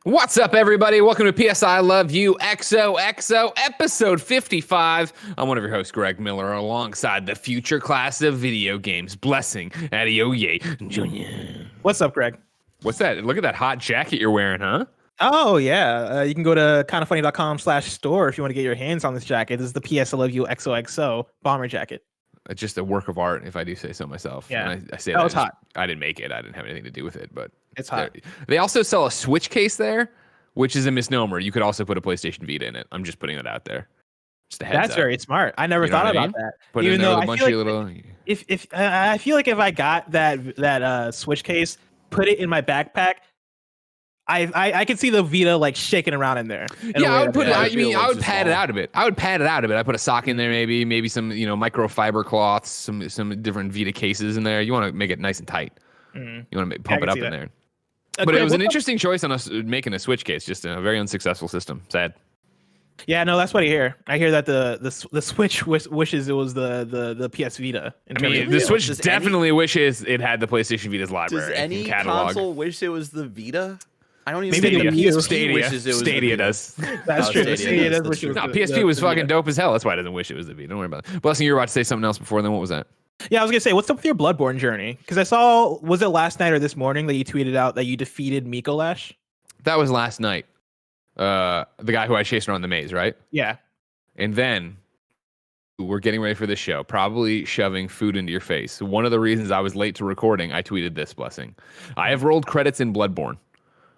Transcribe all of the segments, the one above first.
What's up, everybody? Welcome to PSI Love You XOXO, episode 55. I'm one of your hosts, Greg Miller, alongside the future class of video games, Blessing Adeoye Jr. What's up, Greg? What's that? Look at that hot jacket you're wearing, huh? Oh, yeah. You can go to kindoffunny.com/store if you want to get your hands on this jacket. This is the PSILOVEPHOTOMODE XOXO bomber jacket. It's just a work of art, if I do say so myself. Yeah. And I say that was hot. I didn't make it. I didn't have anything to do with it, but it's hot. They also sell a Switch case there, which is a misnomer. You could also put a PlayStation Vita in it. I'm just putting that out there. Just a heads That's up. very smart. I never thought about that. Put Even in there though with a bunch of little. If I feel like if I got that Switch case, put it in my backpack, I could see the Vita like shaking around in there. Yeah, I would put it. I would pad it out a bit. I put a sock in there, maybe some microfiber cloths, some different Vita cases in there. You want to make it nice and tight. You want to pump it up in there. But it was an interesting choice on us making a Switch case. Just a very unsuccessful system. Sad. Yeah, no, that's what I hear. I hear that the Switch wishes it was the PS Vita. I mean, the Switch definitely wishes it had the PlayStation Vita's library. Does any console wish it was the Vita? I don't even Maybe think the PSP wishes it was Stadia the Vita. does. That's true. Stadia does wish it was PSP was fucking dope as hell. That's why it doesn't wish it was the Vita. Don't worry about it. Blessing, you were about to say something else before then. What was that? Yeah, I was gonna say, what's up with your Bloodborne journey? Because I saw, was it last night or this morning that you tweeted out that you defeated Mikolash? That was last night. The guy who I chased around the maze, right? Yeah. And then we're getting ready for this show, probably shoving food into your face. One of the reasons I was late to recording, I tweeted this, Blessing. I have rolled credits in Bloodborne.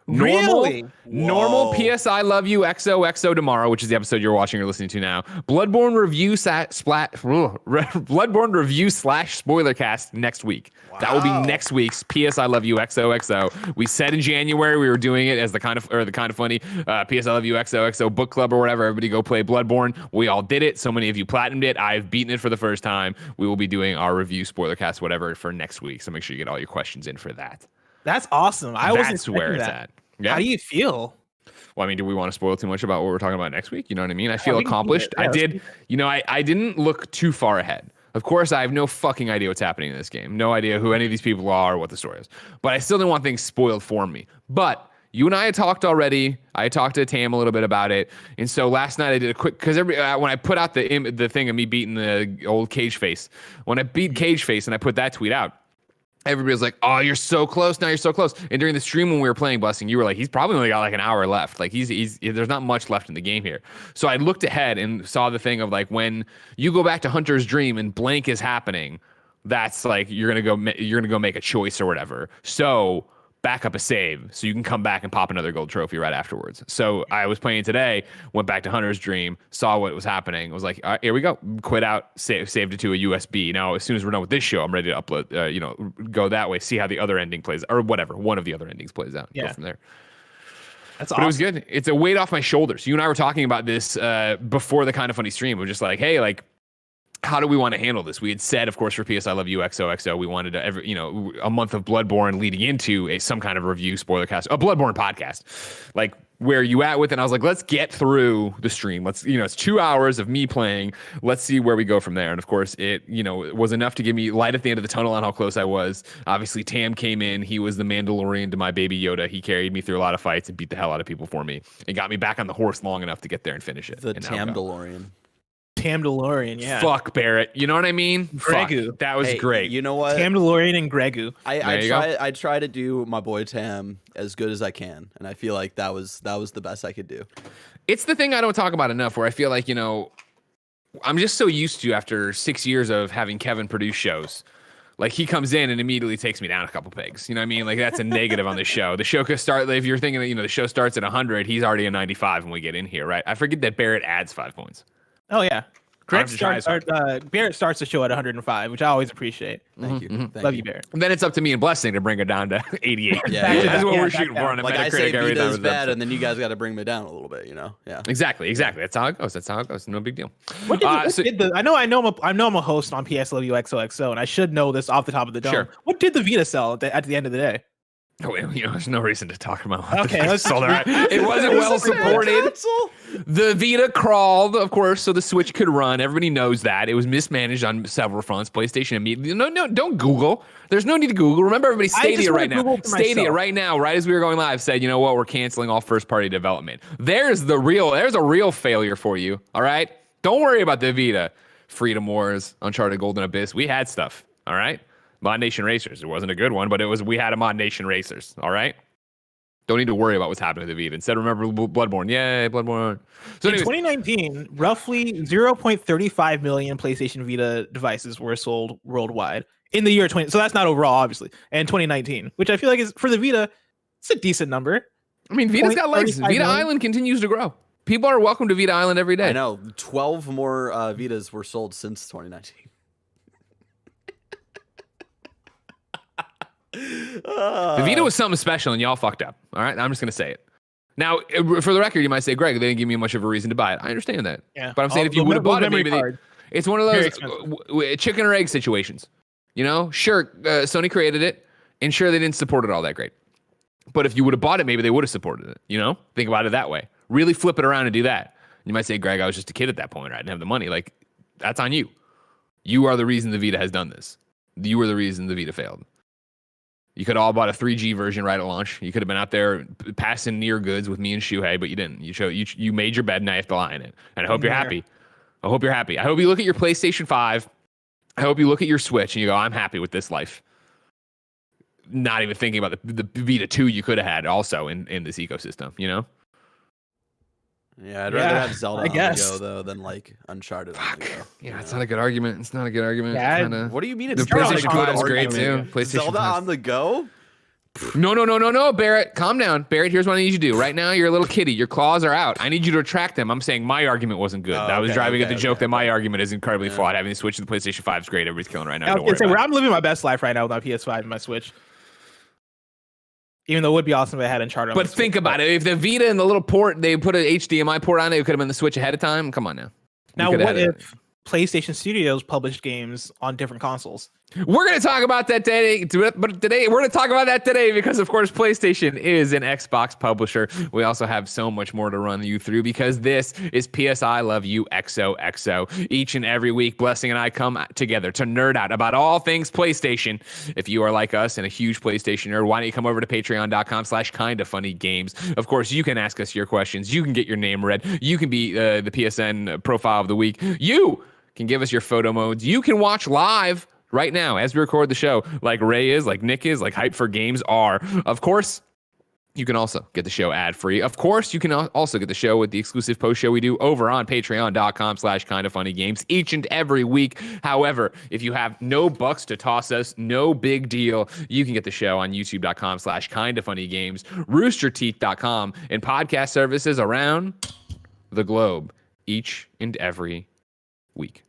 Normal PSI Love You XOXO tomorrow, which is the episode you're watching or listening to now. Bloodborne review / spoiler cast next week. Wow. That will be next week's PSI Love You XOXO. We said in January we were doing it as the kind of funny PSI Love You XOXO book club or whatever. Everybody go play Bloodborne. We all did it. So many of you platinumed it. I've beaten it for the first time. We will be doing our review spoiler cast, whatever, for next week. So make sure you get all your questions in for that. That's awesome. That's where it's at. Yeah. How do you feel? Well, I mean, do we want to spoil too much about what we're talking about next week? You know what I mean? I feel accomplished. I didn't look too far ahead. Of course, I have no fucking idea what's happening in this game. No idea who any of these people are or what the story is. But I still didn't want things spoiled for me. But you and I had talked already. I talked to Tam a little bit about it. And so last night I did a quick, because when I put out the thing of me beating the old Cage Face, when I beat Cage Face and I put that tweet out, everybody was like, "Oh, you're so close now. You're so close." And during the stream when we were playing Blessing, you were like, "He's probably only got like an hour left. Like there's not much left in the game here." So I looked ahead and saw the thing of like when you go back to Hunter's Dream and blank is happening, that's like you're gonna go make a choice or whatever. So back up a save so you can come back and pop another gold trophy right afterwards. So I was playing today, went back to Hunter's Dream, saw what was happening, was like, all right, here we go, quit out, saved it to a USB. Now, as soon as we're done with this show, I'm ready to upload, go that way, see how the other ending plays, or whatever, one of the other endings plays out. Go from there. That's awesome. But it was good. It's a weight off my shoulders. You and I were talking about this before the Kind of Funny stream. We're just like, hey, like, how do we want to handle this? We had said, of course, for PSI Love You XOXO, we wanted to a month of Bloodborne leading into some kind of review spoiler cast, a Bloodborne podcast. Like, where are you at with it? And I was like, let's get through the stream. Let's, it's 2 hours of me playing. Let's see where we go from there. And of course, it was enough to give me light at the end of the tunnel on how close I was. Obviously, Tam came in. He was the Mandalorian to my baby Yoda. He carried me through a lot of fights and beat the hell out of people for me and got me back on the horse long enough to get there and finish it. The Tam-DeLorean. Tam-DeLorean, yeah. Fuck, Barrett. You know what I mean? Gregu. Fuck. That was great. You know what? Tam-DeLorean and Gregu. I try to do my boy Tam as good as I can, and I feel like that was the best I could do. It's the thing I don't talk about enough, where I feel like, I'm just so used to, after 6 years of having Kevin produce shows, like he comes in and immediately takes me down a couple pegs. You know what I mean? Like that's a negative on the show. The show could start, if you're thinking that, the show starts at 100, he's already a 95 when we get in here, right? I forget that Barrett adds 5 points. Oh, yeah. Barrett starts the show at 105, which I always appreciate. Thank you. Love you, Barrett. And then it's up to me and Blessing to bring it down to 88. Yeah, That's what we're back shooting for down. on a Like I say, Metacritic every Vita's time. bad, and then you guys got to bring me down a little bit. Yeah. Exactly. That's how it goes. No big deal. I know I'm a host on PSILOVEPHOTOMODE, and I should know this off the top of the dome. Sure. What did the Vita sell at the end of the day? Oh, there's no reason to talk about what Okay, let's sold it. It wasn't well supported. The Vita crawled, of course, so the Switch could run. Everybody knows that. It was mismanaged on several fronts. PlayStation immediately. No, don't Google. There's no need to Google. Remember, everybody, Stadia right now. Stadia right now, right as we were going live, said, you know what? We're canceling all first-party development. There's a real failure for you, all right? Don't worry about the Vita. Freedom Wars, Uncharted Golden Abyss. We had stuff, all right? Mod Nation Racers. It wasn't a good one, but we had a Mod Nation Racers. All right. Don't need to worry about what's happening to the Vita. Instead, remember Bloodborne. Yay, Bloodborne. So in 2019, roughly 0.35 million PlayStation Vita devices were sold worldwide in the year 20. So that's not overall, obviously. And 2019, which I feel like is for the Vita, it's a decent number. I mean, Vita's got legs. Vita Island continues to grow. People are welcome to Vita Island every day. I know. 12 more Vitas were sold since 2019. The Vita was something special, and y'all fucked up. All right, I'm just gonna say it. Now, for the record, you might say, Greg, they didn't give me much of a reason to buy it. I understand that. Yeah. But I'm saying if you would have bought it, maybe it's one of those chicken or egg situations. Sure, Sony created it, and sure, they didn't support it all that great. But if you would have bought it, maybe they would have supported it. Think about it that way. Really flip it around and do that. You might say, Greg, I was just a kid at that point. I didn't have the money. Like, that's on you. You are the reason the Vita has done this. You were the reason the Vita failed. You could have all bought a 3G version right at launch. You could have been out there passing near goods with me and Shuhei, but you didn't. You made your bed, and now you have to lie in it. And I hope you're happy. I hope you look at your PlayStation 5. I hope you look at your Switch and you go, I'm happy with this life. Not even thinking about the Vita 2 you could have had also in this ecosystem, Yeah, I'd rather have Zelda on the go though than like Uncharted on the go. Yeah, it's not a good argument. It's not a good argument. Yeah, what do you mean? It's the PlayStation 5 is great too. PlayStation Zelda 5. on the go? No, Barrett, calm down. Barrett, here's what I need you to do. Right now, you're a little kitty. Your claws are out. I need you to retract them. I'm saying my argument wasn't good. I was driving at the joke that my argument is incredibly flawed. Having to switch to the PlayStation 5 is great. Everybody's killing right now. I'm living my best life right now with my PS5 and my Switch. Even though it would be awesome if I had Uncharted. But think about it. If the Vita and the little port, they put an HDMI port on it, it could have been the Switch ahead of time. Come on now. Now, what if PlayStation Studios published games on different consoles? We're going to talk about that today, but we're going to talk about that today because, of course, PlayStation is an Xbox publisher. We also have so much more to run you through because this is PSI Love You XOXO. Each and every week, Blessing and I come together to nerd out about all things PlayStation. If you are like us and a huge PlayStation nerd, why don't you come over to patreon.com/kindafunnygames. Of course, you can ask us your questions. You can get your name read. You can be the PSN profile of the week. You can give us your photo modes. You can watch live right now as we record the show, like Ray is, like Nick is, like Hype for Games are. Of course, you can also get the show ad-free. Of course, you can also get the show with the exclusive post show we do over on patreon.com/kindafunnygames each and every week. However, if you have no bucks to toss us, no big deal. You can get the show on youtube.com/kindafunnygames, roosterteeth.com, and podcast services around the globe each and every week.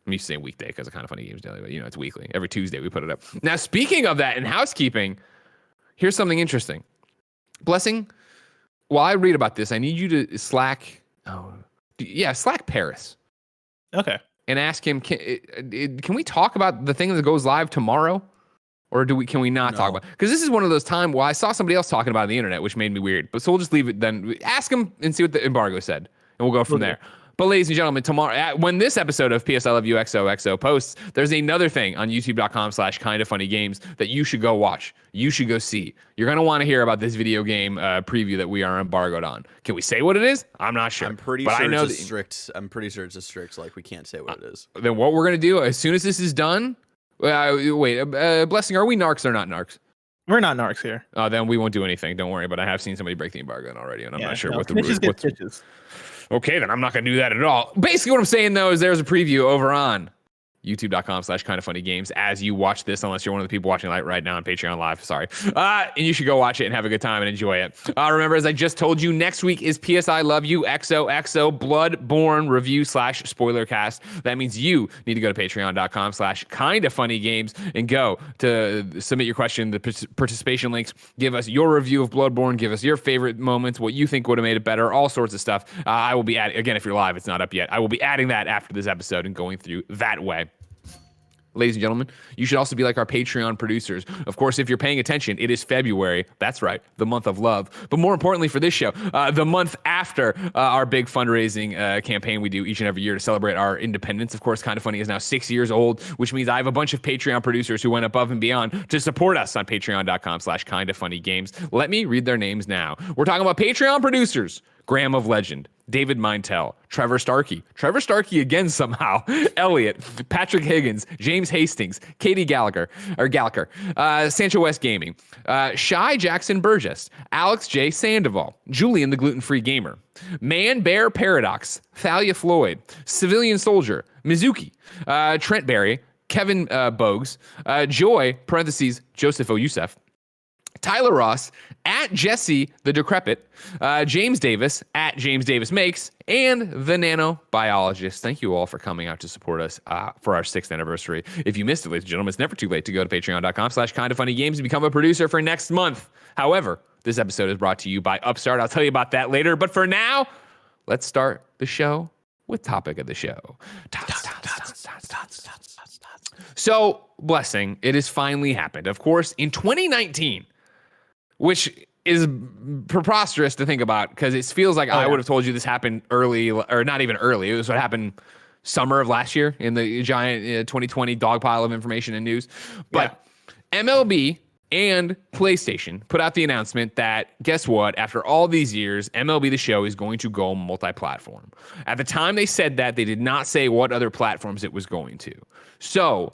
I'm used to saying weekday because of Kind of Funny Games Daily, but it's weekly. Every Tuesday we put it up. Now, speaking of that in housekeeping, here's something interesting. Blessing, while I read about this, I need you to Slack Paris. Okay. And ask him, can we talk about the thing that goes live tomorrow? Or can we not talk about it? Because this is one of those times where I saw somebody else talking about it on the internet, which made me weird. But so we'll just leave it then. Ask him and see what the embargo said. And we'll go from there. But ladies and gentlemen, tomorrow, when this episode of PS I Love You XOXO posts, there's another thing on youtube.com/kindafunnygames that you should go watch. You should go see. You're going to want to hear about this video game preview that we are embargoed on. Can we say what it is? I'm not sure. I'm pretty sure it's a strict, like we can't say what it is. Then what we're going to do, as soon as this is done, Blessing, are we narcs or not narcs? We're not narcs here. Then we won't do anything. Don't worry. But I have seen somebody break the embargo already, and I'm not sure what the rules. Okay, then I'm not going to do that at all. Basically, what I'm saying, though, is there's a preview over on youtube.com/kindoffunnygames as you watch this, unless you're one of the people watching right now on Patreon Live. Sorry. And you should go watch it and have a good time and enjoy it. Remember, as I just told you, next week is PSI Love You XOXO Bloodborne review / spoiler cast. That means you need to go to patreon.com/kindoffunnygames and go to submit your question, the participation links, give us your review of Bloodborne, give us your favorite moments, what you think would have made it better, all sorts of stuff. I will be adding, again, if you're live, it's not up yet. I will be adding that after this episode and going through that way. Ladies and gentlemen, you should also be like our Patreon producers. Of course, if you're paying attention, it is February. That's right, the month of love. But more importantly for this show, the month after our big fundraising campaign we do each and every year to celebrate our independence. Of course, Kind of Funny is now 6 years old, which means I have a bunch of Patreon producers who went above and beyond to support us on patreon.com/kindoffunnygames. Let me read their names now. We're talking about Patreon producers: Graham of Legend, David Mintel, Trevor Starkey again somehow, Elliot, Patrick Higgins, James Hastings, Katie Gallagher, Sancho West Gaming, Shy Jackson Burgess, Alex J. Sandoval, Julian the Gluten-Free Gamer, Man Bear Paradox, Thalia Floyd, Civilian Soldier, Mizuki, Trent Berry, Kevin Bogues, Joy, parentheses, Joseph O. Youssef, Tyler Ross, at Jesse the Decrepit, James Davis, at James Davis Makes, and the Nanobiologist. Thank you all for coming out to support us for our 6th anniversary. If you missed it, ladies and gentlemen, it's never too late to go to patreon.com/kindoffunnygames and become a producer for next month. However, this episode is brought to you by Upstart. I'll tell you about that later. But for now, let's start the show with topic of the show. So, Blessing, it has finally happened. Of course, in 2019, which is preposterous to think about because it feels like I would have told you this happened early, or not even early. It was what happened summer of last year in the giant 2020 dog pile of information and news. But MLB and PlayStation put out the announcement that, guess what? After all these years, MLB The Show is going to go multi-platform. At the time they said that, they did not say what other platforms it was going to. So,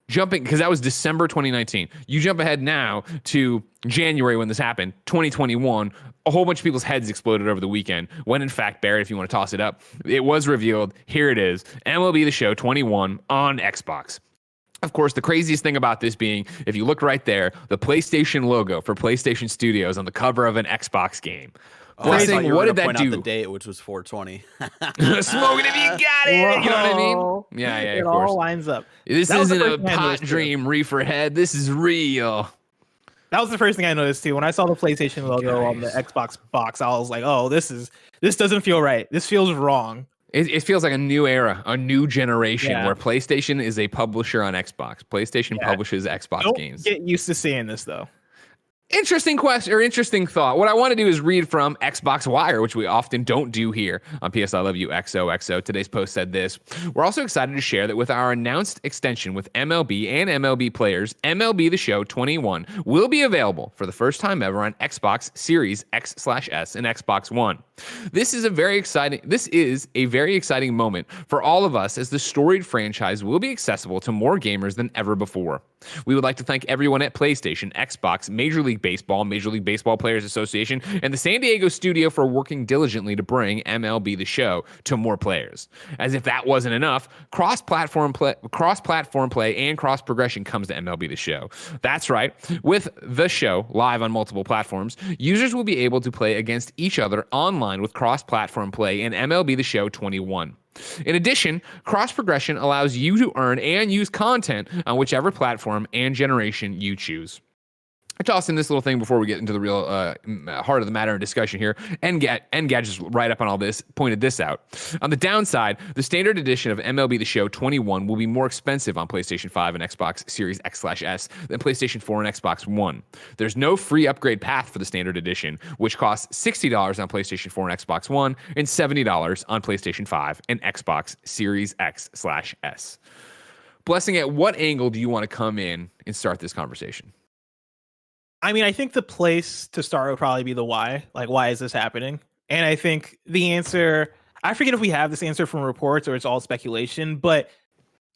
jumping, because that was December 2019. You jump ahead now to January when this happened, 2021. A whole bunch of people's heads exploded over the weekend. When in fact, Barrett, if you want to toss it up, it was revealed. Here it is. MLB The Show 21 on Xbox. Of course, the craziest thing about this being, if you look right there, the PlayStation logo for PlayStation Studios on the cover of an Xbox game. Blessing, what did that do? The date, which was 420. Smoking if you got it. Whoa. You know what I mean? Yeah, It of course. all lines up. This isn't a pot dream reefer head. This is real. That was the first thing I noticed too. When I saw the PlayStation logo on the Xbox box, I was like, "Oh, this doesn't feel right. This feels wrong." It feels like a new era, a new generation where PlayStation is a publisher on Xbox. PlayStation publishes Xbox games. Get used to seeing this though. Interesting question or interesting thought. What I want to do is read from Xbox Wire, which we often don't do here on PSI Love You XOXO. Today's post said this: we're also excited to share that with our announced extension with MLB and MLB players, MLB The Show 21 will be available for the first time ever on Xbox Series X/S and Xbox One. This is a very exciting moment for all of us, as the storied franchise will be accessible to more gamers than ever before. We would like to thank everyone at PlayStation, Xbox, Major League Baseball, Major League Baseball Players Association, and the San Diego studio for working diligently to bring MLB The Show to more players. As if that wasn't enough, cross-platform play and cross-progression comes to MLB The Show. That's right. With The Show live on multiple platforms, users will be able to play against each other online with cross-platform play in MLB The Show 21. In addition, cross-progression allows you to earn and use content on whichever platform and generation you choose. I tossed in this little thing before we get into the real heart of the matter and discussion here. Engadget just right up on all this, pointed this out. On the downside, the standard edition of MLB The Show 21 will be more expensive on PlayStation 5 and Xbox Series X/S than PlayStation 4 and Xbox One. There's no free upgrade path for the standard edition, which costs $60 on PlayStation 4 and Xbox One and $70 on PlayStation 5 and Xbox Series X/S. Blessing, at what angle do you want to come in and start this conversation? I mean, I think the place to start would probably be the why. Like, why is this happening? And I think the answer, I forget if we have this answer from reports or it's all speculation, but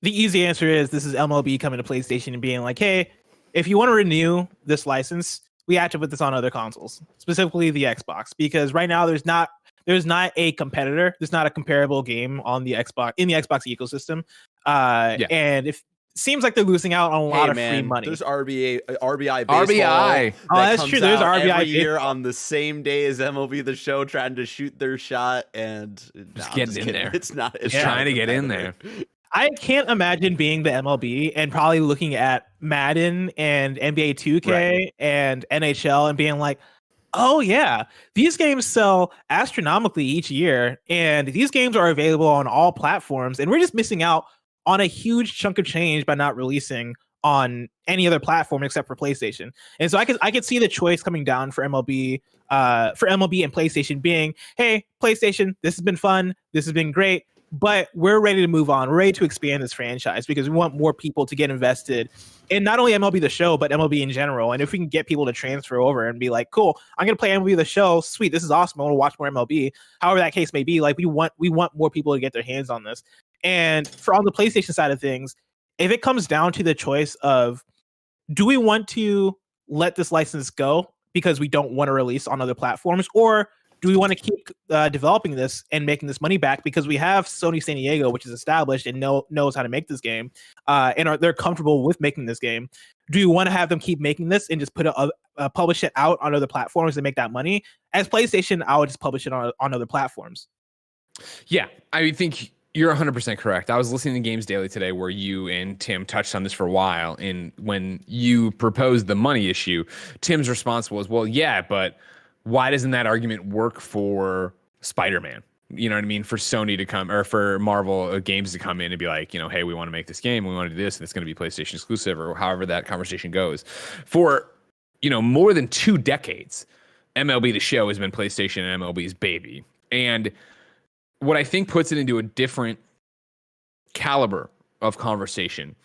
the easy answer is this is MLB coming to PlayStation and being like, hey, if you want to renew this license, we have to put this on other consoles, specifically the Xbox, because right now there's not a competitor. There's not a comparable game on the Xbox, in the Xbox ecosystem. And if seems like they're losing out on a lot of free money. There's RBI baseball. RBI. Oh, that's true. There's RBI every year on the same day as MLB The Show, trying to shoot their shot and just getting in there. It's not. It's trying to get in there. I can't imagine being the MLB and probably looking at Madden and NBA 2K and NHL and being like, oh yeah, these games sell astronomically each year, and these games are available on all platforms, and we're just missing out on a huge chunk of change by not releasing on any other platform except for PlayStation. And so I could see the choice coming down for MLB and PlayStation being, hey, PlayStation, this has been fun, this has been great, but we're ready to move on. We're ready to expand this franchise because we want more people to get invested in not only MLB The Show, but MLB in general. And if we can get people to transfer over and be like, cool, I'm going to play MLB The Show. Sweet, this is awesome. I want to watch more MLB. However that case may be, like we want more people to get their hands on this. And for on the PlayStation side of things, if it comes down to the choice of, do we want to let this license go because we don't want to release on other platforms, or do we want to keep developing this and making this money back because we have Sony San Diego, which is established and knows how to make this game, and they're comfortable with making this game? Do you want to have them keep making this and just publish it out on other platforms and make that money? As PlayStation, I would just publish it on other platforms. Yeah, I think you're 100% correct. I was listening to Games Daily today where you and Tim touched on this for a while. And when you proposed the money issue, Tim's response was, well, yeah, but why doesn't that argument work for Spider-Man? You know what I mean? For Sony to come, or for Marvel Games to come in and be like, hey, we want to make this game, we want to do this, and it's going to be PlayStation exclusive, or however that conversation goes. For, more than 2 decades, MLB The Show has been PlayStation and MLB's baby. And what I think puts it into a different caliber of conversation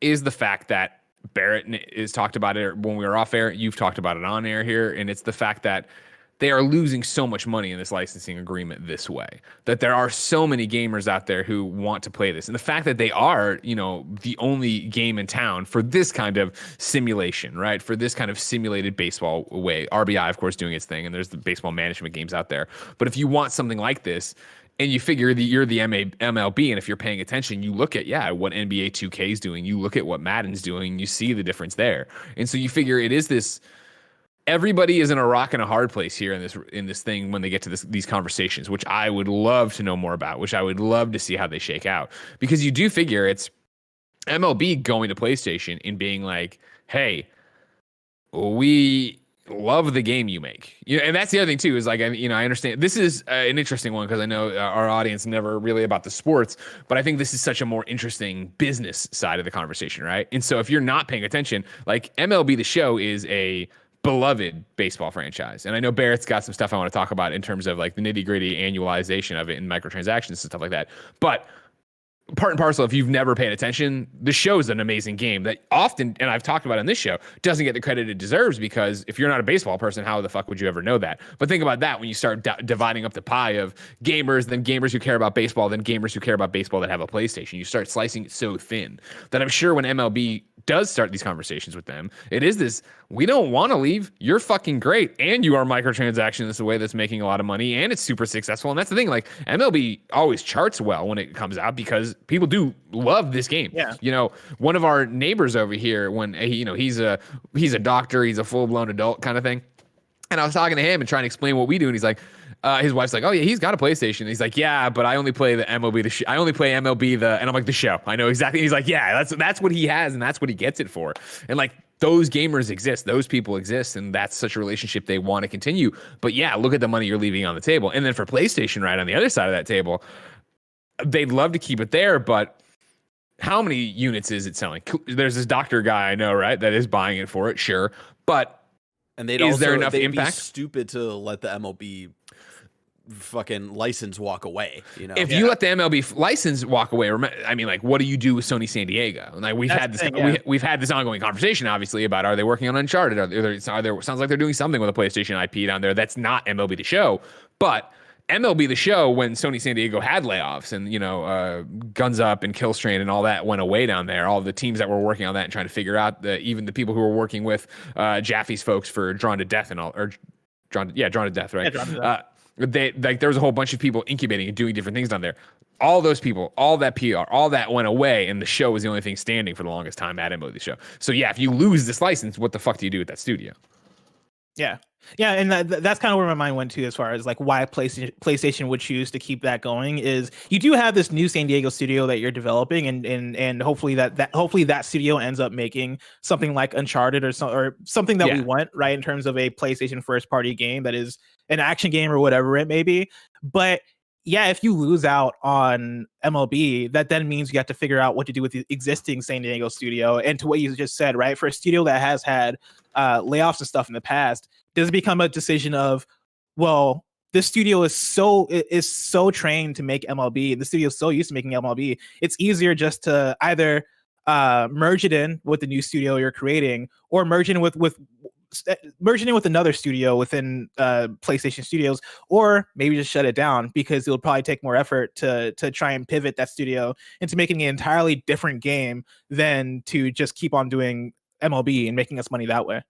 is the fact that Barrett has talked about it when we were off air. You've talked about it on air here. And it's the fact that they are losing so much money in this licensing agreement this way, that there are so many gamers out there who want to play this. And the fact that they are, the only game in town for this kind of simulation, right? For this kind of simulated baseball way. RBI, of course, doing its thing. And there's the baseball management games out there. But if you want something like this, and you figure that you're the MLB, and if you're paying attention, you look at, what NBA 2K is doing, you look at what Madden's doing, you see the difference there. And so you figure it is this, everybody is in a rock and a hard place here in this thing when they get to these conversations, which I would love to know more about, which I would love to see how they shake out. Because you do figure it's MLB going to PlayStation and being like, hey, we love the game you make. And that's the other thing too, is like, I understand this is an interesting one because I know our audience never really about the sports, but I think this is such a more interesting business side of the conversation, right? And so if you're not paying attention, like MLB The Show is a beloved baseball franchise. And I know Barrett's got some stuff I want to talk about in terms of like the nitty gritty annualization of it and microtransactions and stuff like that. But part and parcel, if you've never paid attention, the show is an amazing game that often, and I've talked about on this show, doesn't get the credit it deserves, because if you're not a baseball person, how the fuck would you ever know that? But think about that when you start dividing up the pie of gamers, then gamers who care about baseball, then gamers who care about baseball that have a PlayStation. You start slicing it so thin that I'm sure when MLB does start these conversations with them, it is this, we don't want to leave, you're fucking great, and you are microtransactions this way that's making a lot of money, and it's super successful. And that's the thing, like MLB always charts well when it comes out because people do love this game. Yeah. One of our neighbors over here, when he's a doctor, he's a full-blown adult kind of thing, and I was talking to him and trying to explain what we do, and he's like, his wife's like, oh yeah, he's got a PlayStation. He's like, yeah, but I only play the MLB. I only play MLB and I'm like, the show. I know exactly. He's like, yeah, that's what he has, and that's what he gets it for. And like, those gamers exist, those people exist, and that's such a relationship they want to continue. But yeah, look at the money you're leaving on the table. And then for PlayStation, right on the other side of that table, they'd love to keep it there, but how many units is it selling? There's this doctor guy I know, right, that is buying it for it, sure, but and is there enough impact? Be stupid to let the MLB fucking license walk away, If you let the MLB license walk away, I mean, like, what do you do with Sony San Diego? Like, we've had this ongoing conversation, obviously, about, are they working on Uncharted? Sounds like they're doing something with a PlayStation IP down there that's not MLB The Show. But MLB The Show, when Sony San Diego had layoffs and Guns Up and Killstrain and all that went away down there, all the teams that were working on that and trying to figure out even the people who were working with Jaffe's folks for Drawn to Death and all, or Drawn to Death, right? Yeah, Drawn to Death. there was a whole bunch of people incubating and doing different things down there. All those people, all that PR, all that went away, and the show was the only thing standing for the longest time at MLB The Show. So yeah, if you lose this license, what the fuck do you do with that studio? Yeah. Yeah, and that's kind of where my mind went to as far as like why PlayStation would choose to keep that going is you do have this new San Diego studio that you're developing, and hopefully that studio ends up making something like Uncharted or something that we want, right, in terms of a PlayStation first party game that is an action game or whatever it may be. But yeah, if you lose out on MLB, that then means you have to figure out what to do with the existing San Diego studio. And to what you just said, right, for a studio that has had layoffs and stuff in the past, does it become a decision of, well, this studio is so trained to make MLB, the studio is so used to making MLB, it's easier just to either merge it in with the new studio you're creating, or merging in with another studio within PlayStation Studios, or maybe just shut it down because it'll probably take more effort to try and pivot that studio into making an entirely different game than to just keep on doing MLB and making us money that way.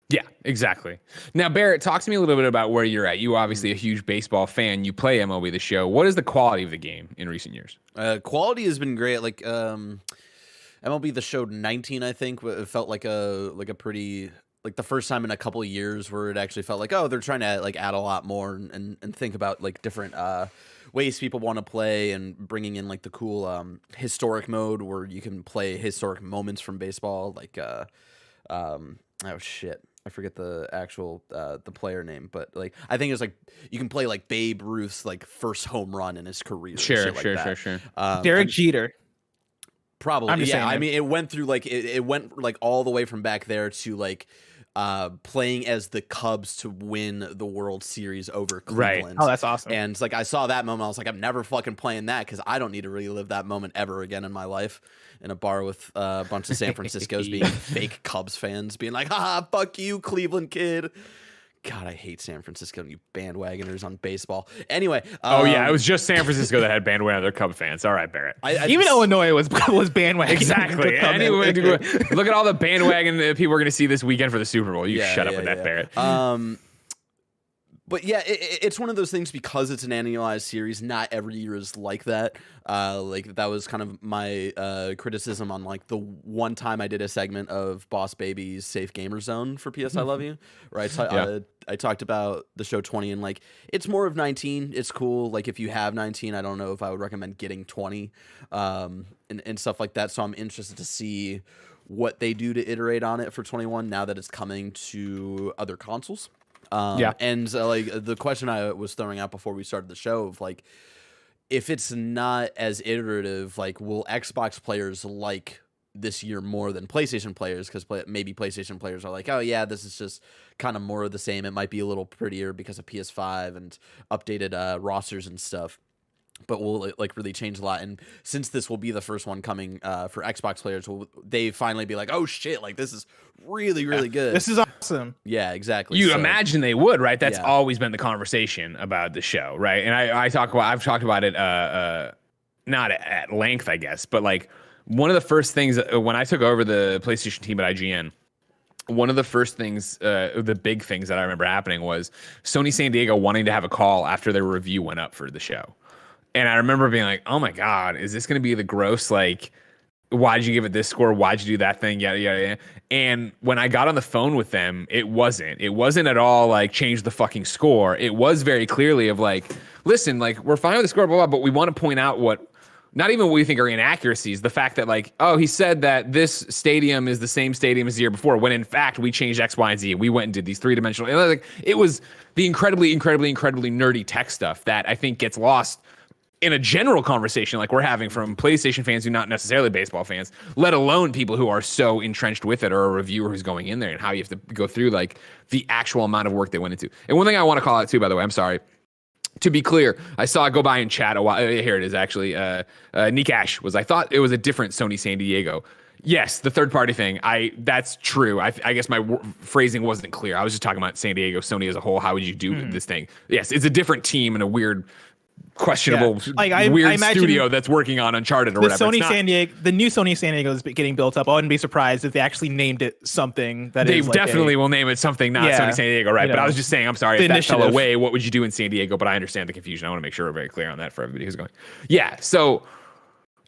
Yeah, exactly. Now, Barrett, talk to me a little bit about where you're at. You obviously a huge baseball fan. You play MLB The Show. What is the quality of the game in recent years? Quality has been great. Like MLB The Show 19, I think, it felt like a pretty, like the first time in a couple of years where it actually felt like, oh, they're trying to like add a lot more and think about like different ways people want to play, and bringing in like the cool historic mode where you can play historic moments from baseball, like oh shit, I forget the actual the player name, but like I think it's like you can play like Babe Ruth's like first home run in his career. Sure. Derek Jeter. Probably, yeah. I mean, it went through like it went like all the way from back there to like playing as the Cubs to win the World Series over Cleveland. Right. Oh, that's awesome. And like I saw that moment, I was like, I'm never fucking playing that because I don't need to relive that moment ever again in my life. In a bar with a bunch of San Francisco's being fake Cubs fans, being like, "Ha, fuck you, Cleveland kid." God, I hate San Francisco and you bandwagoners on baseball. Anyway. Oh, yeah. It was just San Francisco that had bandwagon other Cub fans. All right, Barrett. Even Illinois was bandwagon. Exactly. Anyway, look at all the bandwagon that people are going to see this weekend for the Super Bowl. You shut up with that, Barrett. But yeah, it's one of those things because it's an annualized series. Not every year is like that. Like that was kind of my criticism on like the one time I did a segment of Boss Baby's Safe Gamer Zone for PS I Love You, right? So I talked about the show 20 and like it's more of 19. It's cool. Like if you have 19, I don't know if I would recommend getting 20 and stuff like that. So I'm interested to see what they do to iterate on it for 21 now that it's coming to other consoles. And like the question I was throwing out before we started the show of like, if it's not as iterative, like will Xbox players like this year more than PlayStation players? Because maybe PlayStation players are like, oh yeah, this is just kind of more of the same. It might be a little prettier because of PS5 and updated rosters and stuff. But will it like really change a lot? And since this will be the first one coming for Xbox players, will they finally be like, oh shit, like this is really, really good. This is awesome. Yeah, exactly. You imagine they would, right? That's always been the conversation about the show, right? And I've talked about it not at length, I guess, but like one of the first things when I took over the PlayStation team at IGN, one of the first things, the big things that I remember happening was Sony San Diego wanting to have a call after their review went up for the show. And I remember being like, oh my God, is this going to be the gross, like, why'd you give it this score? Why'd you do that thing? Yeah. And when I got on the phone with them, it wasn't at all like change the fucking score. It was very clearly of like, listen, like we're fine with the score, blah, blah, but we want to point out not even what we think are inaccuracies. The fact that like, oh, he said that this stadium is the same stadium as the year before, when in fact we changed X, Y, and Z. We went and did these 3-dimensional. And like, it was the incredibly nerdy tech stuff that I think gets lost in a general conversation like we're having from PlayStation fans who are not necessarily baseball fans, let alone people who are so entrenched with it, or a reviewer who's going in there, and how you have to go through like the actual amount of work they went into. And one thing I want to call out too, by the way, I'm sorry. To be clear, I saw it go by in chat a while. Here it is, actually. Nick Ash I thought it was a different Sony San Diego. Yes, the third-party thing. That's true. I guess my phrasing wasn't clear. I was just talking about San Diego, Sony as a whole. How would you do this thing? Yes, it's a different team and a weird questionable, weird studio that's working on Uncharted or whatever. The new Sony San Diego is getting built up. I wouldn't be surprised if they actually named it something that they definitely will name it something, not Sony San Diego, right? But I was just saying, I'm sorry if that fell away. What would you do in San Diego? But I understand the confusion. I want to make sure we're very clear on that for everybody who's going. Yeah, so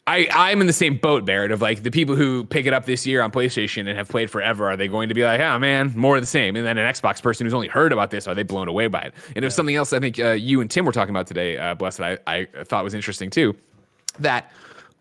I'm in the same boat, Barrett, of like the people who pick it up this year on PlayStation and have played forever. Are they going to be like, oh man, more of the same? And then an Xbox person who's only heard about this, are they blown away by it? And it was something else I think you and Tim were talking about today, Bless, that I thought was interesting too, that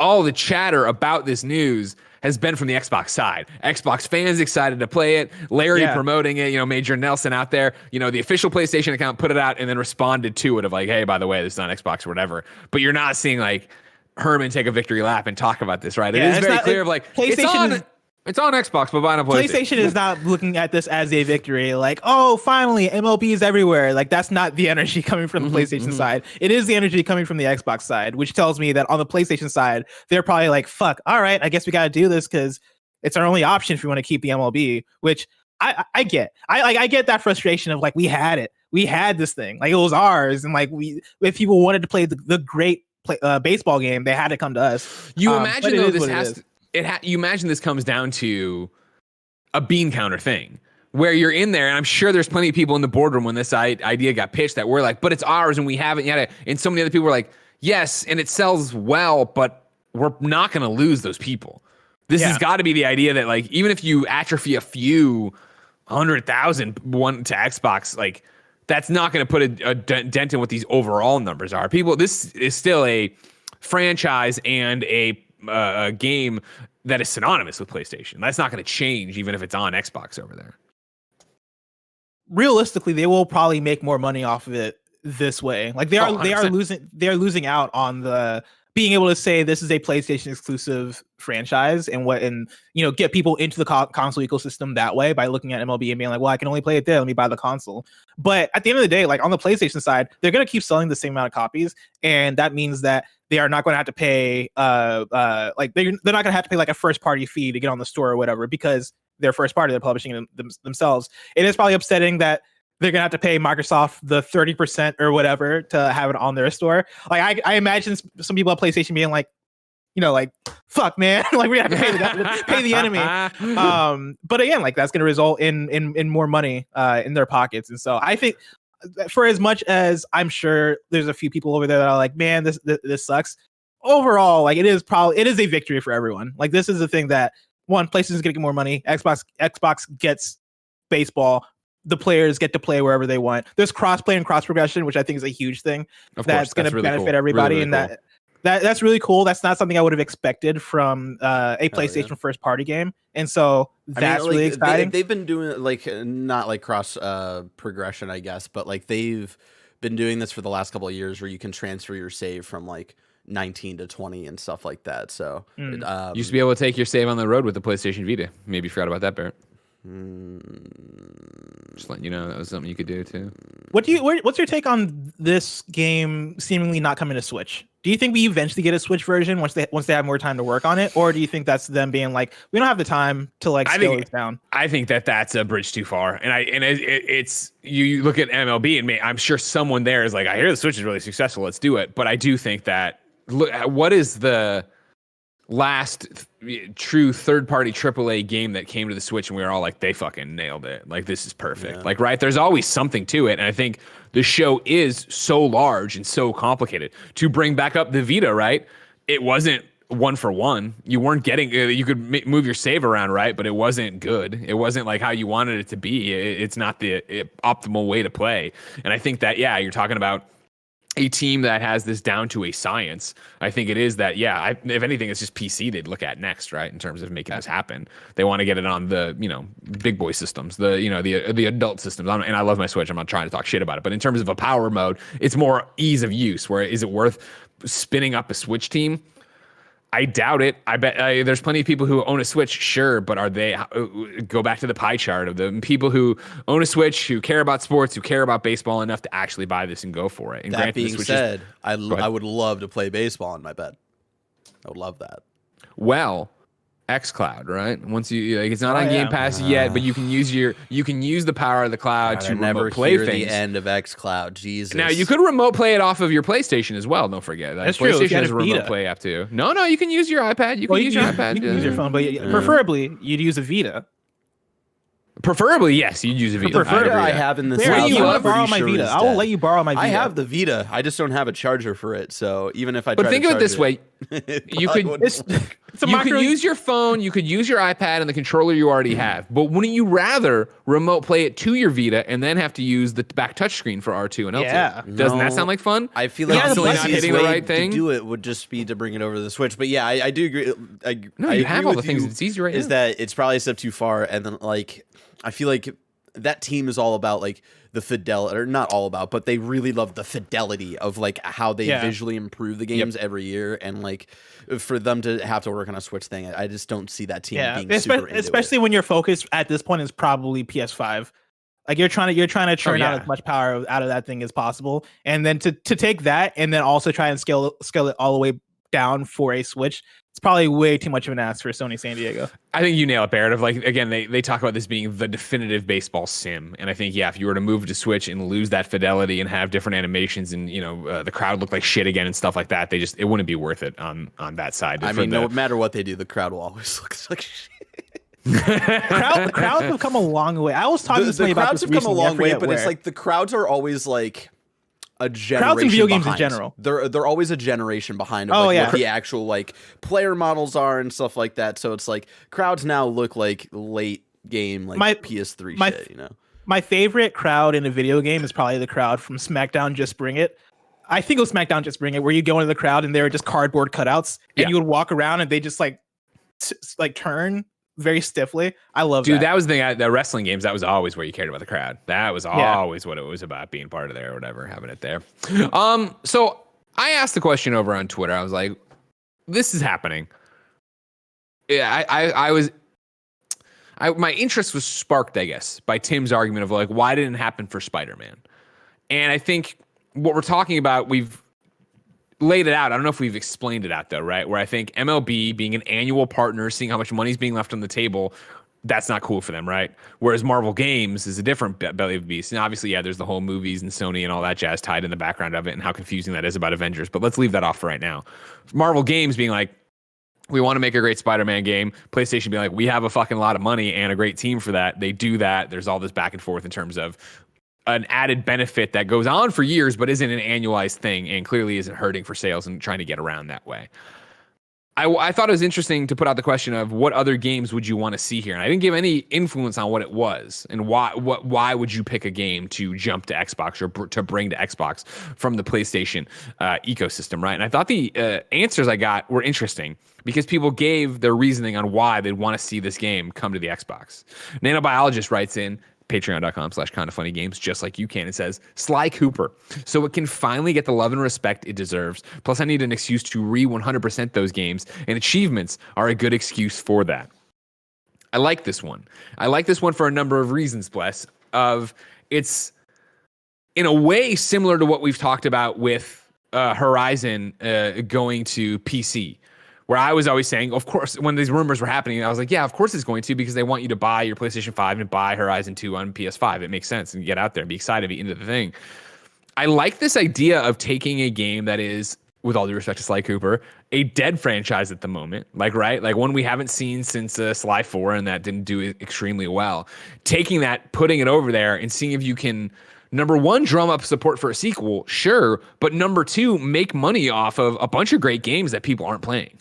all the chatter about this news has been from the Xbox side. Xbox fans excited to play it. Larry promoting it, Major Nelson out there, the official PlayStation account put it out and then responded to it of like, hey, by the way, this is on Xbox or whatever. But you're not seeing like Herman take a victory lap and talk about this, right? It is very clear of like PlayStation. It's on Xbox, but buy on PlayStation. PlayStation is not looking at this as a victory. Like, oh, finally, MLB is everywhere. Like, that's not the energy coming from the PlayStation side. It is the energy coming from the Xbox side, which tells me that on the PlayStation side, they're probably like, fuck, all right, I guess we got to do this because it's our only option if we want to keep the MLB, which I get. I get that frustration of like, we had it. We had this thing. Like, it was ours. And like, if people wanted to play the great baseball game, they had to come to us. You imagine though this has to, you imagine this comes down to a bean counter thing where you're in there, and I'm sure there's plenty of people in the boardroom when this idea got pitched that were like, but it's ours and we haven't yet. And so many other people were like, yes, and it sells well, but we're not going to lose those people. This has got to be the idea that like, even if you atrophy a few 100,000 one to Xbox, like that's not going to put a dent in what these overall numbers are. This is still a franchise and a game that is synonymous with PlayStation. That's not going to change even if it's on Xbox over there. Realistically, they will probably make more money off of it this way. Like they are losing out on the being able to say this is a PlayStation exclusive franchise and get people into the console ecosystem that way by looking at MLB and being like, well, I can only play it there. Let me buy the console. But at the end of the day, like on the PlayStation side, they're going to keep selling the same amount of copies. And that means that they are not going to have to pay they're not going to have to pay like a first party fee to get on the store or whatever, because they're first party, they're publishing themselves. It is probably upsetting that they're gonna have to pay Microsoft the 30% or whatever to have it on their store. Like I imagine some people at PlayStation being like, like, fuck, man, like we have to pay the enemy. But again, like that's gonna result in more money in their pockets. And so I think, for as much as I'm sure there's a few people over there that are like, man, this sucks. Overall, like it is a victory for everyone. Like this is the thing that PlayStation's gonna get more money. Xbox gets baseball. The players get to play wherever they want. There's cross-play and cross-progression, which I think is a huge thing. That's going to benefit everybody. Really, and that's really cool. That's not something I would have expected from a PlayStation first-party game. And so that's really exciting. They've been doing like not like cross progression, I guess, but like they've been doing this for the last couple of years where you can transfer your save from like 19 to 20 and stuff like that. So used to be able to take your save on the road with the PlayStation Vita. Maybe you forgot about that, Barrett. Just letting you know that was something you could do too. What's your take on this game seemingly not coming to Switch? Do you think we eventually get a Switch version once they have more time to work on it, or do you think that's them being like, we don't have the time to like scale it down? I think that's a bridge too far, and it's you look at MLB and I'm sure someone there is like, I hear the Switch is really successful, let's do it. But I do think that what is the last true third-party AAA game that came to the Switch and we were all like, they fucking nailed it. Like, this is perfect. Yeah. Like, right? There's always something to it. And I think the show is so large and so complicated. To bring back up the Vita, right? It wasn't one for one. You weren't getting, you could move your save around, right? But it wasn't good. It wasn't like how you wanted it to be. It's not the optimal way to play. And I think that, yeah, you're talking about a team that has this down to a science. I think it is that, if anything, it's just PC they'd look at next, right? In terms of making this happen. They want to get it on the, big boy systems, the adult systems. And I love my Switch. I'm not trying to talk shit about it. But in terms of a power mode, it's more ease of use. Where is it worth spinning up a Switch team? I doubt it. I bet there's plenty of people who own a Switch, sure, but are they, go back to the pie chart of the people who own a Switch, who care about sports, who care about baseball enough to actually buy this and go for it. And that being said, I would love to play baseball in my bed. I would love that. Well, xCloud, right? Once you like, it's not on Game Pass yet, but you can use the power of the cloud to remote play things. The end of xCloud, Jesus. Now you could remote play it off of your PlayStation as well. Don't forget that. That's PlayStation true. has a remote play app too. No, you can use your iPad. You can use your iPad. You can use your phone, but preferably you'd use a Vita. Preferably, yes, you'd use a Vita. I have in the Where you want to borrow my Vita? I will let you borrow my Vita. I have the Vita. I just don't have a charger for it. So even if I but think of it this way, you could use your phone, you could use your iPad and the controller you already have. But wouldn't you rather remote play it to your Vita and then have to use the back touchscreen for R2 and L2? Yeah. Doesn't that sound like fun? I feel like the not hitting the right thing to do it would just be to bring it over to the Switch. But yeah, I do agree. You have all the things. It's easy right now. Is that it's probably a step too far, and then like I feel like that team is all about like the fidelity, or not all about, but they really love the fidelity of like how they visually improve the games every year, and like for them to have to work on a Switch thing, I just don't see that team being super into especially it. when your focus at this point is probably PS5. Like you're trying to churn out as much power out of that thing as possible, and then to take that and then also try and scale it all the way down for a Switch. It's probably way too much of an ask for Sony San Diego. I think you nail it, Barrett. Of like, again, they talk about this being the definitive baseball sim, and I think if you were to move to Switch and lose that fidelity and have different animations and the crowd look like shit again and stuff like that, it wouldn't be worth it on that side. I mean, no matter what they do, the crowd will always look like shit. The crowds have come a long way. I was talking to somebody about this recently. The crowds have come a long way, but it's like the crowds are always like a generation. Crowds in video behind. games in general. They're always a generation behind of what the actual like player models are and stuff like that. So it's like crowds now look like late game like PS3 shit, My favorite crowd in a video game is probably the crowd from SmackDown Just Bring It. I think it was SmackDown Just Bring It, where you go into the crowd and they were just cardboard cutouts, and you would walk around and they just like turn very stiffly. I love that. Dude, that was the wrestling games. That was always where you cared about the crowd. That was always what it was about, being part of there or whatever, having it there. So I asked the question over on Twitter. I was like, this is happening. Yeah, my interest was sparked, I guess, by Tim's argument of like, why didn't it happen for Spider-Man? And I think what we're talking about, we've laid it out. I don't know if we've explained it out though, right? Where I think MLB being an annual partner, seeing how much money's being left on the table, that's not cool for them, right? Whereas Marvel Games is a different belly of the beast. And obviously, there's the whole movies and Sony and all that jazz tied in the background of it and how confusing that is about Avengers. But let's leave that off for right now. Marvel Games being like, we want to make a great Spider-Man game. PlayStation being like, we have a fucking lot of money and a great team for that. They do that. There's all this back and forth in terms of an added benefit that goes on for years, but isn't an annualized thing and clearly isn't hurting for sales and trying to get around that way. I thought it was interesting to put out the question of what other games would you want to see here? And I didn't give any influence on what it was and why would you pick a game to jump to Xbox or to bring to Xbox from the PlayStation ecosystem, right? And I thought the answers I got were interesting because people gave their reasoning on why they'd want to see this game come to the Xbox. Nanobiologist writes in, patreon.com/kindafunnygames, just like you can. It says, Sly Cooper, so it can finally get the love and respect it deserves. Plus, I need an excuse to 100% those games, and achievements are a good excuse for that. I like this one. I like this one for a number of reasons, Bless. It's in a way similar to what we've talked about with Horizon going to PC. Where I was always saying, of course, when these rumors were happening, I was like, yeah, of course it's going to, because they want you to buy your PlayStation 5 and buy Horizon 2 on PS5. It makes sense, and get out there and be excited, be into the thing. I like this idea of taking a game that is, with all due respect to Sly Cooper, a dead franchise at the moment, like one we haven't seen since Sly 4, and that didn't do extremely well. Taking that, putting it over there, and seeing if you can, number one, drum up support for a sequel, sure, but number two, make money off of a bunch of great games that people aren't playing.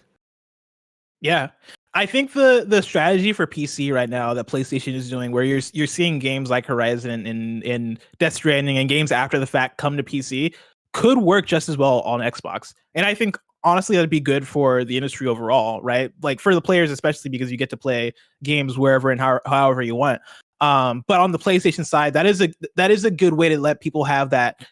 Yeah, I think the strategy for PC right now that PlayStation is doing, where you're seeing games like Horizon and Death Stranding and games after the fact come to PC, could work just as well on Xbox. And I think honestly that'd be good for the industry overall, right? Like for the players, especially because you get to play games wherever and however you want. But on the PlayStation side, that is a good way to let people have that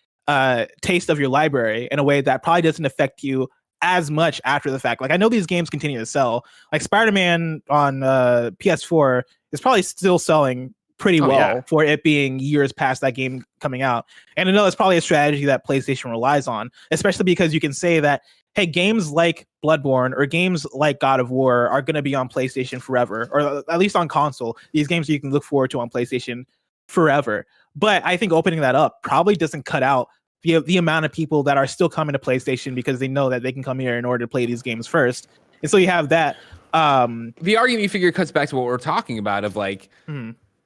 taste of your library in a way that probably doesn't affect you as much after the fact. Like, I know these games continue to sell. Like Spider-Man on PS4 is probably still selling pretty well for it being years past that game coming out. And I know it's probably a strategy that PlayStation relies on, especially because you can say that hey, games like Bloodborne or games like God of War are going to be on PlayStation forever, or at least on console. These games you can look forward to on PlayStation forever. But I think opening that up probably doesn't cut out the amount of people that are still coming to PlayStation because they know that they can come here in order to play these games first. And so you have that. The argument you figure cuts back to what we're talking about of like,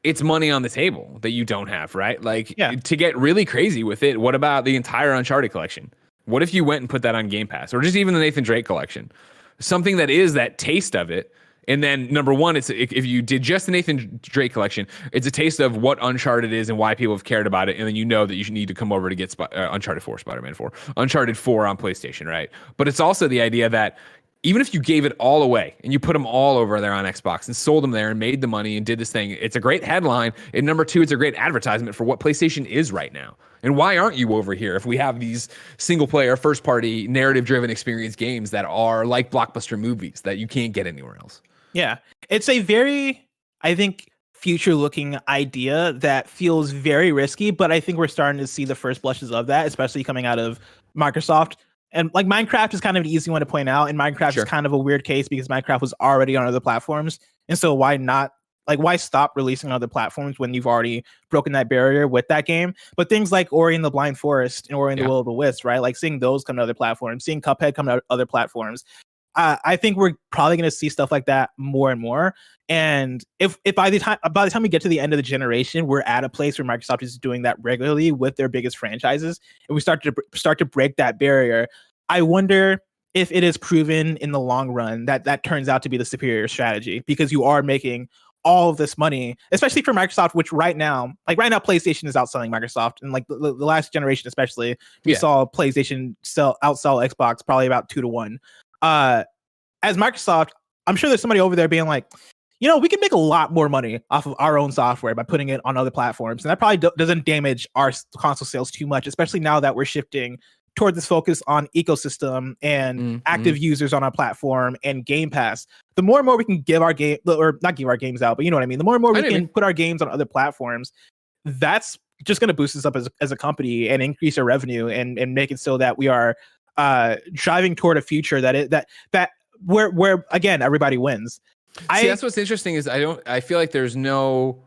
it's money on the table that you don't have, right? Like to get really crazy with it. What about the entire Uncharted collection? What if you went and put that on Game Pass, or just even the Nathan Drake collection? Something that is that taste of it. And then number one, it's if you did just the Nathan Drake collection, it's a taste of what Uncharted is and why people have cared about it. And then you know that you need to come over to get Uncharted 4, Spider-Man 4, Uncharted 4 on PlayStation, right? But it's also the idea that even if you gave it all away and you put them all over there on Xbox and sold them there and made the money and did this thing, it's a great headline. And number two, it's a great advertisement for what PlayStation is right now. And why aren't you over here if we have these single player, first party, narrative driven experience games that are like blockbuster movies that you can't get anywhere else? Yeah, it's a very, I think, future looking idea that feels very risky, but I think we're starting to see the first blushes of that, especially coming out of Microsoft. And like Minecraft is kind of an easy one to point out, and Minecraft is kind of a weird case because Minecraft was already on other platforms. And so why not? Like, why stop releasing on other platforms when you've already broken that barrier with that game? But things like Ori and the Blind Forest and Ori and the Will of the Wisps, right? Like seeing those come to other platforms, seeing Cuphead come to other platforms. I think we're probably going to see stuff like that more and more. And if by the time we get to the end of the generation, we're at a place where Microsoft is doing that regularly with their biggest franchises, and we start to break that barrier, I wonder if it is proven in the long run that turns out to be the superior strategy, because you are making all of this money, especially for Microsoft, which right now PlayStation is outselling Microsoft, and like the last generation especially, we saw PlayStation outsell Xbox probably about 2-1. As Microsoft, I'm sure there's somebody over there being like, you know, we can make a lot more money off of our own software by putting it on other platforms, and that probably doesn't damage our console sales too much, especially now that we're shifting toward this focus on ecosystem and active users on our platform and Game Pass. The more and more we can give our game, or not give our games out, but you know what I mean. The more and more we can put our games on other platforms, that's just going to boost us up as a company and increase our revenue and make it so that we are driving toward a future that where again everybody wins. See, that's what's interesting is I feel like there's no.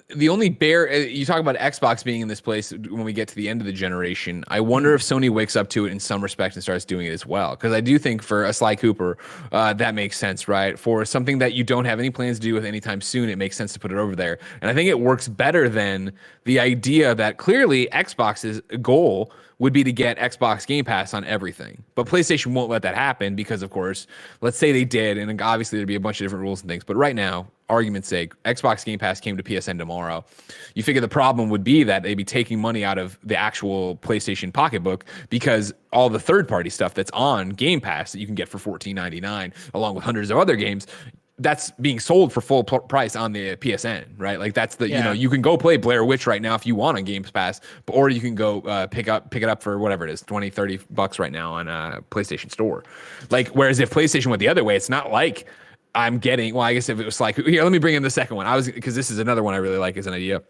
The only you talk about Xbox being in this place when we get to the end of the generation. I wonder if Sony wakes up to it in some respect and starts doing it as well. Because I do think for a Sly Cooper, that makes sense, right? For something that you don't have any plans to do with anytime soon, it makes sense to put it over there. And I think it works better than the idea that clearly Xbox's goal would be to get Xbox Game Pass on everything. But PlayStation won't let that happen because, of course, let's say they did, and obviously there'd be a bunch of different rules and things. But right now, argument's sake, Xbox Game Pass came to PSN tomorrow. You figure the problem would be that they'd be taking money out of the actual PlayStation pocketbook because all the third-party stuff that's on Game Pass that you can get for $14.99, along with hundreds of other games, that's being sold for full price on the PSN, right? Like that's the, you know, you can go play Blair Witch right now if you want on Game Pass, or you can go pick it up for whatever it is, $20-$30 right now on PlayStation Store. Like, whereas if PlayStation went the other way, it's not like I'm getting, well, I guess if it was like, here, let me bring in the second one. Because this is another one I really like as an idea.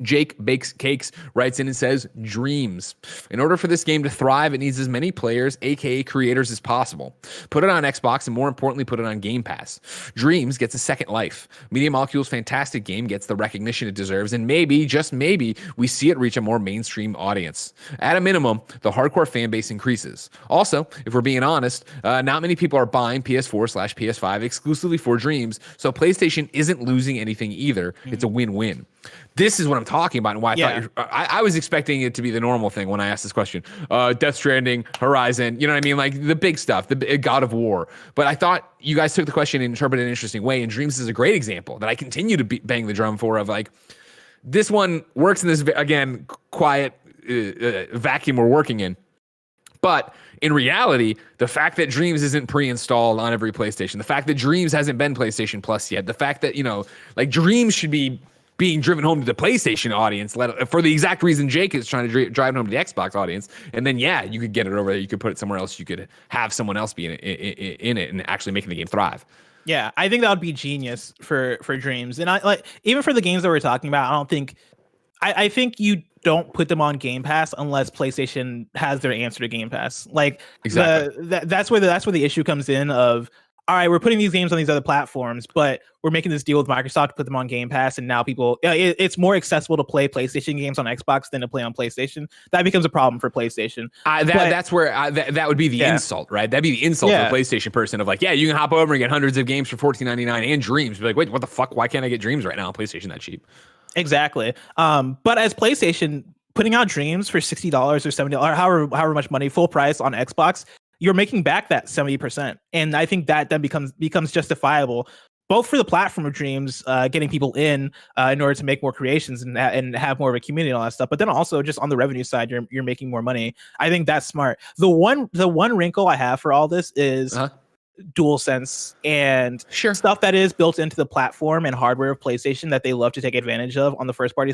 Jake Bakes Cakes writes in and says, Dreams. In order for this game to thrive, it needs as many players, aka creators, as possible. Put it on Xbox, and more importantly, put it on Game Pass. Dreams gets a second life. Media Molecule's fantastic game gets the recognition it deserves, and maybe, just maybe, we see it reach a more mainstream audience. At a minimum, the hardcore fan base increases. Also, if we're being honest, not many people are buying PS4/PS5 exclusively for Dreams, so PlayStation isn't losing anything either. It's a win-win. This is what I'm talking about, and why I was expecting it to be the normal thing when I asked this question. Death Stranding, Horizon, you know what I mean? Like the big stuff, the God of War. But I thought you guys took the question and interpreted it in an interesting way, and Dreams is a great example that I continue to bang the drum for, of like, this one works in this, again, quiet vacuum we're working in. But in reality, the fact that Dreams isn't pre-installed on every PlayStation, the fact that Dreams hasn't been PlayStation Plus yet, the fact that, you know, like Dreams should be being driven home to the PlayStation audience for the exact reason Jake is trying to drive home to the Xbox audience. And then, you could get it over there. You could put it somewhere else. You could have someone else be in it and actually making the game thrive. Yeah, I think that would be genius for Dreams. And I like, even for the games that we're talking about, I think don't put them on Game Pass unless PlayStation has their answer to Game Pass. Like Exactly. that's where the issue comes in of, all right, we're putting these games on these other platforms, but we're making this deal with Microsoft to put them on Game Pass, and now people, it's more accessible to play PlayStation games on Xbox than to play on PlayStation. That becomes a problem for PlayStation. That's where that would be the insult, right? That'd be the insult to the PlayStation person of like, yeah, you can hop over and get hundreds of games for $14.99 and Dreams. Be like, wait, what the fuck? Why can't I get Dreams right now on PlayStation that cheap? Exactly. But as PlayStation putting out Dreams for $60 or $70 or however much money full price on Xbox, you're making back that 70%. And I think that then becomes justifiable, both for the platform of Dreams, getting people in order to make more creations and have more of a community and all that stuff. But then also just on the revenue side, you're making more money. I think that's smart. The one wrinkle I have for all this is DualSense and stuff that is built into the platform and hardware of PlayStation that they love to take advantage of on the first party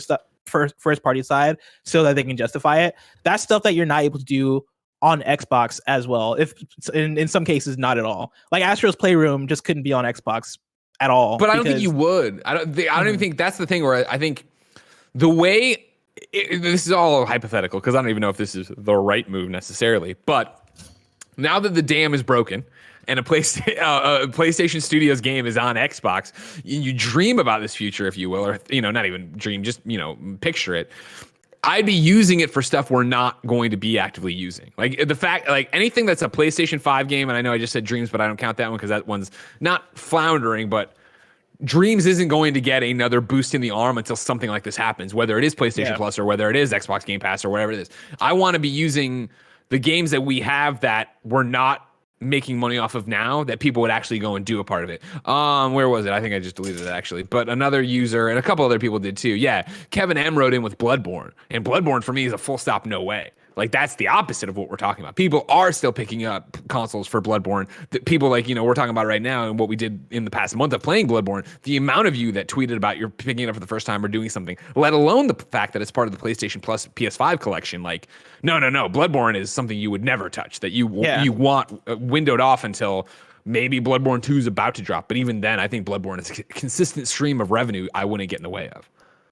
side so that they can justify it. That's stuff that you're not able to do on Xbox as well, if in some cases not at all. Like Astro's Playroom just couldn't be on Xbox at all. But I don't think you would. I don't even think that's the thing where I think the way this is all hypothetical because I don't even know if this is the right move necessarily. But now that the dam is broken and a PlayStation Studios game is on Xbox, you dream about this future, if you will, or not even dream, just picture it. I'd be using it for stuff we're not going to be actively using. Like the fact, like anything that's a PlayStation 5 game, and I know I just said Dreams, but I don't count that one because that one's not floundering, but Dreams isn't going to get another boost in the arm until something like this happens, whether it is PlayStation Plus or whether it is Xbox Game Pass or whatever it is. I want to be using the games that we have that we're not making money off of now that people would actually go and do a part of it. Where was it? I think I just deleted it actually. But another user and a couple other people did too. Yeah, Kevin M wrote in with Bloodborne, and Bloodborne for me is a full stop no way. Like that's the opposite of what we're talking about. People are still picking up consoles for Bloodborne. People like, we're talking about right now and what we did in the past month of playing Bloodborne, the amount of you that tweeted about you're picking it up for the first time or doing something, let alone the fact that it's part of the PlayStation Plus PS5 collection. Like, no. Bloodborne is something you would never touch, that you want windowed off until maybe Bloodborne 2 is about to drop. But even then, I think Bloodborne is a consistent stream of revenue I wouldn't get in the way of.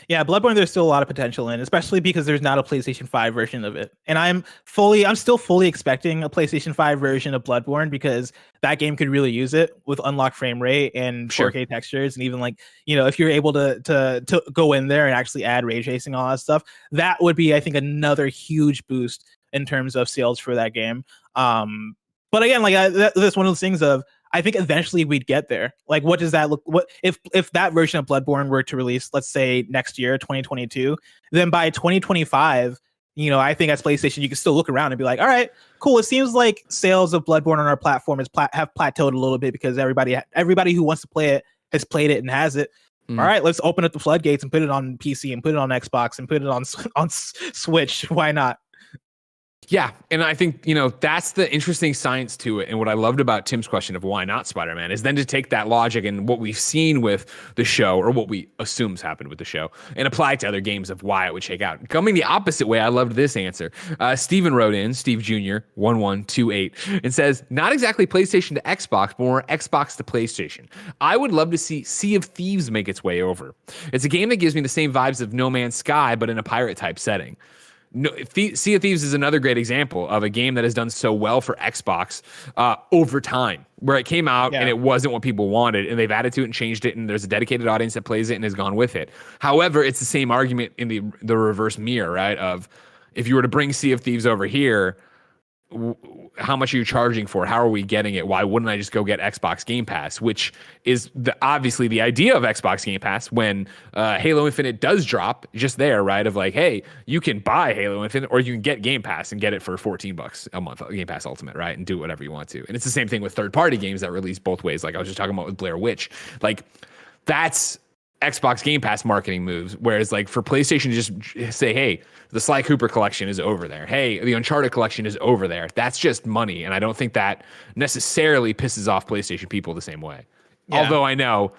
Yeah, Bloodborne, there's still a lot of potential in, especially because there's not a PlayStation 5 version of it. And I'm still fully expecting a PlayStation 5 version of Bloodborne because that game could really use it with unlocked frame rate and 4K textures. And even like, if you're able to go in there and actually add ray tracing, all that stuff, that would be, I think, another huge boost in terms of sales for that game. But again, like that's one of those things of, I think eventually we'd get there. Like, what does that look? What if that version of Bloodborne were to release, let's say next year, 2022? Then by 2025, I think as PlayStation, you can still look around and be like, all right, cool. It seems like sales of Bloodborne on our platform have plateaued a little bit because everybody who wants to play it has played it and has it. All right, let's open up the floodgates and put it on PC and put it on Xbox and put it on Switch. Why not? Yeah, and I think, that's the interesting science to it. And what I loved about Tim's question of why not Spider-Man is then to take that logic and what we've seen with the show, or what we assume's happened with the show, and apply it to other games of why it would shake out. Coming the opposite way, I loved this answer. Steven wrote in, Steve Jr., 1128, and says, not exactly PlayStation to Xbox, but more Xbox to PlayStation. I would love to see Sea of Thieves make its way over. It's a game that gives me the same vibes of No Man's Sky, but in a pirate-type setting. No, Sea of Thieves is another great example of a game that has done so well for Xbox over time, where it came out and it wasn't what people wanted, and they've added to it and changed it, and there's a dedicated audience that plays it and has gone with it. However, it's the same argument in the reverse mirror, right? Of if you were to bring Sea of Thieves over here, how much are you charging for it? How are we getting it? Why wouldn't I just go get Xbox Game Pass, which is obviously the idea of Xbox Game Pass when Halo Infinite does drop just there, right? Of like, hey, you can buy Halo Infinite or you can get Game Pass and get it for $14 a month, Game Pass Ultimate, right? And do whatever you want to. And it's the same thing with third-party games that release both ways. Like I was just talking about with Blair Witch. Like that's Xbox Game Pass marketing moves, whereas like for PlayStation to just say, hey, the Sly Cooper collection is over there. Hey, the Uncharted collection is over there. That's just money. And I don't think that necessarily pisses off PlayStation people the same way. Yeah. Although I know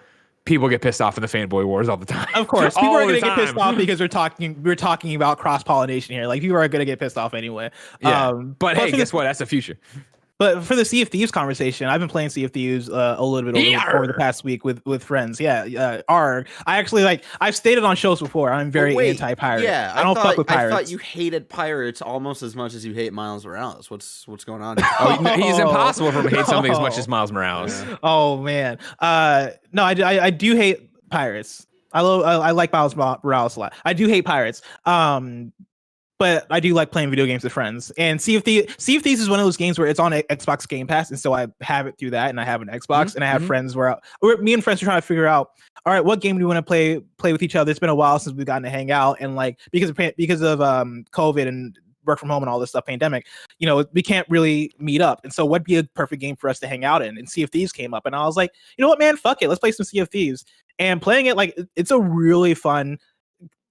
people get pissed off in the fanboy wars all the time. Of course, people are going to get pissed off because we're talking about cross-pollination here. Like people are going to get pissed off anyway. Yeah. But hey, guess what? That's the future. But for the Sea of Thieves conversation, I've been playing Sea of Thieves a little bit over the past week with friends. Yeah, I actually I've stated on shows before. I'm very anti-pirate. Yeah, I don't fuck with pirates. I thought you hated pirates almost as much as you hate Miles Morales. What's going on here? He's impossible for him to hate something as much as Miles Morales. Oh man, no, I do hate pirates. I like Miles Morales a lot. I do hate pirates. But I do like playing video games with friends. And Sea of Thieves is one of those games where it's on Xbox Game Pass, and so I have it through that, and I have an Xbox, and I have friends where me and friends are trying to figure out, all right, what game do we want to play with each other? It's been a while since we've gotten to hang out, and because of COVID and work from home and all this stuff, pandemic, we can't really meet up. And so what'd be a perfect game for us to hang out in? And Sea of Thieves came up, and I was like, you know what, man, fuck it, let's play some Sea of Thieves. And playing it, it's a really fun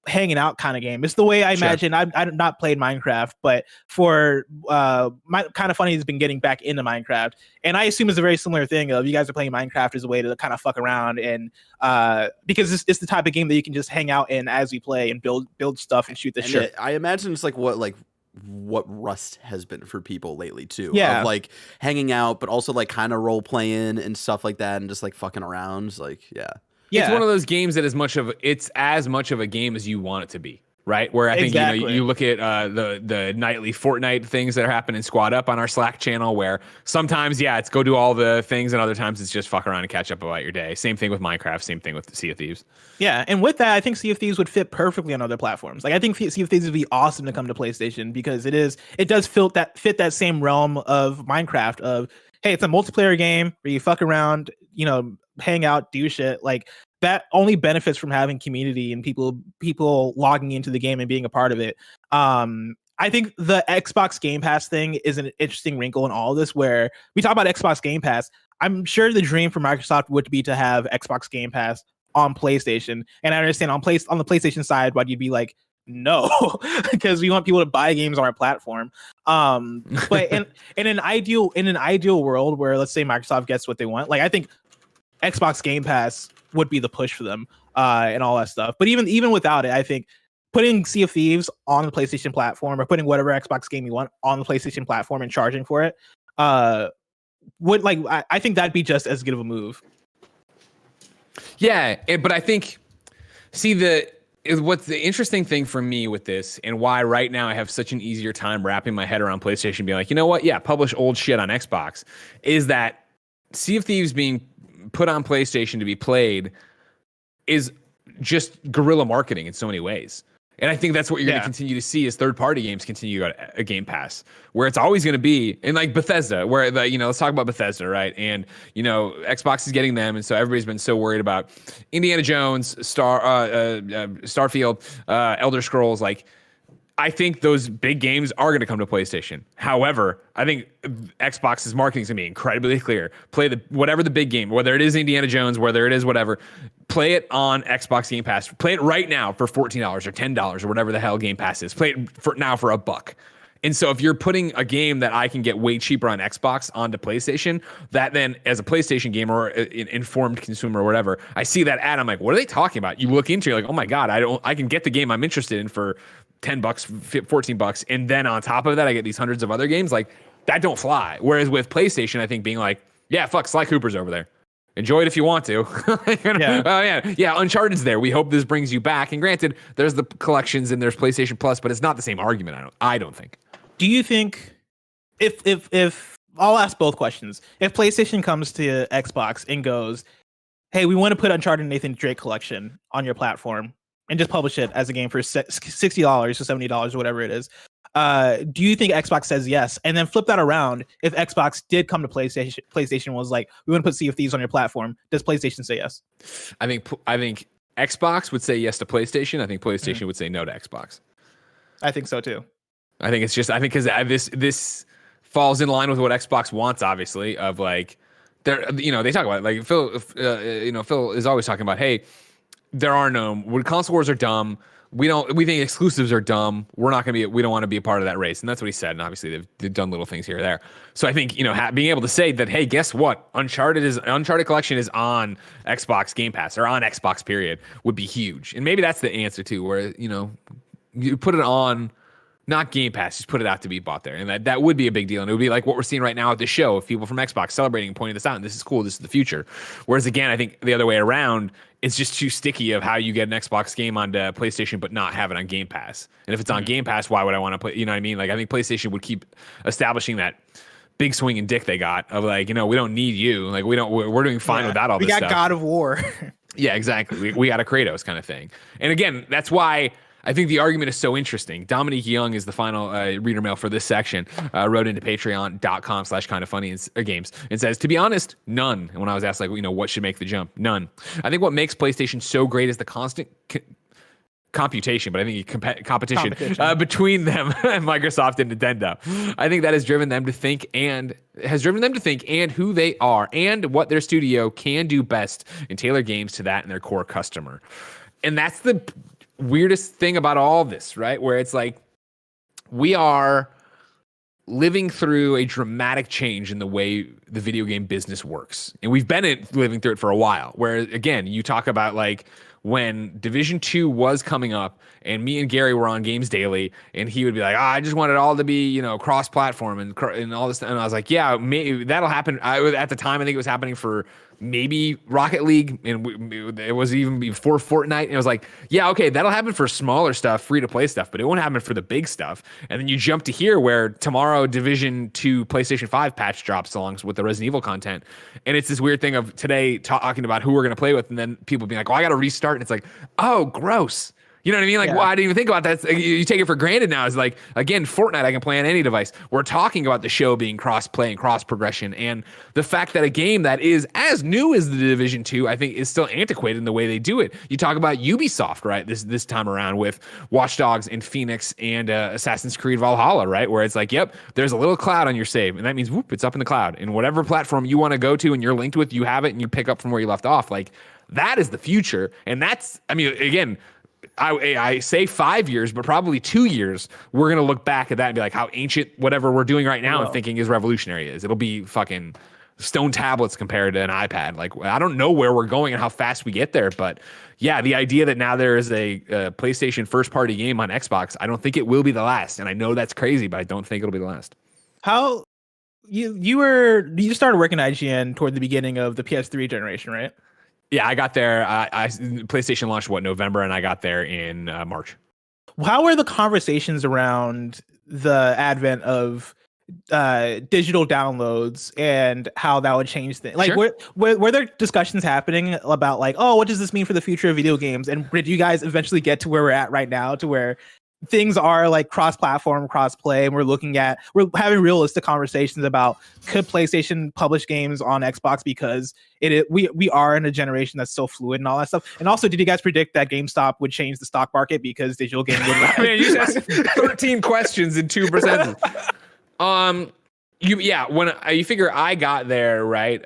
hanging out kind of game. It's the way I imagine. I've not played Minecraft, but for my kind of funny has been getting back into Minecraft, and I assume it's a very similar thing of you guys are playing Minecraft as a way to kind of fuck around, and because it's the type of game that you can just hang out in as we play and build stuff and shoot the shit. I imagine it's what Rust has been for people lately too. Yeah, of hanging out, but also kind of role playing and stuff like that, and just fucking around. Yeah. It's one of those games that it's as much of a game as you want it to be, right? Where I think you look at the nightly Fortnite things that are happening in Squad Up on our Slack channel, where sometimes it's go do all the things, and other times it's just fuck around and catch up about your day. Same thing with Minecraft. Same thing with Sea of Thieves. Yeah, and with that, I think Sea of Thieves would fit perfectly on other platforms. I think Sea of Thieves would be awesome to come to PlayStation because it does fit that same realm of Minecraft. Of hey, it's a multiplayer game where you fuck around, hang out, do shit. That only benefits from having community and people logging into the game and being a part of it. I think the Xbox Game Pass thing is an interesting wrinkle in all of this, where we talk about Xbox Game Pass. I'm sure the dream for Microsoft would be to have Xbox Game Pass on PlayStation, and I understand on the PlayStation side why you'd be like, no, because we want people to buy games on our platform. But in an ideal world where, let's say, Microsoft gets what they want, I think Xbox Game Pass would be the push for them and all that stuff. But even without it, I think putting Sea of Thieves on the PlayStation platform, or putting whatever Xbox game you want on the PlayStation platform and charging for it, would I think that'd be just as good of a move. Yeah, but I think what's the interesting thing for me with this, and why right now I have such an easier time wrapping my head around PlayStation being like, you know what? Yeah, publish old shit on Xbox, is that Sea of Thieves being put on PlayStation to be played is just guerrilla marketing in so many ways. And I think that's what you're going to continue to see as third-party games continue to go to a Game Pass, where it's always going to be, and Bethesda, where let's talk about Bethesda, right? And Xbox is getting them, and so everybody's been so worried about Indiana Jones, Starfield, Elder Scrolls. I think those big games are going to come to PlayStation. However, I think Xbox's marketing is going to be incredibly clear. Play whatever the big game, whether it is Indiana Jones, whether it is whatever, play it on Xbox Game Pass. Play it right now for $14 or $10 or whatever the hell Game Pass is. Play it for $1. And so if you're putting a game that I can get way cheaper on Xbox onto PlayStation, that then as a PlayStation gamer or an informed consumer or whatever, I see that ad, I'm like, what are they talking about? You look into it, you're like, oh my God, I can get the game I'm interested in for $10, $14, and then on top of that, I get these hundreds of other games. That don't fly. Whereas with PlayStation, I think being like, yeah, fuck, Sly Cooper's over there. Enjoy it if you want to. Yeah, Uncharted's there. We hope this brings you back. And granted, there's the collections and there's PlayStation Plus, but it's not the same argument. I don't think. Do you think if I'll ask both questions. If PlayStation comes to Xbox and goes, hey, we want to put Uncharted Nathan Drake collection on your platform and just publish it as a game for $60 or $70 or whatever it is, do you think Xbox says yes? And then flip that around. If Xbox did come to PlayStation was like, we want to put Sea of Thieves on your platform, does PlayStation say yes? I think Xbox would say yes to PlayStation. I think PlayStation would say no to Xbox. I think so too. I think because this falls in line with what Xbox wants, obviously, of they talk about it, Phil is always talking about, hey, console wars are dumb. We think exclusives are dumb. We don't want to be a part of that race. And that's what he said. And obviously they've done little things here or there. So I think, being able to say that, hey, guess what? Uncharted collection is on Xbox Game Pass or on Xbox period would be huge. And maybe that's the answer too, where, you put it on not Game Pass, just put it out to be bought there. And that would be a big deal. And it would be like what we're seeing right now at the show of people from Xbox celebrating and pointing this out. And this is cool. This is the future. Whereas again, I think the other way around, it's just too sticky of how you get an Xbox game onto PlayStation but not have it on Game Pass. And if it's on Game Pass, why would I want to put, you know what I mean? Like I think PlayStation would keep establishing that big swinging dick they got of like, we don't need you. Like we're doing fine without all this stuff. We got God of War. Yeah, exactly. We got a Kratos kind of thing. And again, that's why I think the argument is so interesting. Dominique Young is the final reader mail for this section. Wrote into patreon.com/kindoffunny games and says, to be honest, none. And when I was asked, like, what should make the jump? None. I think what makes PlayStation so great is the constant computation, but I think competition. Between them and Microsoft and Nintendo. I think that has driven them to think and who they are and what their studio can do best and tailor games to that and their core customer. And that's the weirdest thing about all this, right? Where it's like we are living through a dramatic change in the way the video game business works. And we've been living through it for a while. Where again, you talk about like when Division 2 was coming up and me and Gary were on Games Daily and he would be like, I just want it all to be, cross-platform and all this. And I was like, yeah, maybe that'll happen. At the time, I think it was happening for maybe Rocket League, and it was even before Fortnite. And it was like, yeah, okay, that'll happen for smaller stuff, free-to-play stuff, but it won't happen for the big stuff. And then you jump to here where tomorrow Division 2 PlayStation 5 patch drops along with the Resident Evil content. And it's this weird thing of today talking about who we're going to play with, and then people being like, I got to restart. And it's like, oh, gross. You know what I mean? Like, well, I didn't even think about that. You take it for granted now. It's like, again, Fortnite, I can play on any device. We're talking about the show being cross-play and cross-progression. And the fact that a game that is as new as the Division 2, I think, is still antiquated in the way they do it. You talk about Ubisoft, right, this time around with Watch Dogs and Phoenix and Assassin's Creed Valhalla, right, where it's like, yep, there's a little cloud on your save. And that means, whoop, it's up in the cloud. And whatever platform you want to go to and you're linked with, you have it and you pick up from where you left off. Like, that is the future. And that's, I mean, again, I say 5 years, but probably 2 years, we're going to look back at that and be like, how ancient whatever we're doing right now and thinking is revolutionary is. It'll be fucking stone tablets compared to an iPad. Like, I don't know where we're going and how fast we get there, but yeah, the idea that now there is a PlayStation first-party game on Xbox, I don't think it will be the last. And I know that's crazy, but I don't think it'll be the last. How you started working at IGN toward the beginning of the PS3 generation, right? Yeah, I got there. PlayStation launched November, and I got there in March. How were the conversations around the advent of digital downloads and how that would change things? Like, sure. were there discussions happening about like, oh, what does this mean for the future of video games? And did you guys eventually get to where we're at right now, to where things are like cross-platform, cross-play, and we're having realistic conversations about could PlayStation publish games on Xbox because we are in a generation that's so fluid and all that stuff. And also, did you guys predict that GameStop would change the stock market because digital games would rise? Man, you asked 13 questions in 2%. When you figure I got there, right?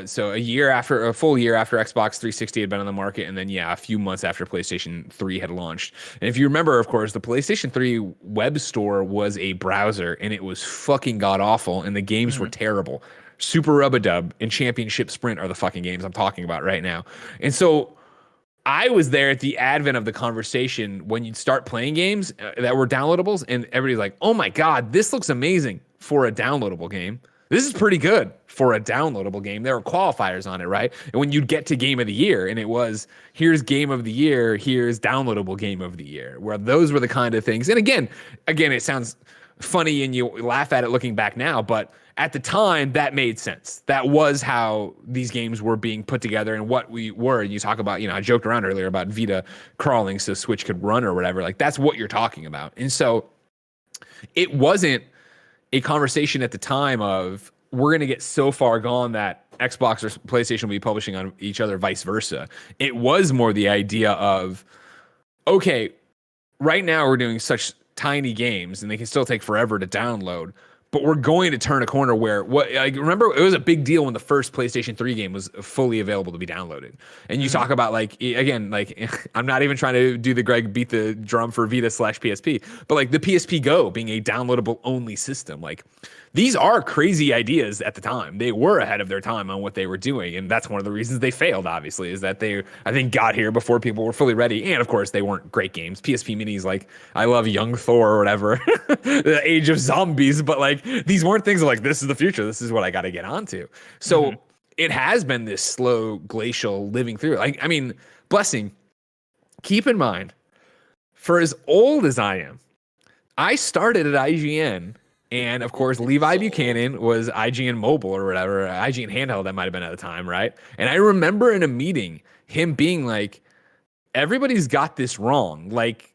So a full year after Xbox 360 had been on the market, and then a few months after PlayStation 3 had launched. And if you remember, of course, the PlayStation 3 web store was a browser, and it was fucking god awful, and the games were terrible. Super Rub-a-Dub and Championship Sprint are the fucking games I'm talking about right now. And so I was there at the advent of the conversation when you'd start playing games that were downloadables, and everybody's like, oh my God, this looks amazing for a downloadable game. This is pretty good for a downloadable game. There were qualifiers on it, right? And when you'd get to Game of the Year, and it was, here's Game of the Year, here's downloadable Game of the Year, where those were the kind of things. And again, it sounds funny and you laugh at it looking back now, but at the time, that made sense. That was how these games were being put together and what we were. And you talk about, I joked around earlier about Vita crawling so Switch could run or whatever. Like, that's what you're talking about. And so it wasn't a conversation at the time of we're going to get so far gone that Xbox or PlayStation will be publishing on each other, vice versa. It was more the idea of, okay, right now we're doing such tiny games and they can still take forever to download, but we're going to turn a corner where remember it was a big deal when the first PlayStation 3 game was fully available to be downloaded. And you talk about I'm not even trying to do the Greg beat the drum for Vita /PSP, but like the PSP Go being a downloadable only system. Like these are crazy ideas at the time. They were ahead of their time on what they were doing. And that's one of the reasons they failed, obviously, is that they, I think, got here before people were fully ready. And of course, they weren't great games. PSP Minis, like, I love Young Thor or whatever, the Age of Zombies, but like, these weren't things like, this is the future. This is what I got to get onto. So it has been this slow glacial living through. Like, I mean, Blessing, keep in mind, for as old as I am, I started at IGN, and of course, Levi Buchanan was IGN Mobile or whatever, IGN Handheld that might have been at the time, right? And I remember in a meeting, him being like, everybody's got this wrong. Like,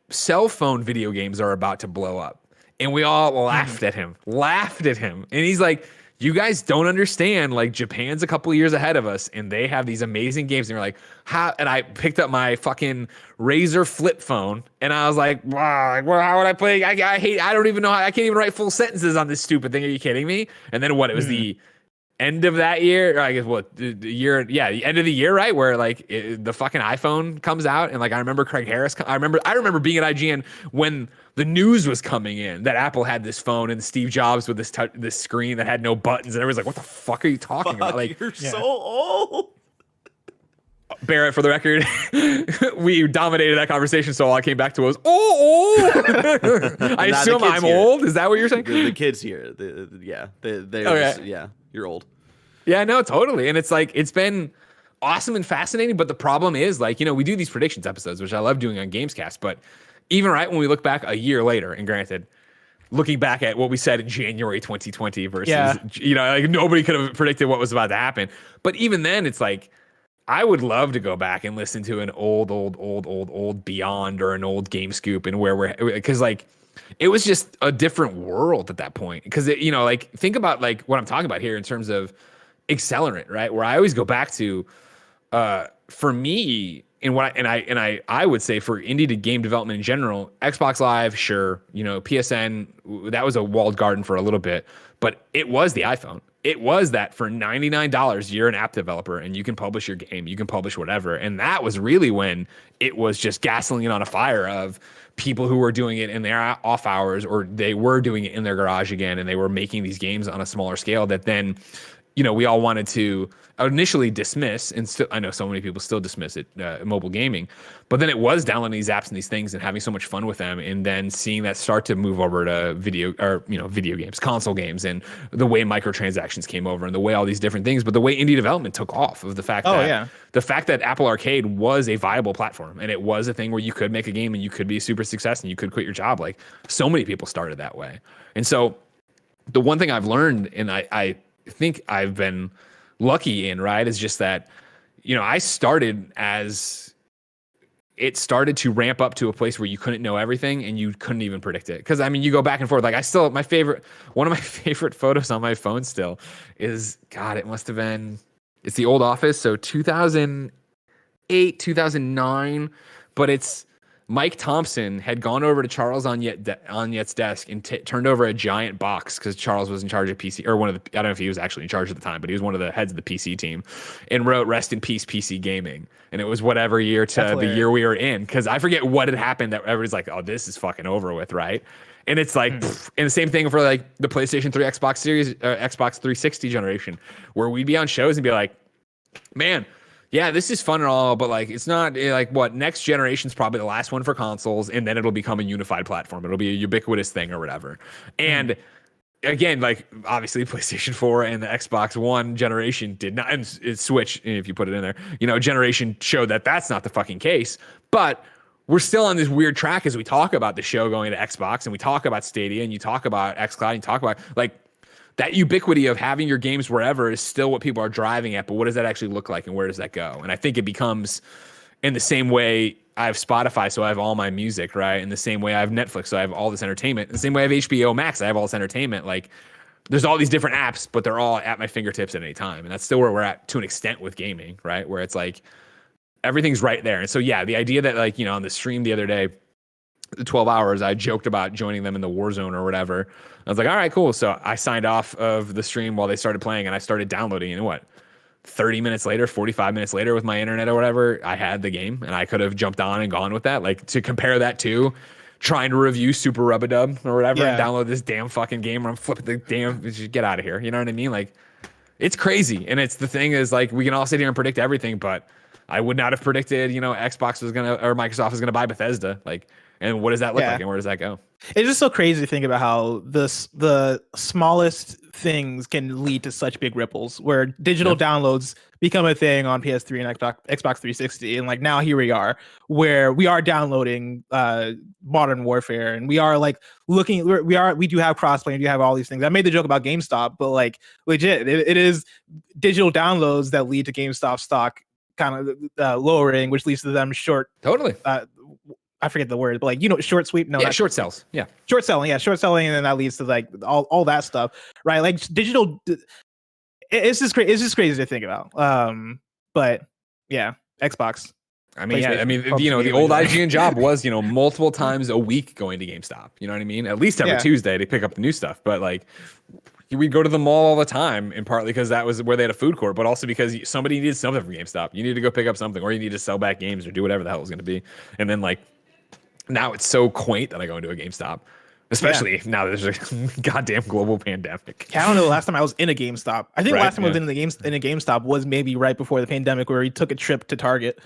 cell phone video games are about to blow up. And we all laughed at him. And he's like, you guys don't understand, like, Japan's a couple years ahead of us and they have these amazing games. And you're like, how? And I picked up my fucking Razer flip phone and I was like, wow, how would I play? I don't even know I can't even write full sentences on this stupid thing. Are you kidding me? And then what? It was the end of that year, or I guess what, the year, the end of the year, right? Where like the fucking iPhone comes out, and like I remember Craig Harris. I remember being at IGN when the news was coming in that Apple had this phone and Steve Jobs with this screen that had no buttons, and everyone's like, "What the fuck are you talking about?" Like, you're so old. Barrett, for the record, we dominated that conversation, so all I came back to was, I assume I'm old. Is that what you're saying? The kids here, you're old. Yeah, no, totally. And it's like, it's been awesome and fascinating, but the problem is, like, you know, we do these predictions episodes, which I love doing on Gamescast, but even when we look back a year later, and granted, looking back at what we said in January 2020 versus, you know, like nobody could have predicted what was about to happen. But even then, it's like, I would love to go back and listen to an old Beyond or an old Game Scoop, and because like it was just a different world at that point. Because you know, like, think about like what I'm talking about here in terms of accelerant, right? Where I always go back to, for me, and I would say for indie to game development in general, Xbox Live, sure, you know, PSN, that was a walled garden for a little bit, but it was the iPhone. It was that for $99, you're an app developer and you can publish your game, you can publish whatever. And that was really when it was just gasoline on a fire of people who were doing it in their off hours, or they were doing it in their garage again, and they were making these games on a smaller scale that then, you know, we all wanted to initially dismiss, and still, I know so many people still dismiss it, mobile gaming, but then it was downloading these apps and these things and having so much fun with them, and then seeing that start to move over to video games, console games, and the way microtransactions came over, and the way all these different things, but the way indie development took off, of the fact that Apple Arcade was a viable platform, and it was a thing where you could make a game and you could be a super success and you could quit your job. Like, so many people started that way. And so the one thing I've learned, and I think I've been lucky in, right, is just that, you know, I started as it started to ramp up to a place where you couldn't know everything and you couldn't even predict it. Because I mean, you go back and forth. Like, one of my favorite photos on my phone still is, God, it must have been, it's the old Office, so 2008, 2009, but it's Mike Thompson had gone over to Charles Onyet's desk and turned over a giant box, because Charles was in charge of PC, or I don't know if he was actually in charge at the time, but he was one of the heads of the PC team, and wrote "Rest in Peace, PC Gaming." And it was whatever year to the year we were in, because I forget what had happened that everybody's like, oh, this is fucking over with, right? And it's like, and the same thing for like the PlayStation 3, Xbox Series, Xbox 360 generation, where we'd be on shows and be like, man, yeah, this is fun and all, but like, it's not like what next generation's probably the last one for consoles, and then it'll become a unified platform. It'll be a ubiquitous thing or whatever. And again, like, obviously PlayStation 4 and the Xbox One generation did not, and it's Switch, if you put it in there, you know, generation showed that that's not the fucking case. But we're still on this weird track as we talk about the show going to Xbox, and we talk about Stadia, and you talk about xCloud, and you talk about like, that ubiquity of having your games wherever is still what people are driving at, but what does that actually look like, and where does that go? And I think it becomes, in the same way I have Spotify, so I have all my music, right? In the same way I have Netflix, so I have all this entertainment. In the same way I have HBO Max, I have all this entertainment. Like, there's all these different apps, but they're all at my fingertips at any time. And that's still where we're at to an extent with gaming, right? Where it's like, everything's right there. And so, yeah, the idea that, like, you know, on the stream the other day, the 12 hours, I joked about joining them in the Warzone or whatever. I was like, all right, cool. So I signed off of the stream while they started playing, and I started downloading, and 30 minutes later, 45 minutes later, with my internet or whatever, I had the game, and I could have jumped on and gone with that. Like, to compare that to trying to review Super Rub-a-Dub or whatever and download this damn fucking game, or I'm flipping the damn, just get out of here. You know what I mean? Like, it's crazy. And it's the thing is, like, we can all sit here and predict everything, but I would not have predicted, you know, Xbox was gonna, or Microsoft was gonna buy Bethesda. Like, and what does that look like, and where does that go? It's just so crazy to think about how the smallest things can lead to such big ripples, where digital downloads become a thing on PS3 and Xbox 360, and like now here we are, where we are downloading Modern Warfare, and we are like looking, we do have crossplay, and we have all these things. I made the joke about GameStop, but like legit, it is digital downloads that lead to GameStop stock kind of lowering, which leads to them short. Totally. I forget the word, but like, you know, short sweep. No, short sells. Yeah. Short selling. Yeah. Short selling. And then that leads to like all that stuff, right? Like digital. It's just crazy. It's just crazy to think about. But yeah, Xbox. I mean, you know, the old IGN job was, you know, multiple times a week going to GameStop. You know what I mean? At least every Tuesday to pick up the new stuff. But like, we'd go to the mall all the time, and partly because that was where they had a food court, but also because somebody needed something from GameStop. You need to go pick up something, or you need to sell back games, or do whatever the hell it was going to be. And then like, now it's so quaint that I go into a GameStop, especially now there's a goddamn global pandemic. I don't know the last time I was in a GameStop. I think the last time I was in a GameStop was maybe right before the pandemic, where we took a trip to Target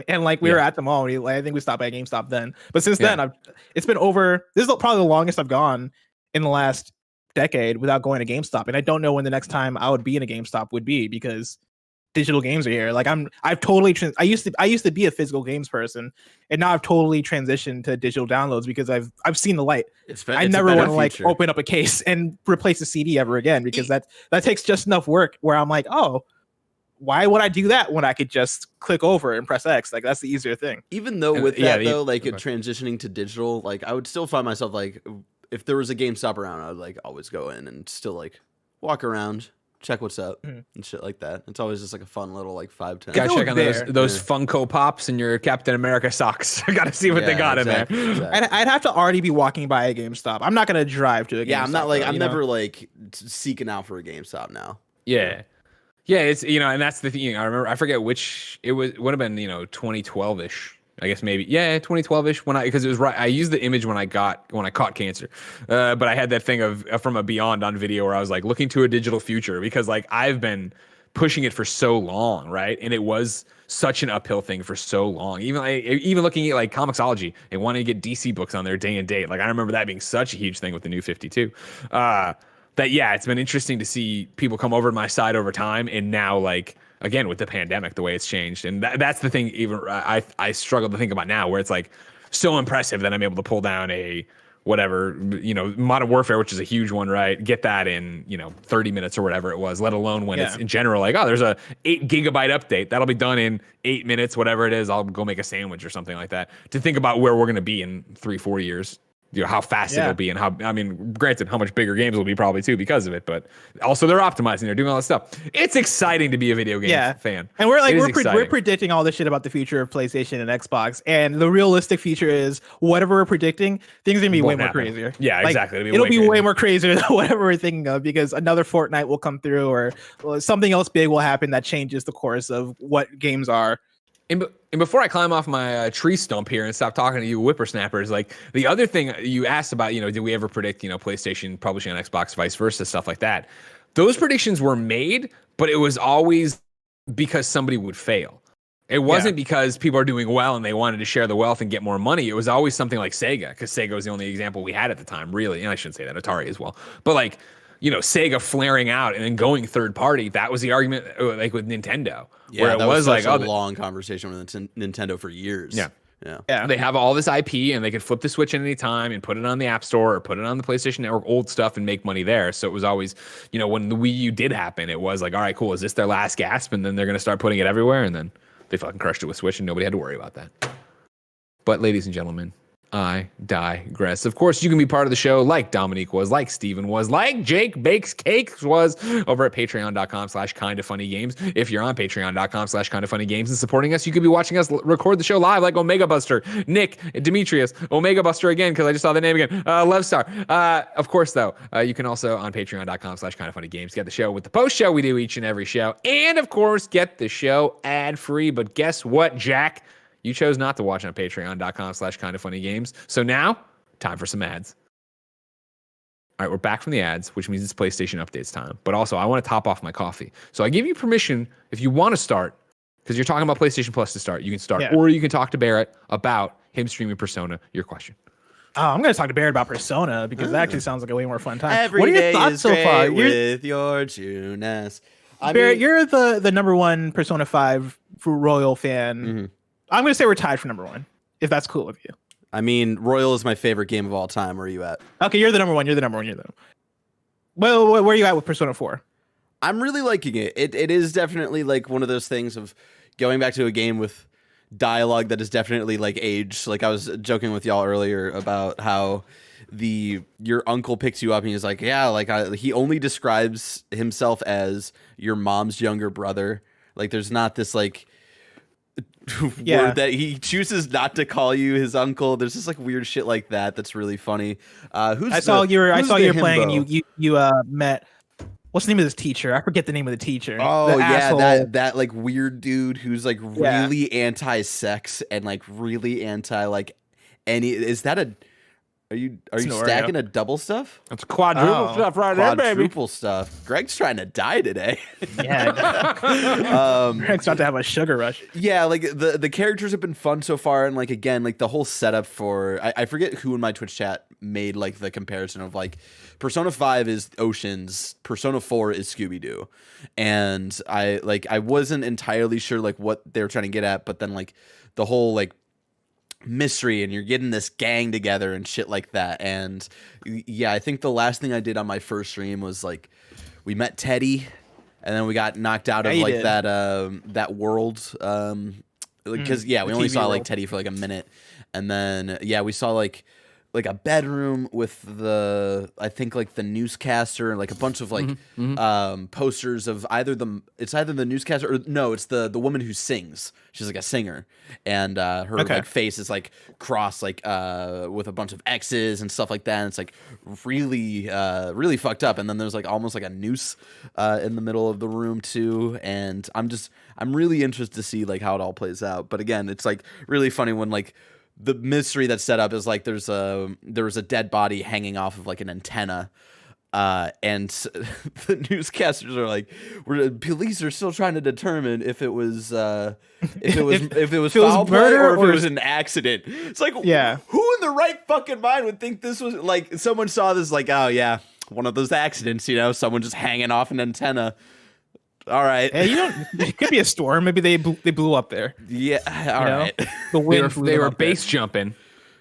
and like we were at the mall. And I think we stopped by GameStop then. But since then, it's been over. This is probably the longest I've gone in the last decade without going to GameStop, and I don't know when the next time I would be in a GameStop would be, because digital games are here. Like I've totally I used to be a physical games person, and now I've totally transitioned to digital downloads because I've seen the light. I never want to like open up a case and replace a CD ever again, because that takes just enough work where I'm like, oh, why would I do that when I could just click over and press X? Like that's the easier thing. Even though with transitioning to digital, like I would still find myself like, if there was a GameStop around, I would like always go in and still like walk around, check what's up and shit like that. It's always just like a fun little like 5-10. Gotta check on those Funko Pops and your Captain America socks. I gotta see what they got in there. Exactly. I'd have to already be walking by a GameStop. I'm not gonna drive to a GameStop. Yeah, I'm not like I'm never like seeking out for a GameStop now. Yeah. Yeah, it's, you know, and that's the thing. I remember, I forget which it was, would have been, you know, 2012-ish. I guess maybe, 2012-ish, because it was right. I used the image when I caught cancer, but I had that thing of From a Beyond on video where I was like looking to a digital future, because like I've been pushing it for so long, right? And it was such an uphill thing for so long. Even looking at like Comixology and wanting to get DC books on there day and date. Like I remember that being such a huge thing with the New 52. It's been interesting to see people come over to my side over time, and now like, again, with the pandemic, the way it's changed. And that's the thing even I struggle to think about now, where it's like so impressive that I'm able to pull down a whatever, you know, Modern Warfare, which is a huge one, right? Get that in, you know, 30 minutes or whatever it was, let alone when it's in general like, oh, there's a 8 gigabyte update. That'll be done in 8 minutes, whatever it is. I'll go make a sandwich or something like that. To think about where we're going to be in 3-4 years. You know, how fast it'll be, and how, I mean, granted, how much bigger games will be probably too because of it, but also they're optimizing, they're doing all this stuff. It's exciting to be a video game fan. And we're like, we're predicting all this shit about the future of PlayStation and Xbox, and the realistic future is whatever we're predicting, things are gonna be way more crazier. Yeah, like, exactly. It'll be way more crazier than whatever we're thinking of, because another Fortnite will come through, or something else big will happen that changes the course of what games are. And before I climb off my tree stump here and stop talking to you whippersnappers, like the other thing you asked about, you know, did we ever predict, you know, PlayStation publishing on Xbox, vice versa, stuff like that. Those predictions were made, but it was always because somebody would fail. It wasn't because people are doing well and they wanted to share the wealth and get more money. It was always something like Sega, because Sega was the only example we had at the time, really. And I shouldn't say that, Atari as well. But like, you know, Sega flaring out and then going third party, that was the argument like with Nintendo. Yeah, where it that was like a long conversation with Nintendo for years. Yeah. They have all this IP and they could flip the Switch at any time and put it on the App Store or put it on the PlayStation Network, old stuff, and make money there. So it was always, you know, when the Wii U did happen, it was like, all right, cool. Is this their last gasp? And then they're going to start putting it everywhere. And then they fucking crushed it with Switch and nobody had to worry about that. But ladies and gentlemen, I digress. Of course, you can be part of the show like Dominique was, like Steven was, like Jake Bakes Cakes was over at patreon.com/kindafunnygames. If you're on patreon.com/kindafunnygames and supporting us, you could be watching us record the show live like Omega Buster, Nick, Demetrius, Omega Buster again, because I just saw the name again, Levstar. Of course, though, you can also on patreon.com/kindafunnygames get the show with the post show we do each and every show. And of course, get the show ad free. But guess what, Jack? You chose not to watch on patreon.com/kindafunnygames. So now time for some ads. All right, we're back from the ads, which means it's PlayStation updates time. But also, I want to top off my coffee. So I give you permission if you want to start, because you're talking about PlayStation Plus to start. You can start, or you can talk to Barrett about him streaming Persona. Your question. Oh, I'm going to talk to Barrett about Persona because that actually sounds like a way more fun time. Every what are your day thoughts is so great far? with your Junas. Barrett, you're the number one Persona 5 Royal fan. Mm-hmm. I'm going to say we're tied for number one, if that's cool with you. I mean, Royal is my favorite game of all time. Where are you at? Okay, you're the number one. Well, where are you at with Persona 4? I'm really liking it. It is definitely like one of those things of going back to a game with dialogue that is definitely like aged. Like I was joking with y'all earlier about how your uncle picks you up and he's like, yeah, like he only describes himself as your mom's younger brother. Like there's not this like word that he chooses not to call you his uncle. There's just like weird shit like that that's really funny. I saw you were playing and you met, what's the name of this teacher? I forget the name of the teacher. Oh yeah, that like weird dude who's like really anti-sex and like really anti like any. Is that a? Are you stacking a double stuff? That's quadruple stuff right there, baby. Quadruple stuff. Greg's trying to die today. Yeah, Greg's about to have a sugar rush. Yeah, like the characters have been fun so far, and like again, like the whole setup for I forget who in my Twitch chat made like the comparison of like Persona 5 is Oceans, Persona 4 is Scooby-Doo. And I wasn't entirely sure like what they were trying to get at, but then like the whole like mystery and you're getting this gang together and shit like that. And yeah, I think the last thing I did on my first stream was like we met Teddy and then we got knocked out of like that world. Because we only saw like Teddy for like a minute. And then we saw like a bedroom with I think like the newscaster and like a bunch of like posters of either the newscaster or no, it's the woman who sings. She's like a singer, and her like face is like crossed like with a bunch of X's and stuff like that. And it's like really fucked up. And then there's like almost like a noose in the middle of the room too. And I'm really interested to see like how it all plays out. But again, it's like really funny when like the mystery that's set up is like there was a dead body hanging off of like an antenna, and the newscasters are like, police are still trying to determine if it was foul play or if it was an accident. It's like, who in the right fucking mind would think this was like someone saw this like, oh yeah, one of those accidents, someone just hanging off an antenna. All right. Hey, it could be a storm. Maybe they blew up there. Yeah. All right. The wind they were base jumping,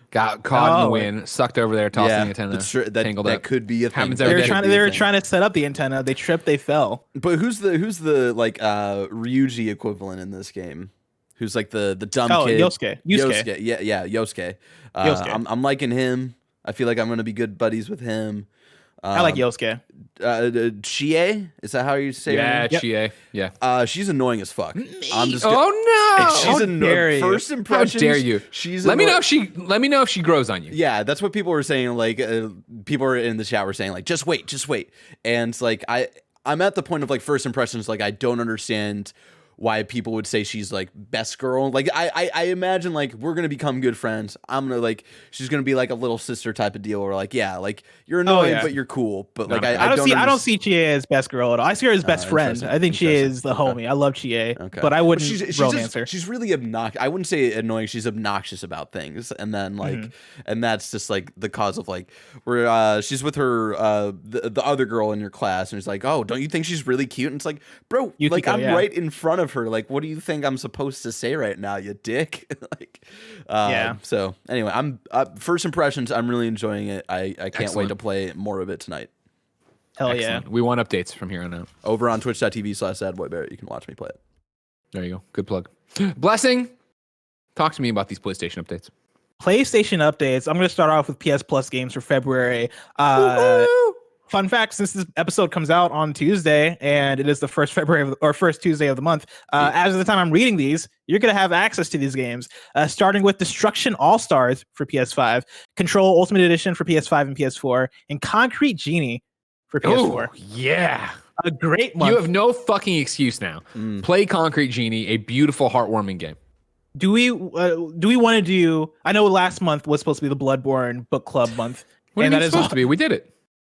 got caught in the wind, sucked over there, tossing the antenna. Tangled that up. could be a thing. They were trying to set up the antenna. They tripped. They fell. But who's the like Ryuji equivalent in this game? Who's like the dumb kid? Yosuke. Yeah, Yosuke. I'm liking him. I feel like I'm gonna be good buddies with him. I like Yosuke. Chie? Is that how you say her name? Chie. Yeah. She's annoying as fuck. Oh no! She's annoying. First impressions. How dare you? Let me know if she grows on you. Yeah, that's what people were saying. Like people were in the chat were saying like, just wait. And it's like I'm at the point of like first impressions. Like I don't understand why people would say she's like best girl. Like I imagine like we're gonna become good friends. I'm gonna like she's gonna be like a little sister type of deal where like like you're annoying but you're cool. But like I don't see Chie as best girl at all. I see her as best friend. I think she is the homie. I love Chie, but I wouldn't romance her. She's really obnoxious. I wouldn't say annoying. She's obnoxious about things, and then like and that's just like the cause of like where she's with her the other girl in your class, and it's like, oh, don't you think she's really cute? And it's like, bro, like I'm right in front of her. Like, what do you think I'm supposed to say right now, you dick? Like, So anyway, I'm first impressions. I'm really enjoying it. I can't wait to play more of it tonight. Hell Excellent. We want updates from here on out. Over on twitch.tv/AdeoyeBarrett, you can watch me play it. There you go. Good plug. Blessing, talk to me about these PlayStation updates. PlayStation updates. I'm going to start off with PS Plus games for February. Fun fact, since this episode comes out on Tuesday and it is the first Tuesday of the month, as of the time I'm reading these, you're going to have access to these games, starting with Destruction All-Stars for PS5, Control Ultimate Edition for PS5 and PS4, and Concrete Genie for PS4. Oh, yeah. A great month. You have no fucking excuse now. Play Concrete Genie, a beautiful, heartwarming game. Do we want to do? I know last month was supposed to be the Bloodborne book club month, What and is that is supposed to be? We did it.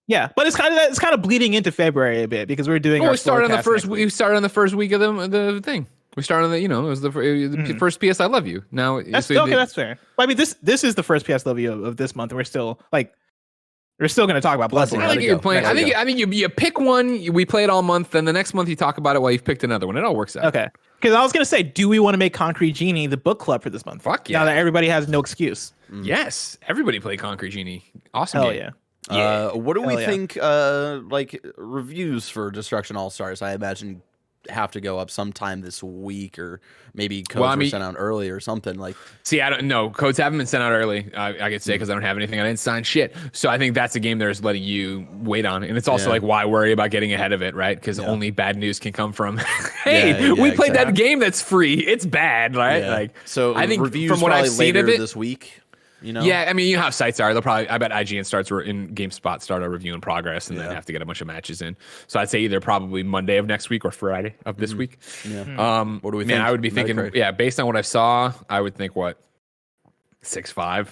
Yeah, but it's kind of bleeding into February a bit because we're doing. Well, our we started on the first. week. We started on the first week of the thing. We started on the, it was the first PS I Love You. Now that's okay. That's fair. But I mean, this is the first PS Love You of this month, and we're still going to talk about Bloodborne. I think you're playing. I think you pick one. We play it all month, then the next month you talk about it while you've picked another one. It all works out. Okay. Because I was gonna say, do we want to make Concrete Genie the book club for this month? Fuck yeah! Now that everybody has no excuse. Yes, everybody play Concrete Genie. Awesome. Hell game. yeah. What do we think? Like reviews for Destruction All Stars, I imagine have to go up sometime this week, or maybe codes were sent out early or something. Like, see, I don't know. Codes haven't been sent out early. I could say because I don't have anything. I didn't sign shit. So I think that's a game that is letting you wait on, and it's also like, why worry about getting ahead of it, right? Because only bad news can come from. Hey, we played that game that's free. It's bad, right? Yeah. Like, so I think reviews from what I've seen of it this week. Yeah, I mean, you know how sites are. They'll probably, I bet IGN starts in GameSpot start a review in progress and then have to get a bunch of matches in. So I'd say either probably Monday of next week or Friday of this week. Yeah. What do we think? I would be thinking, based on what I saw, I would think 6.5,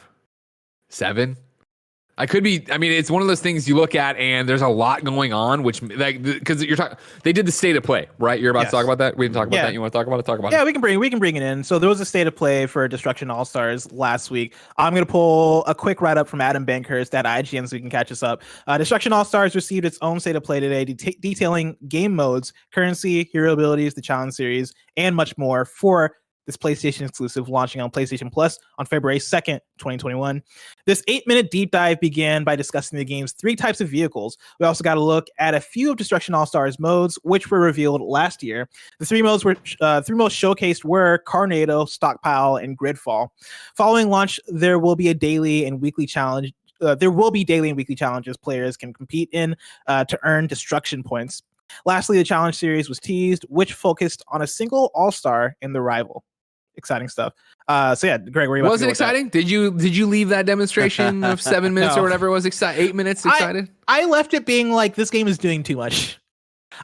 7. I could be. I mean, it's one of those things you look at, and there's a lot going on, which because you're talking. They did the state of play, right? You're about to talk about that. We didn't talk about that. You want to talk about it? Talk about it. Yeah, we can bring it in. So there was a state of play for Destruction All Stars last week. I'm gonna pull a quick write up from Adam Bankhurst at IGN so we can catch us up. Destruction All Stars received its own state of play today, detailing game modes, currency, hero abilities, the challenge series, and much more for this PlayStation exclusive launching on PlayStation Plus on February 2nd, 2021. This 8-minute deep dive began by discussing the game's 3 types of vehicles. We also got a look at a few of Destruction All-Stars modes, which were revealed last year. The 3 modes showcased were Carnado, Stockpile, and Gridfall. Following launch, there will be daily and weekly challenges players can compete in to earn destruction points. Lastly, the challenge series was teased, which focused on a single all-star in the rival. Exciting stuff. So yeah, Greg, were you was it exciting? Did you leave that demonstration of 7 minutes or whatever it was 8 minutes excited? I left it being like, this game is doing too much.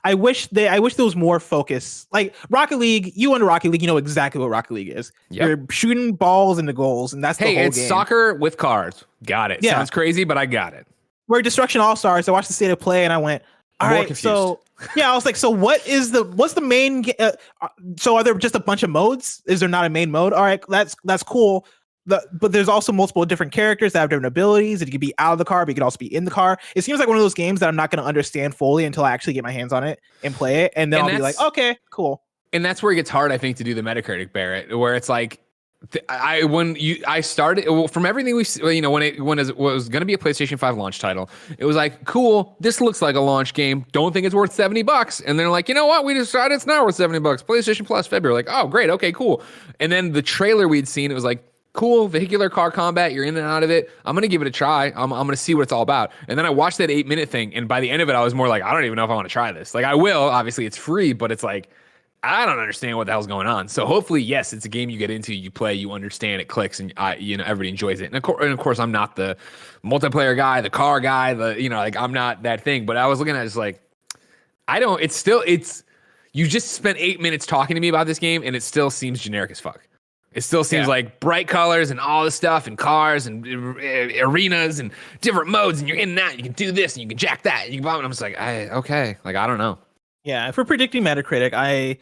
I wish there was more focus. Like Rocket League, you know exactly what Rocket League is. Yep. You're shooting balls into goals, and that's the whole game. Hey, it's soccer with cards. Got it. Yeah. Sounds crazy, but I got it. Where Destruction All Stars, I watched the state of play, and I went, all right, confused. So yeah, I was like, so what's the main? So are there just a bunch of modes? Is there not a main mode? All right, that's cool. But there's also multiple different characters that have different abilities. It could be out of the car, but you could also be in the car. It seems like one of those games that I'm not going to understand fully until I actually get my hands on it and play it, and then I'll be like, okay, cool. And that's where it gets hard, I think, to do the Metacritic, Barrett, where it's like. I started from everything we when it was going to be a PlayStation 5 launch title, it was like, cool, this looks like a launch game, don't think it's worth $70, and they're like, you know what, we decided it's not worth $70, PlayStation Plus February, like, oh great, okay, cool. And then the trailer we'd seen, it was like, cool, vehicular car combat, you're in and out of it, I'm gonna give it a try, I'm gonna see what it's all about. And then I watched that 8-minute thing, and by the end of it I was more like, I don't even know if I want to try this. Like, I will, obviously it's free, but it's like, I don't understand what the hell's going on. So hopefully, yes, it's a game you get into, you play, you understand, it clicks, and everybody enjoys it. And of course, I'm not the multiplayer guy, the car guy, I'm not that thing. But I was looking at it, it's like, you just spent 8 minutes talking to me about this game, and it still seems generic as fuck. It still seems like bright colors and all this stuff, and cars and arenas and different modes, and you're in and out. You can do this and you can jack that. And you can bomb. And I'm just like, okay, like I don't know. Yeah, for predicting Metacritic, I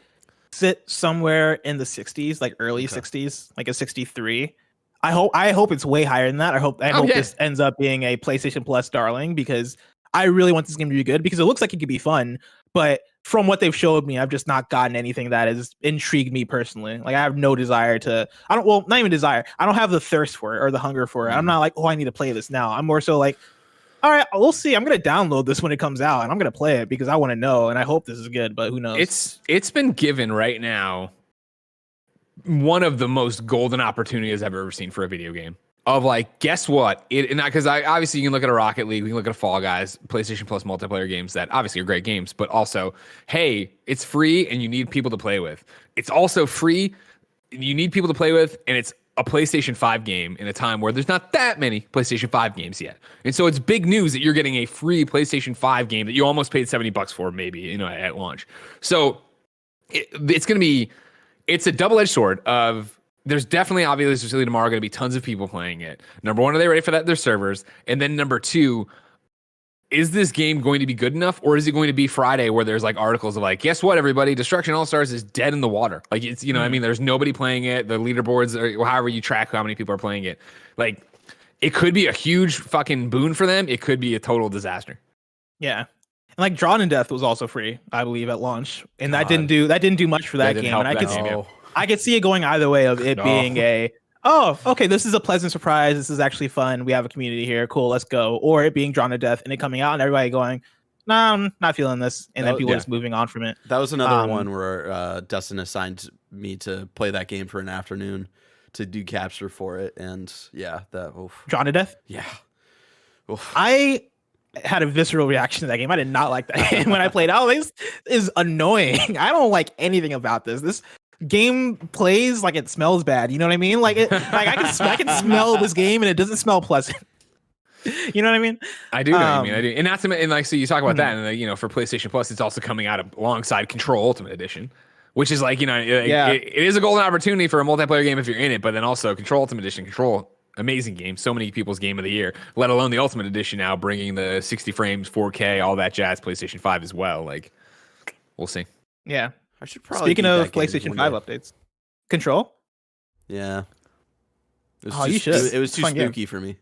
sit somewhere in the 60s, like early 60s, like a 63. I hope it's way higher than that. I hope this ends up being a PlayStation Plus darling, because I really want this game to be good, because it looks like it could be fun. But from what they've showed me, I've just not gotten anything that has intrigued me personally. Like, I have no desire to. Not even desire. I don't have the thirst for it or the hunger for it. I'm not like, oh, I need to play this now. I'm more so like, all right, we'll see. I'm going to download this when it comes out, and I'm going to play it because I want to know, and I hope this is good, but who knows? It's been given right now one of the most golden opportunities I've ever seen for a video game. Of like, guess what? Because obviously you can look at a Rocket League, we can look at a Fall Guys, PlayStation Plus multiplayer games that obviously are great games, but also, hey, it's free and you need people to play with. It's also free, you need people to play with, and it's a PlayStation 5 game in a time where there's not that many PlayStation 5 games yet. And so it's big news that you're getting a free PlayStation 5 game that you almost paid $70 for, maybe, at launch. So it's a double-edged sword of there's definitely obviously tomorrow going to be tons of people playing it. Number one, are they ready for that? Their servers. And then number two, is this game going to be good enough, or is it going to be Friday where there's like articles of like, guess what, everybody, Destruction All Stars is dead in the water. Like it's, you know, I mean, there's nobody playing it. The leaderboards, or however you track how many people are playing it. Like it could be a huge fucking boon for them. It could be a total disaster. Yeah. And like Drawn in Death was also free, I believe, at launch. And that didn't do much for that game. And I could see it going either way of it being a, oh, okay, this is a pleasant surprise. This is actually fun. We have a community here. Cool, let's go. Or it being Drawn to Death and it coming out and everybody going, no, I'm not feeling this. And then people just moving on from it. That was another one where Dustin assigned me to play that game for an afternoon to do capture for it. And yeah, that. Oof. Drawn to Death? Yeah. Oof. I had a visceral reaction to that game. I did not like that game when I played. Oh, this is annoying. I don't like anything about this. This game plays like it smells bad. You know what I mean? Like I can smell this game and it doesn't smell pleasant. You know what I mean? I do know what I mean. I do. And not to and like, so you talk about that, and you know, for PlayStation Plus, it's also coming out alongside Control Ultimate Edition, which is like, you know, it is a golden opportunity for a multiplayer game if you're in it, but then also Control Ultimate Edition, amazing game, so many people's game of the year, let alone the Ultimate Edition now bringing the 60 frames, 4K, all that jazz, PlayStation 5 as well. Like, we'll see. Yeah. I should probably. Speaking of PlayStation 5 updates, Control. Yeah. You should. It was too spooky for me.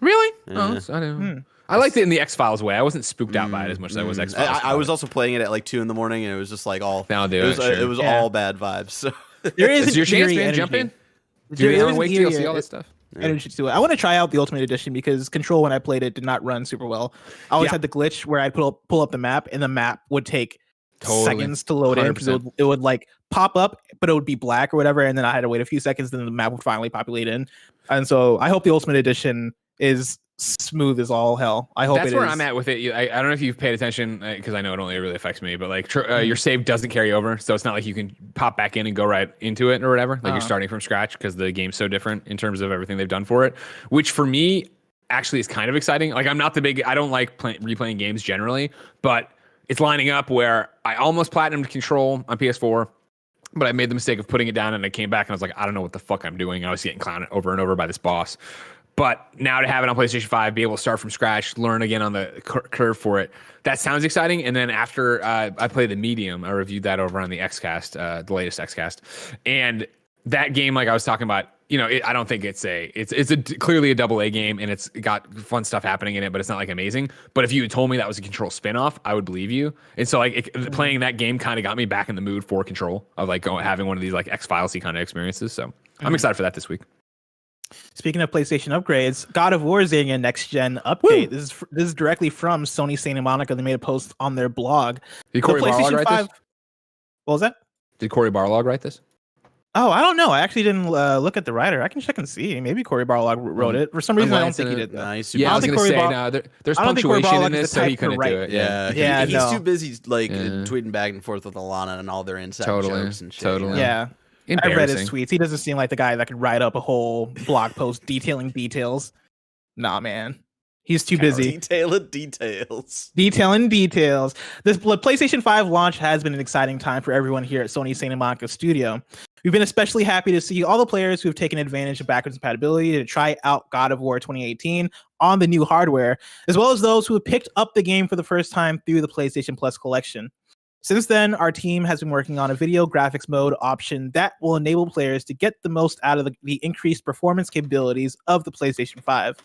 Really? Yeah. Oh, I don't. I liked it in the X-Files way. I wasn't spooked out by it as much as I was X-Files. I was also playing it at like 2 a.m, and it was just like all. Now do it was all bad vibes. So there is your chance, man. Jump in. Do Alan Wake DLC, all that stuff. Energy to it. I want to try out the Ultimate Edition because Control, when I played it, did not run super well. I always had the glitch where I'd pull up the map and the map would take seconds to load 100%. In because it would like pop up, but it would be black or whatever, and then I had to wait a few seconds, then the map would finally populate in. And so I hope the Ultimate Edition is smooth as all hell. I hope that's where I'm at with it. I don't know if you've paid attention because I know it only really affects me, but like your save doesn't carry over, so it's not like you can pop back in and go right into it or whatever. Like you're starting from scratch because the game's so different in terms of everything they've done for it, which for me actually is kind of exciting. Like I don't like replaying games generally, but it's lining up where I almost platinumed Control on PS4, but I made the mistake of putting it down and I came back and I was like, I don't know what the fuck I'm doing. I was getting clowned over and over by this boss. But now to have it on PlayStation 5, be able to start from scratch, learn again on the curve for it, that sounds exciting. And then after I played the Medium, I reviewed that over on the XCast, the latest XCast. And that game, like I was talking about, you know, I don't think it's clearly a AA game and it's got fun stuff happening in it, but it's not like amazing. But if you had told me that was a Control spinoff, I would believe you. And so like playing that game kind of got me back in the mood for Control of like having one of these like X-Files-y kind of experiences. So I'm excited for that this week. Speaking of PlayStation upgrades, God of War is getting a next-gen update. This is directly from Sony Santa Monica. They made a post on their blog. Did Cory Barlog write this? What was that? Did Cory Barlog write this? Oh, I don't know. I actually didn't look at the writer. I can check and see. Maybe Cory Barlog wrote it. For some reason, I don't think he did. Nice. Yeah, I was going to say, no, there's punctuation in this, so he couldn't do it. Yeah. He's too busy like tweeting back and forth with Alana and all their inside jokes and shit. Totally. Yeah. I read his tweets. He doesn't seem like the guy that could write up a whole blog post detailing details. Nah, man. He's too busy. Detailing details. Detailing details. This PlayStation 5 launch has been an exciting time for everyone here at Sony Santa Monica Studio. We've been especially happy to see all the players who have taken advantage of backwards compatibility to try out God of War 2018 on the new hardware, as well as those who have picked up the game for the first time through the PlayStation Plus collection. Since then, our team has been working on a video graphics mode option that will enable players to get the most out of the increased performance capabilities of the PlayStation 5.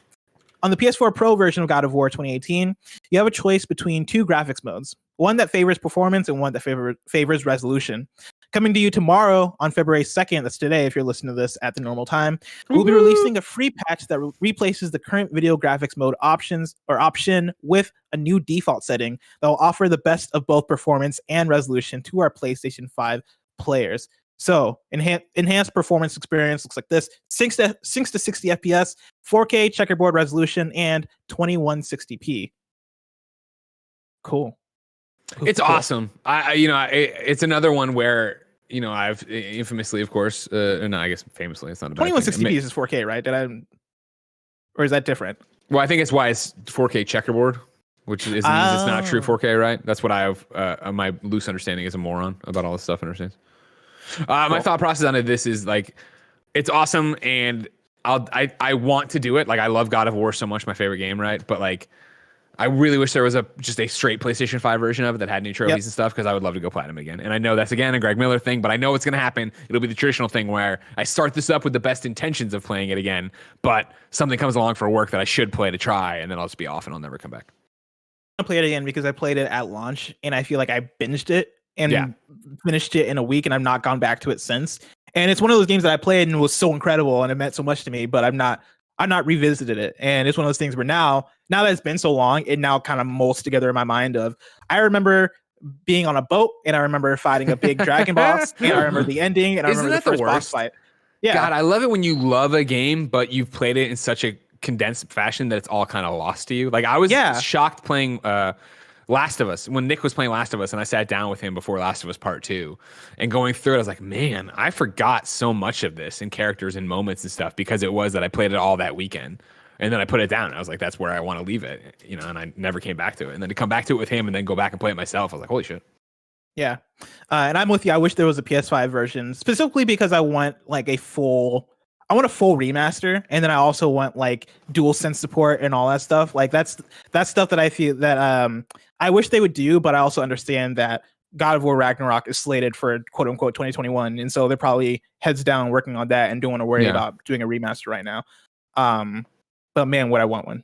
On the PS4 Pro version of God of War 2018, you have a choice between two graphics modes, one that favors performance and one that favors resolution. Coming to you tomorrow on February 2nd, that's today if you're listening to this at the normal time, we'll be releasing a free patch that replaces the current video graphics mode option with a new default setting that will offer the best of both performance and resolution to our PlayStation 5 players. So, enhanced performance experience looks like this: syncs to 60 FPS, 4K checkerboard resolution, and 2160p. Cool. It's awesome. It's another one where, you know, I've infamously, of course, no, I guess famously, it's not a 2160p is 4K, right? Or is that different? Well, I think it's why it's 4K checkerboard, which means it's not true 4K, right? That's what I have. My loose understanding as a moron about all this stuff understands. My thought process on this is like, It's awesome, and I want to do it. Like, I love God of War so much, my favorite game, right? But like, I really wish there was just a straight PlayStation 5 version of it that had new trophies and stuff, because I would love to go platinum again. And I know that's, again, a Greg Miller thing, but I know it's going to happen. It'll be the traditional thing where I start this up with the best intentions of playing it again, but something comes along for work that I should play to try, and then I'll just be off and I'll never come back. I play it again because I played it at launch, and I feel like I binged it and finished it in a week, and I've not gone back to it since. And it's one of those games that I played and was so incredible, and it meant so much to me, but I've not revisited it. And it's one of those things where now that it's been so long, it now kind of molds together in my mind of, I remember being on a boat, and I remember fighting a big dragon boss, and I remember the ending, and I remember the first boss fight. Yeah. God, I love it when you love a game, but you've played it in such a condensed fashion that it's all kind of lost to you. Like, I was shocked playing Last of Us, when Nick was playing Last of Us, and I sat down with him before Last of Us Part 2 and going through it, I was like, man, I forgot so much of this and characters and moments and stuff, because it was that I played it all that weekend. And then I put it down, and I was like, that's where I want to leave it, you know, and I never came back to it. And then to come back to it with him and then go back and play it myself, I was like, holy shit. Yeah. And I'm with you. I wish there was a PS5 version, specifically because I want like a full remaster, and then I also want like DualSense support and all that stuff. Like that's stuff that I feel that I wish they would do, but I also understand that God of War Ragnarok is slated for quote unquote 2021, and so they're probably heads down working on that and don't want to worry about doing a remaster right now. But man, would I want one?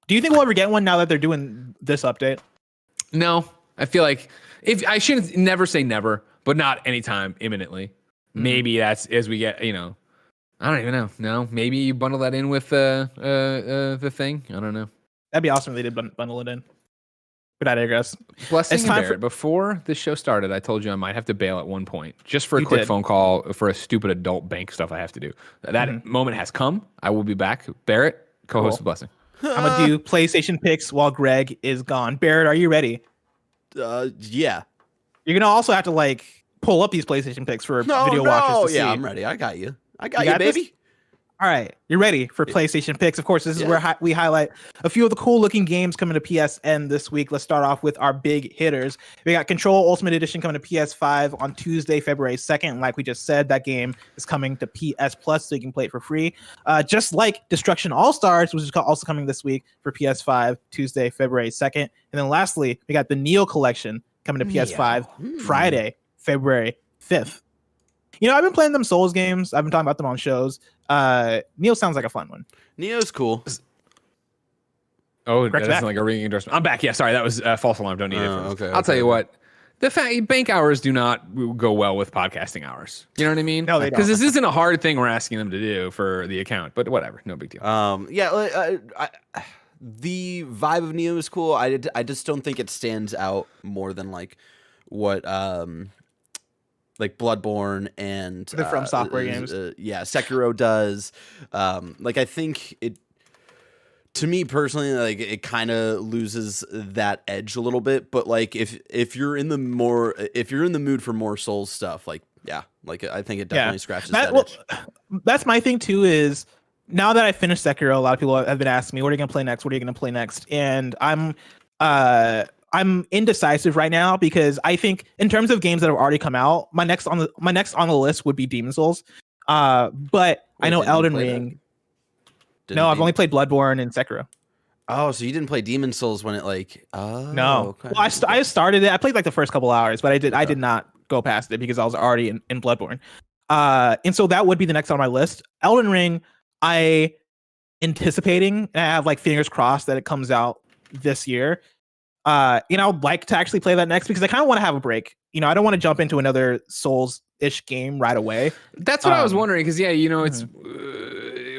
Do you think we'll ever get one now that they're doing this update? No, I feel like if I shouldn't never say never, but not anytime imminently. Maybe that's as we get, you know. I don't even know. No, maybe you bundle that in with the thing. I don't know. That'd be awesome if they did bundle it in. Good idea, guys. Blessing and Barrett, before this show started, I told you I might have to bail at one point just for a quick phone call for a stupid adult bank stuff I have to do. That moment has come. I will be back. Barrett, co-host of Blessing. I'm gonna do PlayStation picks while Greg is gone. Barrett, are you ready? Yeah. You're gonna also have to like pull up these PlayStation picks for video watchers to see. Yeah, I'm ready. I got you. I got you, baby. This? All right, you're ready for PlayStation picks. Of course, this is where we highlight a few of the cool looking games coming to PSN this week. Let's start off with our big hitters. We got Control Ultimate Edition coming to PS5 on Tuesday, February 2nd. Like we just said, that game is coming to PS Plus, so you can play it for free. Just like Destruction All-Stars, which is also coming this week for PS5, Tuesday, February 2nd. And then lastly, we got the Neo Collection coming to PS5 Friday, February 5th. You know, I've been playing them Souls games. I've been talking about them on shows. Neo sounds like a fun one. Neo's cool. Oh, that's like a ringing endorsement. I'm back. Yeah, sorry, that was false alarm. Don't need it. Okay. I'll tell you what. The fact bank hours do not go well with podcasting hours. You know what I mean? No, they don't. Because this isn't a hard thing we're asking them to do for the account. But whatever, no big deal. The vibe of Neo is cool. I just don't think it stands out more than like what like Bloodborne and the From Software games. Sekiro does. Like I think it, to me personally, like it kind of loses that edge a little bit. But like if you're in the mood for more Souls stuff, like I think it definitely scratches that itch. That's my thing too. Is now that I finished Sekiro, a lot of people have been asking me, "What are you gonna play next? What are you gonna play next?" And I'm indecisive right now because I think in terms of games that have already come out, my next on the list would be Demon's Souls. But I know Elden Ring. No, I've only played Bloodborne and Sekiro. Oh, so you didn't play Demon's Souls when it like? Oh, no. Okay. Well, I started it. I played like the first couple hours, but I did not go past it because I was already in Bloodborne. And so that would be the next on my list. Elden Ring, I anticipating. I have like fingers crossed that it comes out this year. I would like to actually play that next because I kind of want to have a break. You know, I don't want to jump into another Souls-ish game right away. That's what I was wondering because it's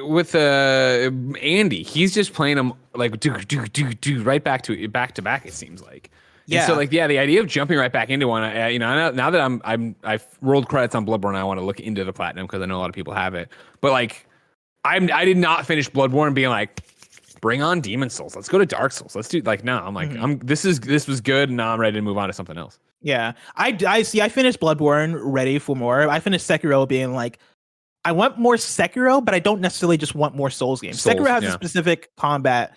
with Andy. He's just playing them like do right back to back. It seems like. Yeah. And so like the idea of jumping right back into one. Now that I've rolled credits on Bloodborne, I want to look into the platinum because I know a lot of people have it. But like, I did not finish Bloodborne being like, bring on Demon's Souls. Let's go to Dark Souls. Let's do like no. I'm like this was good. And now I'm ready to move on to something else. Yeah, I see. I finished Bloodborne, ready for more. I finished Sekiro, being like, I want more Sekiro, but I don't necessarily just want more Souls games. Sekiro has a specific combat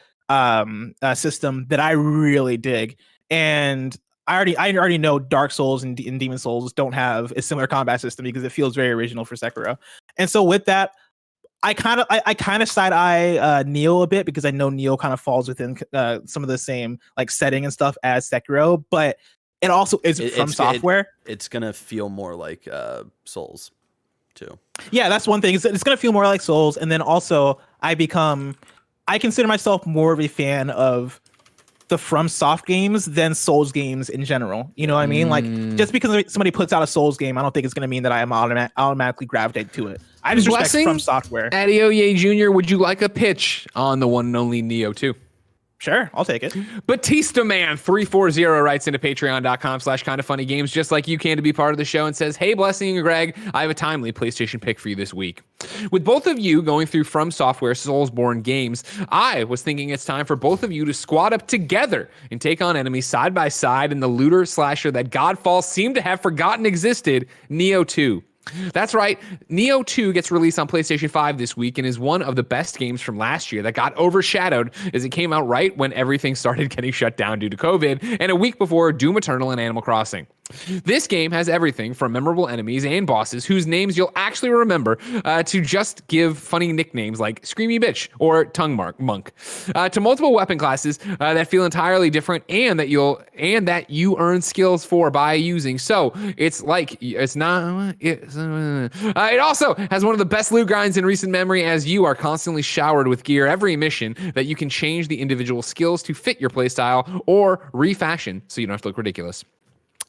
system that I really dig, and I already know Dark Souls and Demon Souls don't have a similar combat system because it feels very original for Sekiro. And so with that, I kind of side eye Neo a bit because I know Neo kind of falls within some of the same like setting and stuff as Sekiro, but it also isn't from software. It's gonna feel more like Souls too. Yeah, that's one thing. It's gonna feel more like Souls, and then also I consider myself more of a fan of the FromSoft games than Souls games in general. You know what I mean? Like, just because somebody puts out a Souls game, I don't think it's going to mean that I am automatically gravitate to it. I just respect From Software. Adeoye Jr., would you like a pitch on the one and only Neo 2? Sure, I'll take it. Batista Man 340 writes into patreon.com/kindafunnygames just like you can to be part of the show and says, hey, Blessing and Greg, I have a timely PlayStation pick for you this week. With both of you going through From Software Soulsborne games, I was thinking it's time for both of you to squad up together and take on enemies side by side in the looter slasher that Godfall seemed to have forgotten existed, Neo 2. That's right, Neo 2 gets released on PlayStation 5 this week and is one of the best games from last year that got overshadowed as it came out right when everything started getting shut down due to COVID and a week before Doom Eternal and Animal Crossing. This game has everything from memorable enemies and bosses whose names you'll actually remember to just give funny nicknames like Screamy Bitch or Tongue Monk to multiple weapon classes that feel entirely different and that you earn skills for by using. So it also has one of the best loot grinds in recent memory as you are constantly showered with gear every mission that you can change the individual skills to fit your playstyle or refashion so you don't have to look ridiculous.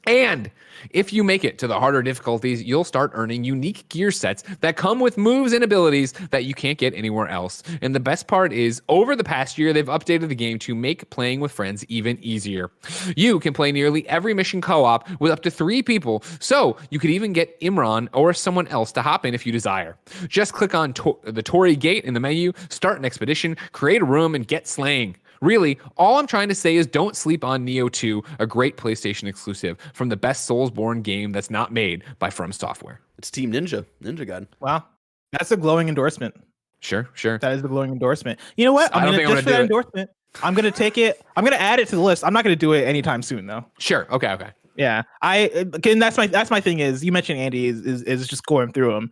And if you make it to the harder difficulties, you'll start earning unique gear sets that come with moves and abilities that you can't get anywhere else. And the best part is, over the past year, they've updated the game to make playing with friends even easier. You can play nearly every mission co-op with up to 3 people, so you could even get Imran or someone else to hop in if you desire. Just click on the Torii Gate in the menu, start an expedition, create a room, and get slaying. Really, all I'm trying to say is don't sleep on Neo 2, a great PlayStation exclusive from the best Soulsborne game that's not made by From Software. It's Team Ninja God. Wow, that's a glowing endorsement. Sure. That is the glowing endorsement. You know what? I'm gonna take it. I'm gonna add it to the list. I'm not gonna do it anytime soon, though. Sure. Okay. Yeah, again, that's my thing is you mentioned Andy is just going through them,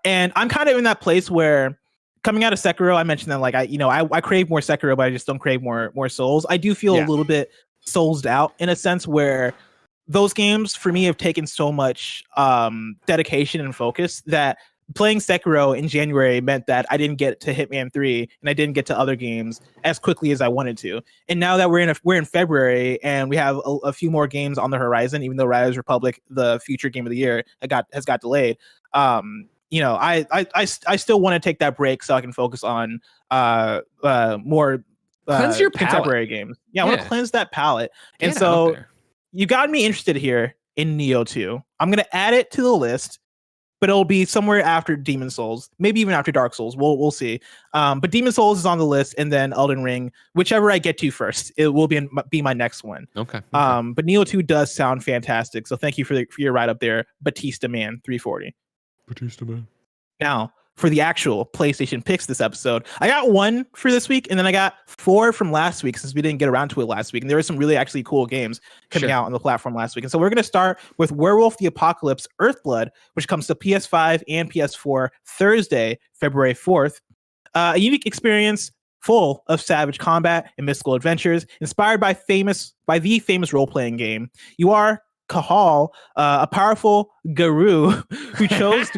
and I'm kind of in that place where. Coming out of Sekiro, I mentioned that like I crave more Sekiro, but I just don't crave more Souls. I do feel a little bit soulsed out in a sense where those games for me have taken so much dedication and focus that playing Sekiro in January meant that I didn't get to Hitman 3 and I didn't get to other games as quickly as I wanted to. And now that we're in February and we have a few more games on the horizon, even though Riders Republic, the future game of the year, has got delayed. I still want to take that break so I can focus on more cleanse your contemporary games. Yeah, I want to cleanse that palette. And so you got me interested here in Neo 2. I'm going to add it to the list, but it'll be somewhere after Demon Souls, maybe even after Dark Souls. We'll see. But Demon Souls is on the list, and then Elden Ring, whichever I get to first, it will be my next one. Okay. But Neo 2 does sound fantastic, so thank you for your write up there, Batista Man 340. Batista Man. Now, for the actual PlayStation picks this episode, I got 1 for this week, and then I got 4 from last week since we didn't get around to it last week. And there were some really actually cool games coming out on the platform last week. And so we're going to start with Werewolf the Apocalypse Earthblood, which comes to PS5 and PS4 Thursday, February 4th. A unique experience full of savage combat and mystical adventures, inspired by the famous role-playing game. You are Kahal, a powerful guru who chose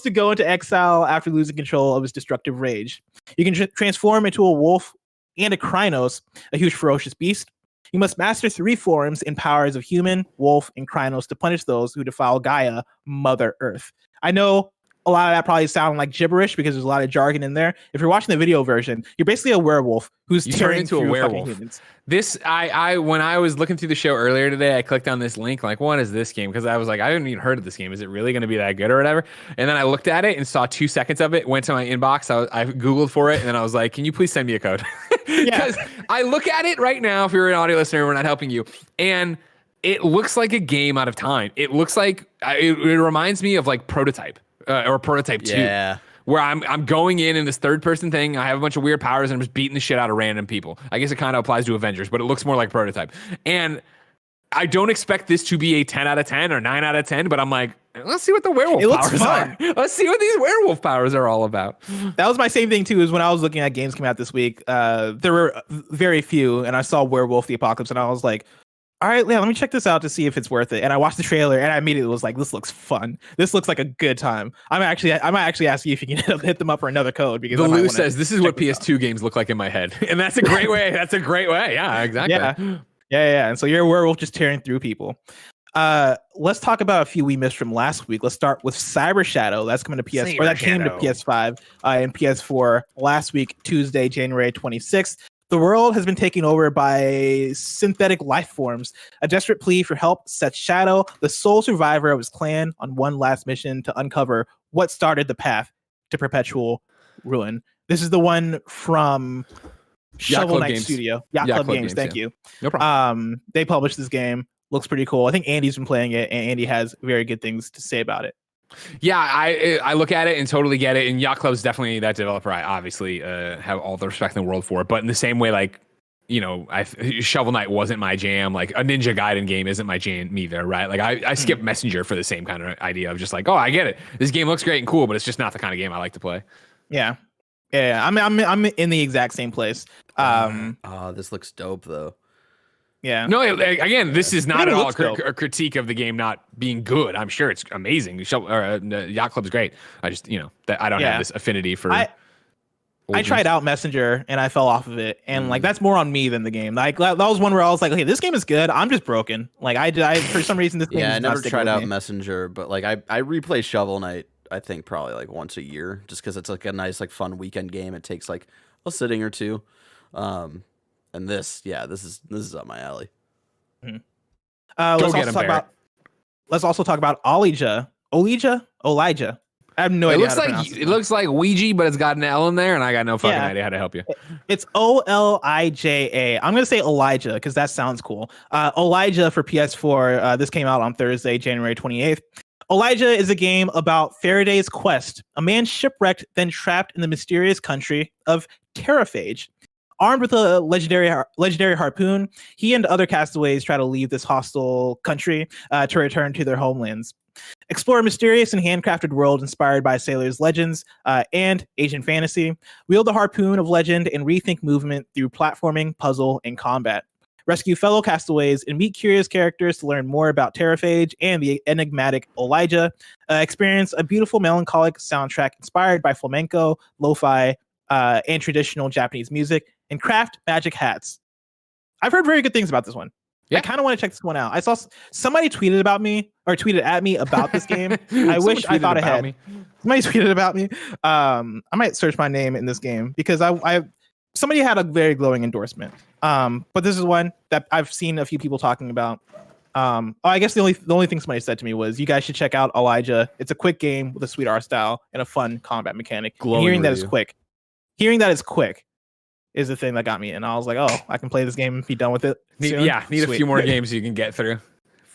to go into exile after losing control of his destructive rage. You can transform into a wolf and a Krynos, a huge ferocious beast. You must master 3 forms and powers of human, wolf, and Krynos to punish those who defile Gaia, Mother Earth. I know a lot of that probably sound like gibberish because there's a lot of jargon in there. If you're watching the video version, you're basically a werewolf who's tearing into a werewolf. This, when I was looking through the show earlier today, I clicked on this link, like, what is this game? Because I was like, I haven't even heard of this game. Is it really going to be that good or whatever? And then I looked at it and saw 2 seconds of it, went to my inbox. I Googled for it, and then I was like, can you please send me a code? Because I look at it right now, if you're an audio listener, we're not helping you. And it looks like a game out of time. It looks like, it reminds me of like Prototype. Or Prototype 2, where I'm going in this third person thing. I have a bunch of weird powers and I'm just beating the shit out of random people. I guess it kind of applies to Avengers, but it looks more like Prototype. And I don't expect this to be a 10 out of 10 or 9 out of 10, but I'm like, let's see what the werewolf powers are. Let's see what these werewolf powers are all about. That was my same thing too, is when I was looking at games coming out this week, there were very few, and I saw Werewolf the Apocalypse, and I was like, all right, yeah, let me check this out to see if it's worth it. And I watched the trailer, and I immediately was like, this looks fun. This looks like a good time. I might actually ask you if you can hit them up for another code. Because the Lou says, this is what PS2 games look like in my head. And that's a great way. That's a great way. Yeah, exactly. Yeah. And so you're a werewolf just tearing through people. Let's talk about a few we missed from last week. Let's start with Cyber Shadow. That's coming to PS4. That came to PS5 and PS4 last week, Tuesday, January 26th. The world has been taken over by synthetic life forms. A desperate plea for help sets Shadow, the sole survivor of his clan, on one last mission to uncover what started the path to perpetual ruin. This is the one from Shovel Knight Studio. Yacht Club Games, thank you. No problem. They published this game. Looks pretty cool. I think Andy's been playing it, and Andy has very good things to say about it. Yeah, I look at it and totally get it. And Yacht Club's definitely that developer I obviously have all the respect in the world for. But in the same way, like, you know, Shovel Knight wasn't my jam. Like a Ninja Gaiden game isn't my jam either, right? Like I skip Messenger for the same kind of idea of just like, oh, I get it. This game looks great and cool, but it's just not the kind of game I like to play. Yeah. I'm in the exact same place. This looks dope though. Yeah. No, again, this is not at all a critique of the game not being good. I'm sure it's amazing. Yacht Club is great. I just, you know, I don't have this affinity for. I tried out Messenger and I fell off of it, and like that's more on me than the game. Like that was one where I was like, okay, this game is good. I'm just broken. Like I for some reason this game. Yeah, I never tried out Messenger, but like I replay Shovel Knight. I think probably like once a year, just because it's like a nice like fun weekend game. It takes like a sitting or two. And this is up my alley. Mm-hmm. Let's also talk about Elijah. I have no idea. It looks like Ouija, but it's got an L in there, and I got no fucking idea how to help you. It's Olija. I'm gonna say Elijah because that sounds cool. Elijah for PS4. This came out on Thursday, January 28th. Elijah is a game about Faraday's quest, a man shipwrecked, then trapped in the mysterious country of Terraphage. Armed with a legendary harpoon, he and other castaways try to leave this hostile country to return to their homelands. Explore a mysterious and handcrafted world inspired by sailors' legends and Asian fantasy. Wield the harpoon of legend and rethink movement through platforming, puzzle, and combat. Rescue fellow castaways and meet curious characters to learn more about Terraphage and the enigmatic Elijah. Experience a beautiful melancholic soundtrack inspired by flamenco, lo-fi, and traditional Japanese music, and craft magic hats. I've heard very good things about this one. Yeah. I kind of want to check this one out. I saw somebody tweeted at me about this game. I wish I thought ahead. Somebody tweeted about me. I might search my name in this game because somebody had a very glowing endorsement. But this is one that I've seen a few people talking about. I guess the only thing somebody said to me was, you guys should check out Elijah. It's a quick game with a sweet art style and a fun combat mechanic. Hearing that it's quick is the thing that got me, and I was like, oh, I can play this game and be done with it. Need a few more games you can get through.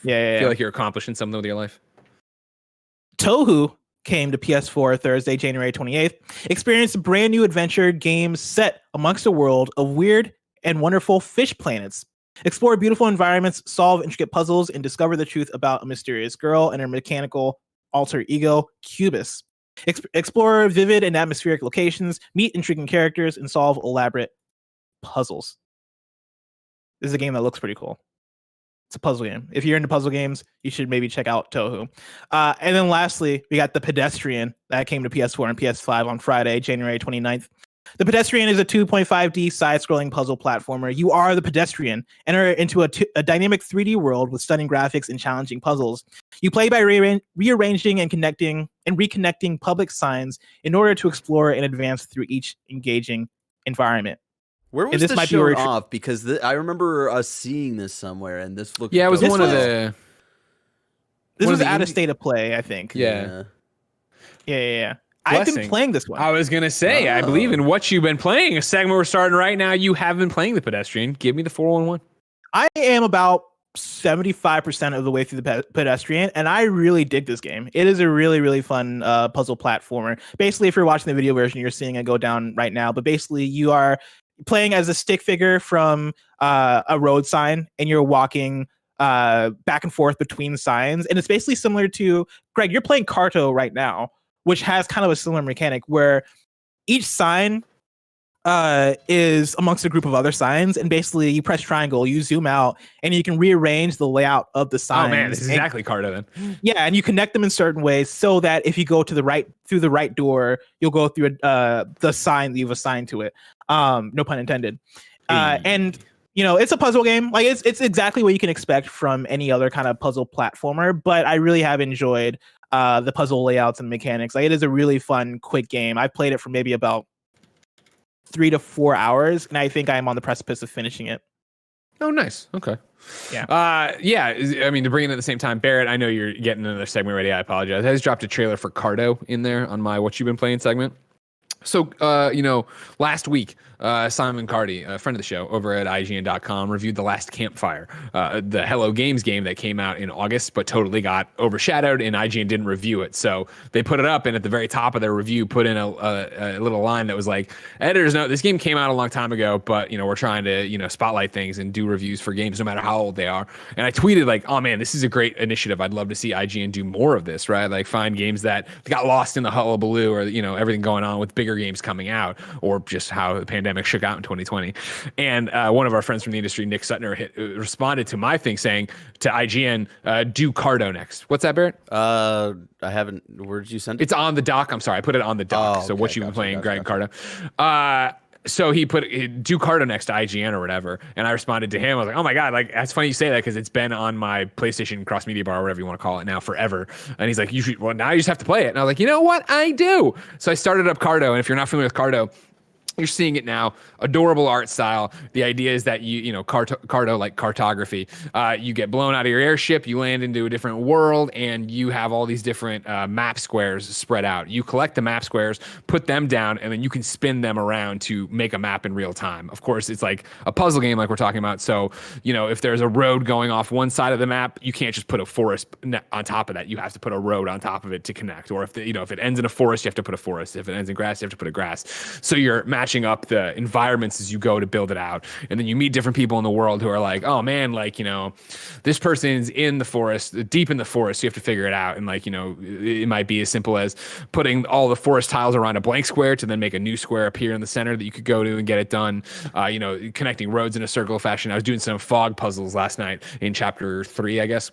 Yeah. Feel like you're accomplishing something with your life. Touhou came to PS4 Thursday, January 28th. Experience a brand new adventure game set amongst a world of weird and wonderful fish planets. Explore beautiful environments, solve intricate puzzles, and discover the truth about a mysterious girl and her mechanical alter ego, Cubus. Explore vivid and atmospheric locations, meet intriguing characters, and solve elaborate puzzles. This is a game that looks pretty cool. It's a puzzle game. If you're into puzzle games, you should maybe check out Touhou. And then lastly, we got The Pedestrian that came to PS4 and PS5 on Friday, January 29th. The Pedestrian is a 2.5D side-scrolling puzzle platformer. You are the pedestrian. Enter into a dynamic 3D world with stunning graphics and challenging puzzles. You play by rearranging and reconnecting public signs in order to explore and advance through each engaging environment. Where was this shown off? Because I remember us seeing this somewhere, and this looked. Yeah, it was one of the. This was out of state of play, I think. Yeah. I've been playing this one. I was going to say, I believe in what you've been playing. A segment we're starting right now. You have been playing The Pedestrian. Give me the 411. I am about 75% of the way through the pedestrian, and I really dig this game. It is a really, really fun puzzle platformer. Basically, if you're watching the video version, you're seeing it go down right now, but basically you are playing as a stick figure from a road sign, and you're walking back and forth between signs, and it's basically similar to, Greg, you're playing Carto right now, which has kind of a similar mechanic where each sign is amongst a group of other signs, and basically you press triangle, you zoom out, and you can rearrange the layout of the signs. Oh man, this is exactly Carto then. Yeah, and you connect them in certain ways so that if you go to the right through the right door, you'll go through the sign that you've assigned to it. No pun intended. And it's a puzzle game. Like it's exactly what you can expect from any other kind of puzzle platformer. But I really have enjoyed the puzzle layouts and mechanics. Like it is a really fun, quick game. I've played it for maybe about 3 to 4 hours, and I think I'm on the precipice of finishing it. Oh, nice. Okay. Yeah. Yeah. I mean, to bring it at the same time, Barrett, I know you're getting another segment ready. I apologize. I just dropped a trailer for Carto in there on my What You've Been Playing segment. So, last week, Simon Cardy, a friend of the show over at IGN.com, reviewed The Last Campfire, the Hello Games game that came out in August, but totally got overshadowed, and IGN didn't review it. So they put it up, and at the very top of their review, put in a little line that was like, editor's note, this game came out a long time ago, but, we're trying to, spotlight things and do reviews for games no matter how old they are. And I tweeted like, oh man, this is a great initiative. I'd love to see IGN do more of this, right? Like find games that got lost in the hullabaloo or, everything going on with bigger games coming out, or just how the pandemic shook out in 2020. And one of our friends from the industry, Nick Sutner, responded to my thing saying to IGN, do Carto next. What's that, Barrett? I haven't. Where did you send it? It's on the doc. I'm sorry, I put it on the doc. Okay, so what you've been playing, Greg Carto. So he put do Carto next to IGN or whatever, and I responded to him. I was like, "Oh my god, like that's funny you say that because it's been on my PlayStation cross media bar, or whatever you want to call it, now forever." And he's like, now you just have to play it." And I was like, "You know what? I do." So I started up Carto, and if you're not familiar with Carto, you're seeing it now. Adorable art style. The idea is that Carto like cartography. You get blown out of your airship, you land into a different world, and you have all these different map squares spread out. You collect the map squares, put them down, and then you can spin them around to make a map in real time. Of course, it's like a puzzle game like we're talking about. So, if there's a road going off one side of the map, you can't just put a forest on top of that. You have to put a road on top of it to connect. Or if it ends in a forest, you have to put a forest. If it ends in grass, you have to put a grass. So you're matching up the environments as you go to build it out. And then you meet different people in the world who are like, oh man, like, this person's in the forest, deep in the forest. So you have to figure it out. And like, it might be as simple as putting all the forest tiles around a blank square to then make a new square appear in the center that you could go to and get it done. Connecting roads in a circle fashion. I was doing some fog puzzles last night in chapter 3, I guess,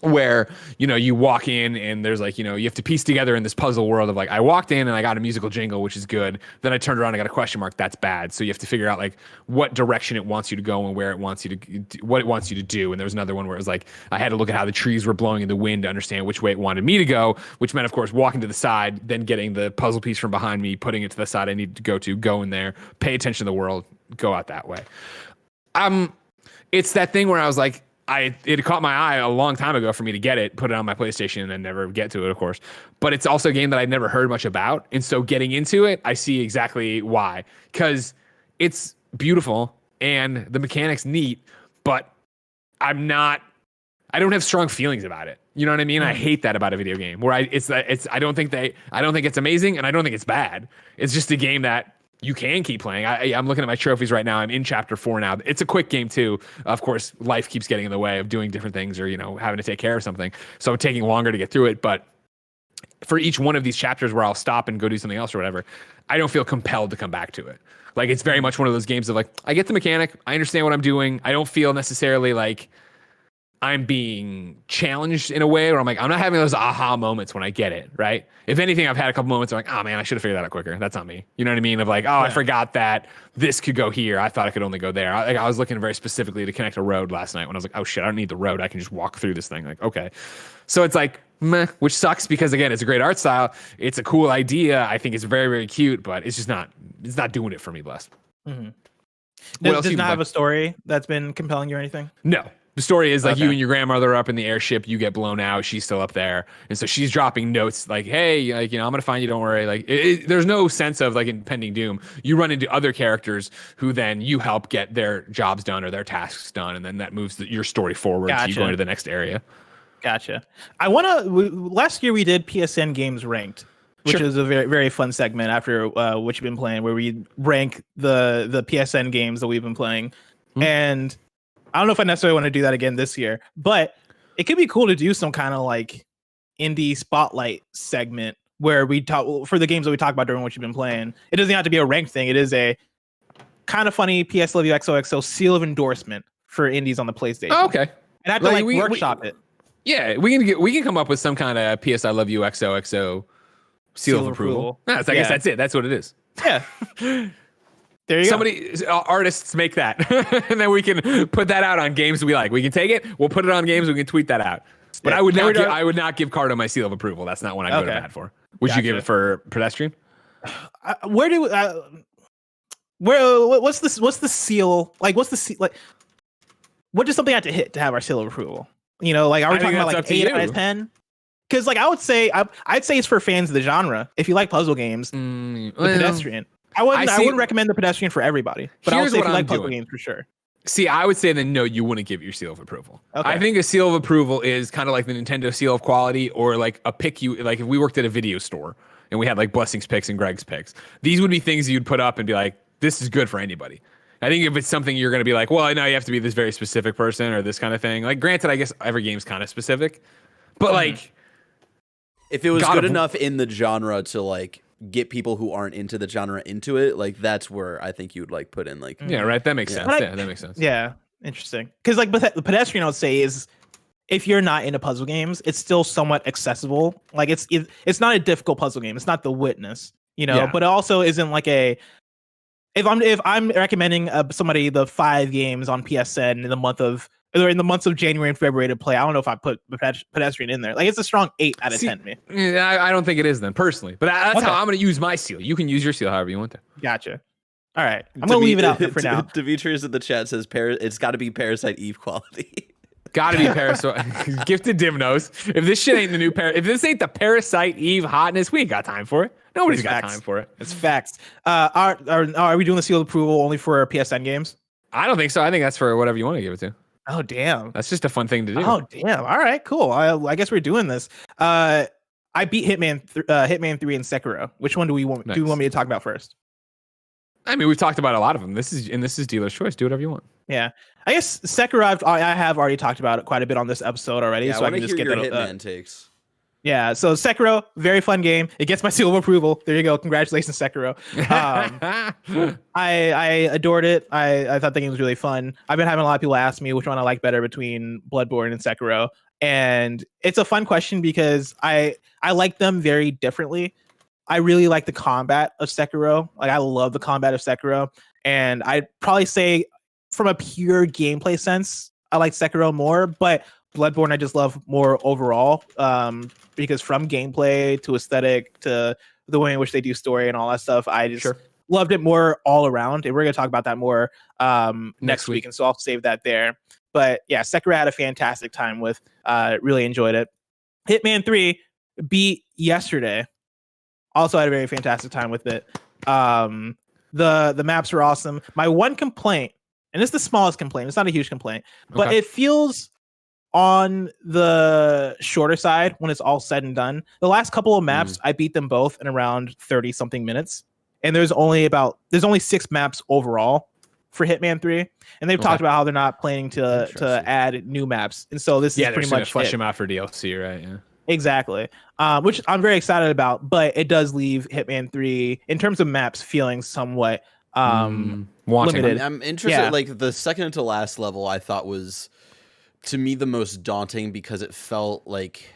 where you walk in and there's like you have to piece together in this puzzle world of like, I walked in and I got a musical jingle, which is good, then I turned around and I got a question mark, that's bad. So you have to figure out like what direction it wants you to go and where it wants you to what it wants you to do. And there was another one where it was like I had to look at how the trees were blowing in the wind to understand which way it wanted me to go, which meant of course walking to the side, then getting the puzzle piece from behind me, putting it to the side I needed to go in there, pay attention to the world, go out that way. It's that thing where I was like, it caught my eye a long time ago for me to get it, put it on my PlayStation, and then never get to it, of course. But it's also a game that I'd never heard much about. And so getting into it, I see exactly why. Because it's beautiful and the mechanics neat, but I don't have strong feelings about it. You know what I mean? I hate that about a video game where I don't think it's amazing and I don't think it's bad. It's just a game that you can keep playing. I'm looking at my trophies right now. I'm in chapter 4 now. It's a quick game too. Of course, life keeps getting in the way of doing different things or, having to take care of something. So I'm taking longer to get through it. But for each one of these chapters where I'll stop and go do something else or whatever, I don't feel compelled to come back to it. Like it's very much one of those games of like, I get the mechanic. I understand what I'm doing. I don't feel necessarily like I'm being challenged in a way where I'm like, I'm not having those aha moments when I get it, right? If anything, I've had a couple moments where I'm like, oh man, I should have figured that out quicker. That's not me. You know what I mean? Of like, I forgot that this could go here. I thought I could only go there. I was looking very specifically to connect a road last night when I was like, oh shit, I don't need the road. I can just walk through this thing. Like, okay. So it's like, meh, which sucks because again, it's a great art style. It's a cool idea. I think it's very, very cute, but it's not doing it for me, Bless. Mm-hmm. Does not have a story that's been compelling you or anything? No. The story is like you and your grandmother are up in the airship, you get blown out, she's still up there. And so she's dropping notes like, hey, like, I'm going to find you, don't worry. Like there's no sense of like impending doom. You run into other characters who then you help get their jobs done or their tasks done. And then that moves your story forward to you going to the next area. Gotcha. Last year we did PSN games ranked, which is a very, very fun segment after what you've been playing, where we rank the PSN games that we've been playing. And I don't know if I necessarily want to do that again this year, but it could be cool to do some kind of like indie spotlight segment where we talk for the games that we talk about during what you've been playing. It doesn't have to be a ranked thing. It is a kind of funny PS Love You XOXO seal of endorsement for indies on the PlayStation. Oh, okay. And I have to workshop it. Yeah, we can come up with some kind of PS I Love You XOXO seal of approval. I guess that's it. That's what it is. Yeah. There you go. Artists make that, and then we can put that out on games we like. We can take it. We'll put it on games. We can tweet that out. But I would not give Cardo my seal of approval. That's not one I go to bat for. Would you give it for Pedestrian? What's the seal? Like, what's the seal? Like, what does something have to hit to have our seal of approval? You know, like, are we talking about like 8 out of 10? Because like I would say, I'd say it's for fans of the genre. If you like puzzle games, the Pedestrian. I wouldn't recommend the Pedestrian for everybody, but I would say if you like puzzle games for sure. See, I would say then no, you wouldn't give your seal of approval. Okay. I think a seal of approval is kind of like the Nintendo seal of quality, or like a pick like if we worked at a video store and we had like Blessing's picks and Greg's picks. These would be things you'd put up and be like, this is good for anybody. I think if it's something you're going to be like, well, now you have to be this very specific person or this kind of thing. Like, granted, I guess every game's kind of specific, but like, if it was good enough in the genre to like get people who aren't into the genre into it, like that's where I think you would like put in like right, that makes sense. That makes sense. Yeah, interesting. Because like the Pedestrian, I would say, is if you're not into puzzle games, it's still somewhat accessible. Like it's not a difficult puzzle game. It's not The Witness, you know, but it also isn't like a. If I'm recommending somebody the 5 games on PSN in the months of January and February to play, I don't know if I put Pedestrian in there. Like, it's a strong 8 out of 10 to me. Yeah, I don't think it is then, personally. But that's how I'm going to use my seal. You can use your seal however you want to. Gotcha. All right. I'm going to leave it out for now. Demetrius in the chat says it's got to be Parasite Eve quality. Gotta be Parasite. Gifted Dimnos. If this shit ain't the new if this ain't the Parasite Eve hotness, we ain't got time for it. Nobody's got time for it. It's facts. Are we doing the seal of approval only for PSN games? I don't think so. I think that's for whatever you want to give it to. Oh, damn. That's just a fun thing to do. Oh, damn. All right, cool. I guess we're doing this. I beat Hitman 3 and Sekiro. Which one do you want me to talk about first? I mean, we've talked about a lot of them. This is dealer's choice. Do whatever you want. Yeah. I guess Sekiro, I have already talked about it quite a bit on this episode already. Yeah, so I can just get your Hitman takes. Yeah, so Sekiro, very fun game. It gets my seal of approval. There you go. Congratulations, Sekiro. I adored it. I thought the game was really fun. I've been having a lot of people ask me which one I like better between Bloodborne and Sekiro. And it's a fun question because I like them very differently. I really like the combat of Sekiro. Like, I love the combat of Sekiro. And I'd probably say from a pure gameplay sense, I like Sekiro more, but Bloodborne I just love more overall, because from gameplay to aesthetic to the way in which they do story and all that stuff, I just loved it more all around. And we're going to talk about that more next week. And so I'll save that there. But yeah, Sekiro I had a fantastic time with. Really enjoyed it. Hitman 3 beat yesterday. Also had a very fantastic time with it. The maps are awesome. My one complaint, and it's the smallest complaint, it's not a huge complaint, but it feels on the shorter side when it's all said and done. The last couple of maps, I beat them both in around 30 something minutes. And there's only 6 maps overall for Hitman 3. And they've talked about how they're not planning to add new maps. And so this is pretty much flesh them out for DLC, right? Yeah. Exactly. Which I'm very excited about, but it does leave Hitman 3 in terms of maps feeling somewhat limited. I'm interested. Yeah. Like the second to last level I thought was, to me, the most daunting because it felt like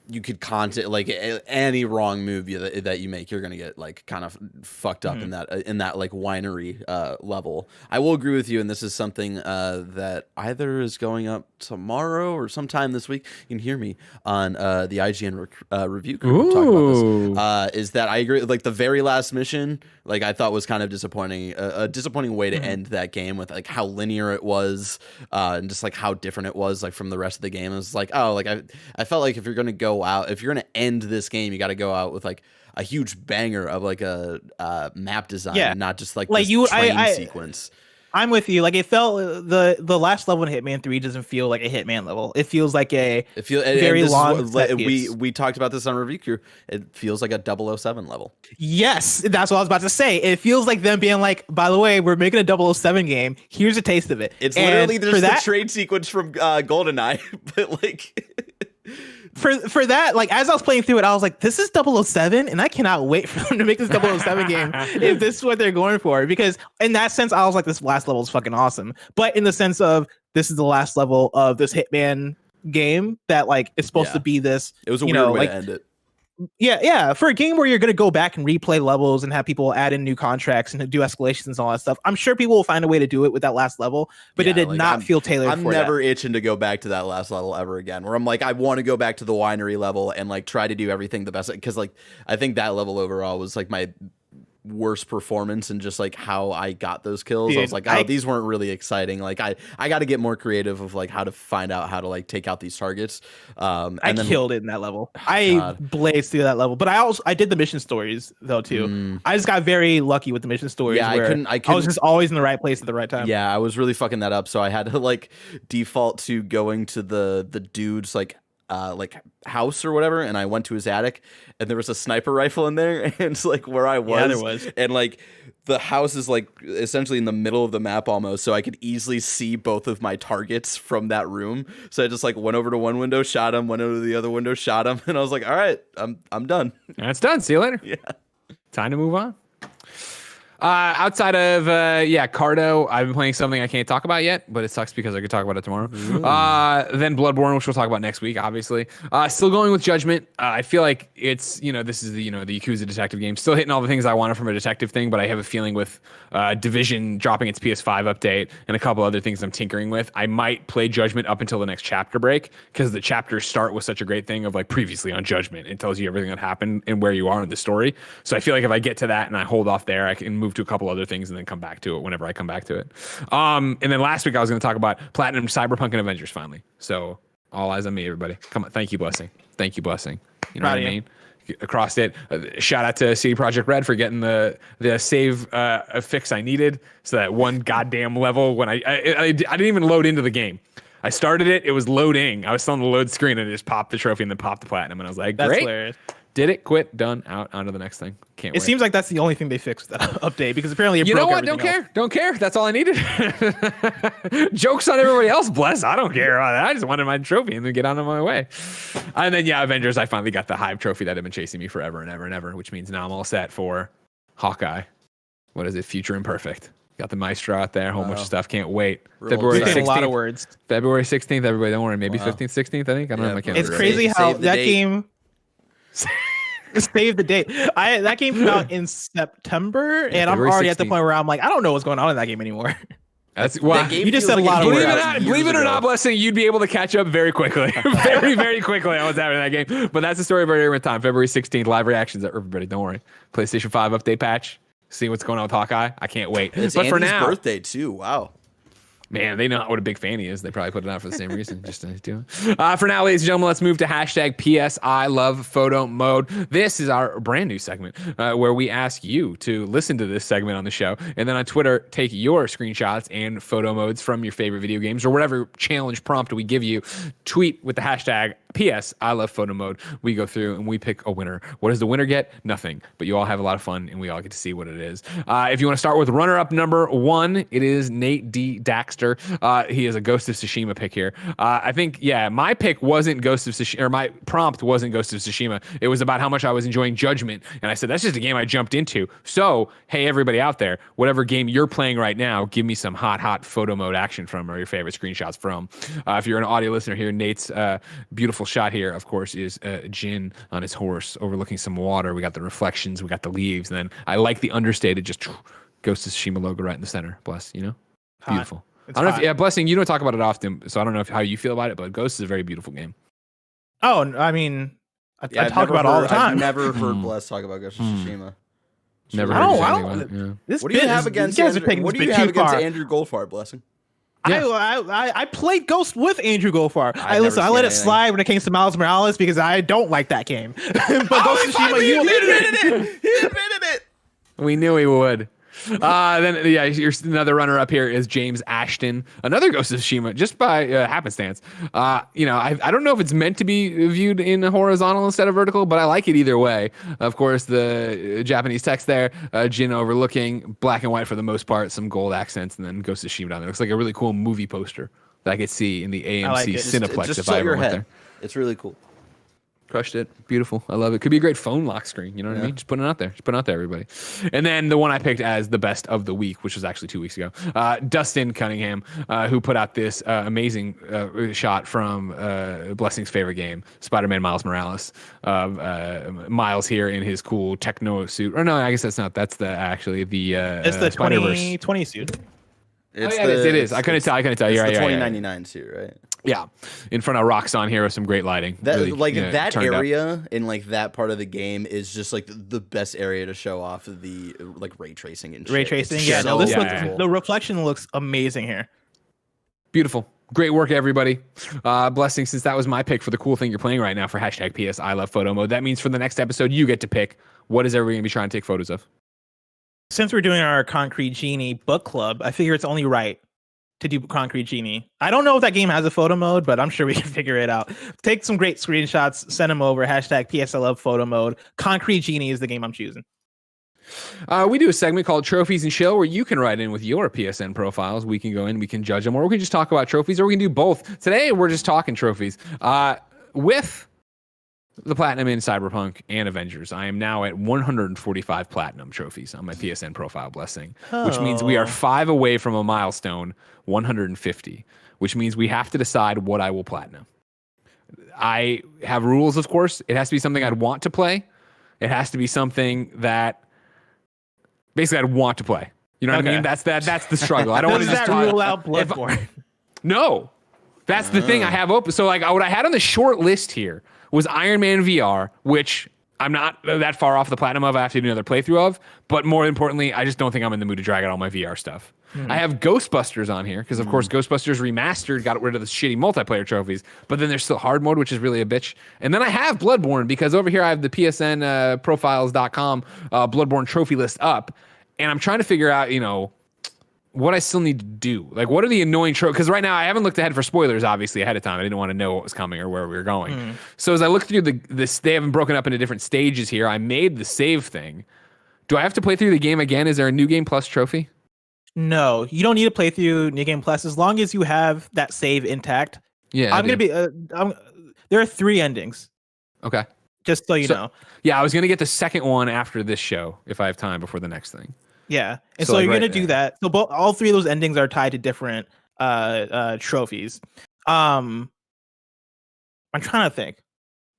you could content like any wrong move that you make, you're gonna get like kind of fucked up in that like winery level. I will agree with you, and this is something that either is going up tomorrow or sometime this week. You can hear me on the IGN review group talk about this. Is that I agree? Like the very last mission, like I thought was kind of disappointing. A disappointing way to end that game with like how linear it was, and just like how different it was like from the rest of the game. It was like, oh, like I felt like if you're gonna go out, if you're gonna end this game, you got to go out with like a huge banger of like a map design, and not just like this train sequence. I'm with you. Like it felt the last level in Hitman 3 doesn't feel like a Hitman level. It feels like very long. We talked about this on Review Crew. It feels like a 007 level. Yes, that's what I was about to say. It feels like them being like, by the way, we're making a 007 game. Here's a taste of it. It's literally just the trade sequence from GoldenEye, but like. For that, like as I was playing through it, I was like, this is 007, and I cannot wait for them to make this 007 game if this is what they're going for. Because in that sense, I was like, this last level is fucking awesome. But in the sense of this is the last level of this Hitman game that like it's supposed to be this. It was a weird way to end it. Yeah. For a game where you're going to go back and replay levels and have people add in new contracts and do escalations and all that stuff, I'm sure people will find a way to do it with that last level, but it did not feel tailored for that. I'm never itching to go back to that last level ever again, where I'm like, I want to go back to the winery level and like try to do everything the best. Because like, I think that level overall was like my worst performance and just like how I got those kills. Dude, I was like, these weren't really exciting. Like I got to get more creative of like how to find out how to like take out these targets. I killed it in that level. I blazed through that level, but I did the mission stories though too. I just got very lucky with the mission stories. Yeah, I was just always in the right place at the right time. Yeah, I was really fucking that up. So I had to like default to going to the dude's like house or whatever, and I went to his attic, and there was a sniper rifle in there, and it's like where I was, there was. And like the house is like essentially in the middle of the map almost, so I could easily see both of my targets from that room. So I just like went over to one window, shot him, went over to the other window, shot him, and I was like, all right, I'm done. That's done. See you later. Yeah, time to move on. Outside of Cardo, I've been playing something I can't talk about yet, but it sucks because I could talk about it tomorrow. Then Bloodborne, which we'll talk about next week, obviously. Still going with Judgment. I feel like it's this is the the Yakuza detective game. Still hitting all the things I wanted from a detective thing, but I have a feeling with Division dropping its PS5 update and a couple other things I'm tinkering with, I might play Judgment up until the next chapter break, because the chapters start with such a great thing of like previously on Judgment. It tells you everything that happened and where you are in the story. So I feel like if I get to that and I hold off there, I can move to a couple other things and then come back to it whenever I come back to it. And then last week I was going to talk about Platinum, Cyberpunk, and Avengers finally. So all eyes on me, everybody. Come on. Thank you, Blessing. Thank you, Blessing. You know what I mean? Across it. Shout out to CD Projekt Red for getting the save fix I needed. So that one goddamn level when I didn't even load into the game. I started it. It was loading. I was still on the load screen and it just popped the trophy and then popped the platinum. And I was like, great. That's hilarious. Did it, quit, done, out, onto the next thing. Can't wait. It seems like that's the only thing they fixed with that update, because apparently it broke everything what? else. Don't care. That's all I needed. Jokes on everybody else, bless. I don't care about that. I just wanted my trophy and then get on my way. And then, Avengers, I finally got the Hive trophy that had been chasing me forever and ever and ever, which means now I'm all set for Hawkeye. What is it? Future Imperfect. Got the Maestro out there, a whole bunch of stuff. Can't wait. February 16th. A lot of words. February 16th, everybody, don't worry. Maybe 15th, 16th, I think. I don't know my calendar. It's crazy how that game... Save the date. That game came out in September, and I'm already 16th. At the point where I'm like, I don't know what's going on in that game anymore. That's why you just said a lot of words. Believe it or not, Blessing, you'd be able to catch up very quickly. very, very quickly. I was having that game. But that's the story of our different time. February 16th, live reactions. Everybody, don't worry. PlayStation 5 update patch. See what's going on with Hawkeye. I can't wait. It's but Andy's for now, birthday too. Wow. Man, they know what a big fan he is. They probably put it out for the same reason, just to do it. For now, ladies and gentlemen, let's move to hashtag PSILOVEPHOTOMODE. This is our brand new segment where we ask you to listen to this segment on the show, and then on Twitter, take your screenshots and photo modes from your favorite video games or whatever challenge prompt we give you. Tweet with the hashtag PSILOVEPHOTOMODE. We go through and we pick a winner. What does the winner get? Nothing. But you all have a lot of fun, and we all get to see what it is. If you want to start with runner-up number 1, it is Nate D. Daxter. He is a Ghost of Tsushima pick here. I think, my pick wasn't Ghost of Tsushima, or my prompt wasn't Ghost of Tsushima. It was about how much I was enjoying Judgment, and I said, that's just a game I jumped into. So, hey, everybody out there, whatever game you're playing right now, give me some hot photo mode action from, or your favorite screenshots from. If you're an audio listener here, Nate's beautiful beautiful shot here, of course, is Jin on his horse overlooking some water. We got the reflections, we got the leaves, and then I like the understated just Ghost of Tsushima logo right in the center. Bless, beautiful. It's I don't know hot. if, Blessing, you don't talk about it often, so I don't know how you feel about it, but Ghost is a very beautiful game. Oh, I mean, I I've talk about it all the time. I've never heard Bless talk about Ghost of Tsushima. Never I heard don't- you I say don't- anything about it, yeah. This What do you have against Andrew Goldfarb, Blessing? Yeah. I played Ghost with Andrew Goldfarb. I've never I seen let it anything. slide when it came to Miles Morales because I don't like that game. But Ghost of Tsushima, you admitted it. He admitted it. We knew he would. Then here's another runner-up here is James Ashton, another Ghost of Tsushima, just by happenstance. I don't know if it's meant to be viewed in horizontal instead of vertical, but I like it either way. Of course, the Japanese text there, Jin overlooking, black and white for the most part, some gold accents, and then Ghost of Tsushima down there. It looks like a really cool movie poster that I could see in the AMC like it. Cineplex Just if tilt I ever your went head. there. It's really cool. Crushed it. Beautiful. I love it. Could be a great phone lock screen. You know what I mean? Just putting it out there. Just putting it out there, everybody. And then the one I picked as the best of the week, which was actually 2 weeks ago, Dustin Cunningham, who put out this amazing shot from Blessing's favorite game, Spider-Man Miles Morales. Miles here in his cool techno suit. Or no, I guess that's not. That's the It's the Spider-Verse. 2020 suit. It's It is. I couldn't tell. It's You're the right, 2099 suit, right? Yeah. In front of Roxxon here with some great lighting. That Really, that turned up. area in like that part of the game is just like the best area to show off the like ray tracing and shit. Ray tracing. It's Yeah, so no, this looks, beautiful. the reflection looks amazing here. Beautiful. Great work, everybody. Blessing, since that was my pick for the cool thing you're playing right now for hashtag PSILOVEPHOTOMODE, that means for the next episode, you get to pick what is everybody going to be trying to take photos of? Since we're doing our Concrete Genie book club, I figure it's only right to do Concrete Genie. I don't know if that game has a photo mode, but I'm sure we can figure it out. Take some great screenshots, send them over, hashtag PSILOVEPHOTOMODE. Concrete Genie is the game I'm choosing. We do a segment called Trophies and Chill where you can write in with your PSN profiles. We can go in, we can judge them, or we can just talk about trophies, or we can do both. Today, we're just talking trophies. With the Platinum in Cyberpunk and Avengers, I am now at 145 Platinum trophies on my PSN profile, Blessing, which means we are 5 away from a milestone, 150, which means we have to decide what I will Platinum. I have rules, of course. It has to be something I'd want to play. It has to be something that basically I'd want to play. You know what I mean? That's the struggle. I don't want to Does just that rule talk. out Bloodborne? No, that's the thing I have open. So like what I had on the short list here was Iron Man VR, which I'm not that far off the platinum of. I have to do another playthrough of. But more importantly, I just don't think I'm in the mood to drag out all my VR stuff. I have Ghostbusters on here because, of course, Ghostbusters Remastered got rid of the shitty multiplayer trophies, but then there's still hard mode, which is really a bitch. And then I have Bloodborne because over here I have the PSN profiles.com Bloodborne trophy list up, and I'm trying to figure out, what I still need to do. Like, what are the annoying trophies? Because right now I haven't looked ahead for spoilers, obviously, ahead of time. I didn't want to know what was coming or where we were going. So as I look through this, they haven't broken up into different stages here. I made the save thing. Do I have to play through the game again? Is there a New Game Plus trophy? No, you don't need to play through New Game Plus as long as you have that save intact. Yeah, I'm gonna be. There are 3 endings, okay. just so you know. Yeah, I was gonna get the second one after this show if I have time before the next thing. Yeah, and So, so like, you're gonna right do there. that. So all 3 of those endings are tied to different trophies. I'm trying to think.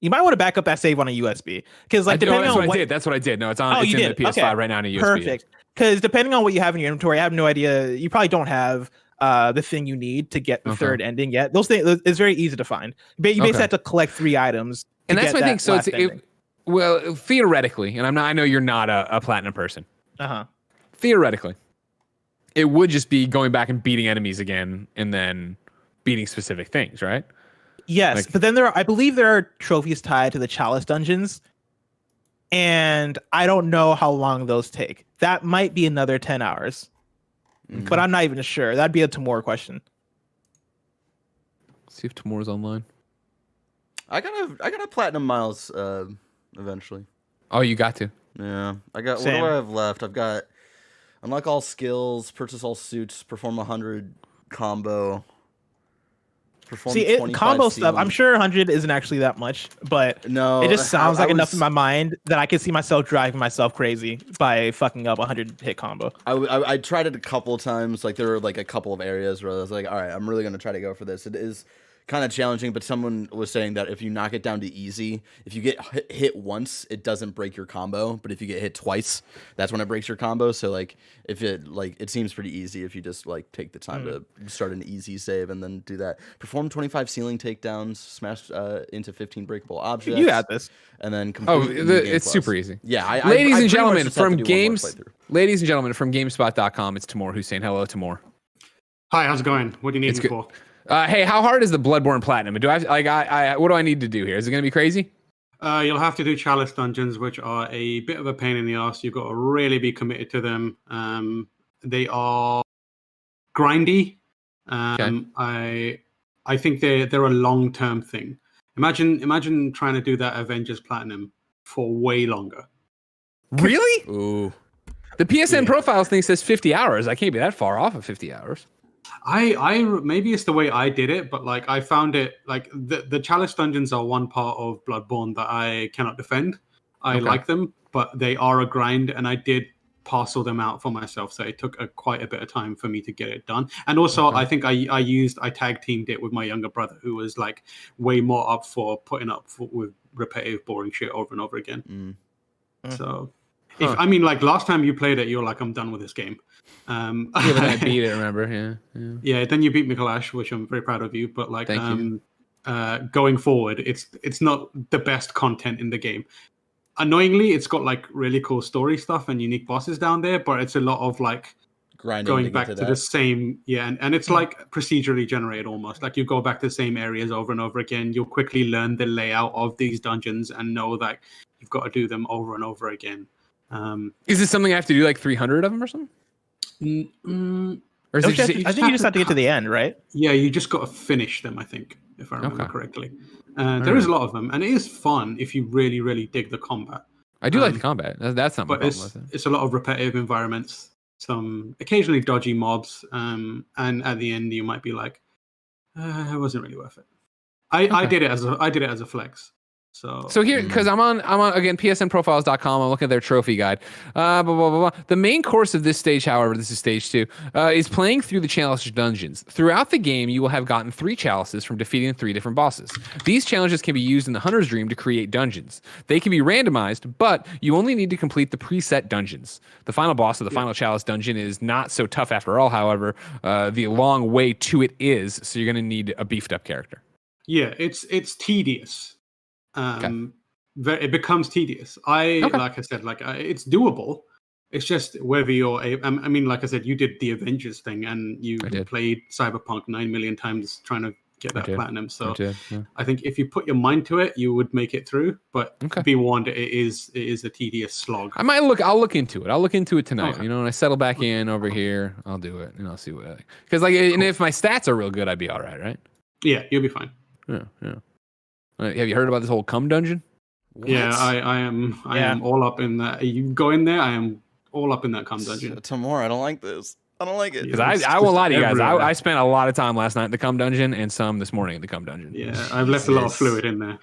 You might want to back up that save on a USB because, like, that's depending on what I did. That's what I did. No, it's on. Oh, it's you in did? the PS5 Okay. right now in a USB. Perfect. Because depending on what you have in your inventory, I have no idea. You probably don't have the thing you need to get the Okay. third ending yet. Those things, it's very easy to find. But you basically have to collect 3 items. And that's get my thing. that So last ending. well, theoretically, and I know you're not a platinum person. Theoretically, it would just be going back and beating enemies again, and then beating specific things, right? Yes, Like- but then I believe there are trophies tied to the Chalice dungeons, and I don't know how long those take. That might be another 10 hours, but I'm not even sure. That'd be a tomorrow question. See if tomorrow's online. I got a platinum miles eventually. Oh, you got to. Yeah, I got. Same. What do I have left? I've got unlock all skills, purchase all suits, perform 100 combo. Perform See, 25 combo stuff. sealing. I'm sure 100 isn't actually that much, but No, it just sounds like enough was- in my mind that I could see myself driving myself crazy by fucking up 100 hit combo. I tried it a couple of times. Like there were like a couple of areas where I was like, all right, I'm really gonna try to go for this. It is kind of challenging, but someone was saying that if you knock it down to easy, if you get hit once, it doesn't break your combo, but if you get hit twice, that's when it breaks your combo. So like if it seems pretty easy if you just like take the time to start an easy save and then do that. Perform 25 ceiling takedowns, smash into 15 breakable objects. You got this. And then complete it's super easy. Yeah, ladies and gentlemen from GameSpot.com, it's Timur Hussein. Hello, Timur. Hi, how's it going? What do you need me for? Hey, how hard is the Bloodborne Platinum? Do I what do I need to do here? Is it going to be crazy? You'll have to do chalice dungeons, which are a bit of a pain in the ass. You've got to really be committed to them. They are grindy. I think they're a long-term thing. Imagine trying to do that Avengers Platinum for way longer. Really? Ooh. The PSN profiles thing says 50 hours. I can't be that far off of 50 hours. I maybe it's the way I did it, but like I found it like the chalice dungeons are one part of Bloodborne that I cannot defend. I like them, but they are a grind, and I did parcel them out for myself, so it took quite a bit of time for me to get it done. And also, I think I tag teamed it with my younger brother, who was like way more up for putting up with repetitive, boring shit over and over again. So. I mean, like last time you played it, you were like, I'm done with this game. Yeah, but I beat it, remember? Yeah, then you beat Mikolash, which I'm very proud of you. But like, Thank you. Going forward, it's not the best content in the game. Annoyingly, it's got like really cool story stuff and unique bosses down there, but it's a lot of like grinding going back to the same, and it's like procedurally generated almost. Like you go back to the same areas over and over again. You'll quickly learn the layout of these dungeons and know that you've got to do them over and over again. Is this something I have to do like 300 of them or something? Or is I think you just have to get to the end, right? Yeah, you just got to finish them, I think, if I remember correctly. There is a lot of them, and it is fun if you really, really dig the combat. I do like the combat. That's not my problem with it. It's a lot of repetitive environments, some occasionally dodgy mobs, and at the end you might be like, it wasn't really worth it. I did it as a flex. So here, because I'm on again psnprofiles.com. I'm looking at their trophy guide. Blah, blah, blah, blah. The main course of this stage, however, this is stage 2, is playing through the chalice dungeons. Throughout the game, you will have gotten 3 chalices from defeating 3 different bosses. These challenges can be used in the Hunter's Dream to create dungeons. They can be randomized, but you only need to complete the preset dungeons. The final boss of the final chalice dungeon is not so tough after all. However, the long way to it is, so you're going to need a beefed up character. Yeah, it's tedious. It becomes tedious. Like I said, it's doable. It's just whether you're I mean, like I said, you did the Avengers thing and you played Cyberpunk 9 million times trying to get that platinum. So I think if you put your mind to it, you would make it through. But be warned, it is a tedious slog. I'll look into it. I'll look into it tonight. You know, when I settle back in over here, I'll do it and I'll see what. Because and if my stats are real good, I'd be all right. Yeah, you'll be fine. Yeah. Have you heard about this whole cum dungeon? What? Yeah, I am all up in that. You go in there, I am all up in that cum dungeon. Tomorrow, I don't like this. I don't like it. Because I won't lie to you guys. I spent a lot of time last night in the cum dungeon and some this morning in the cum dungeon. Yeah, I've left a lot of fluid in there.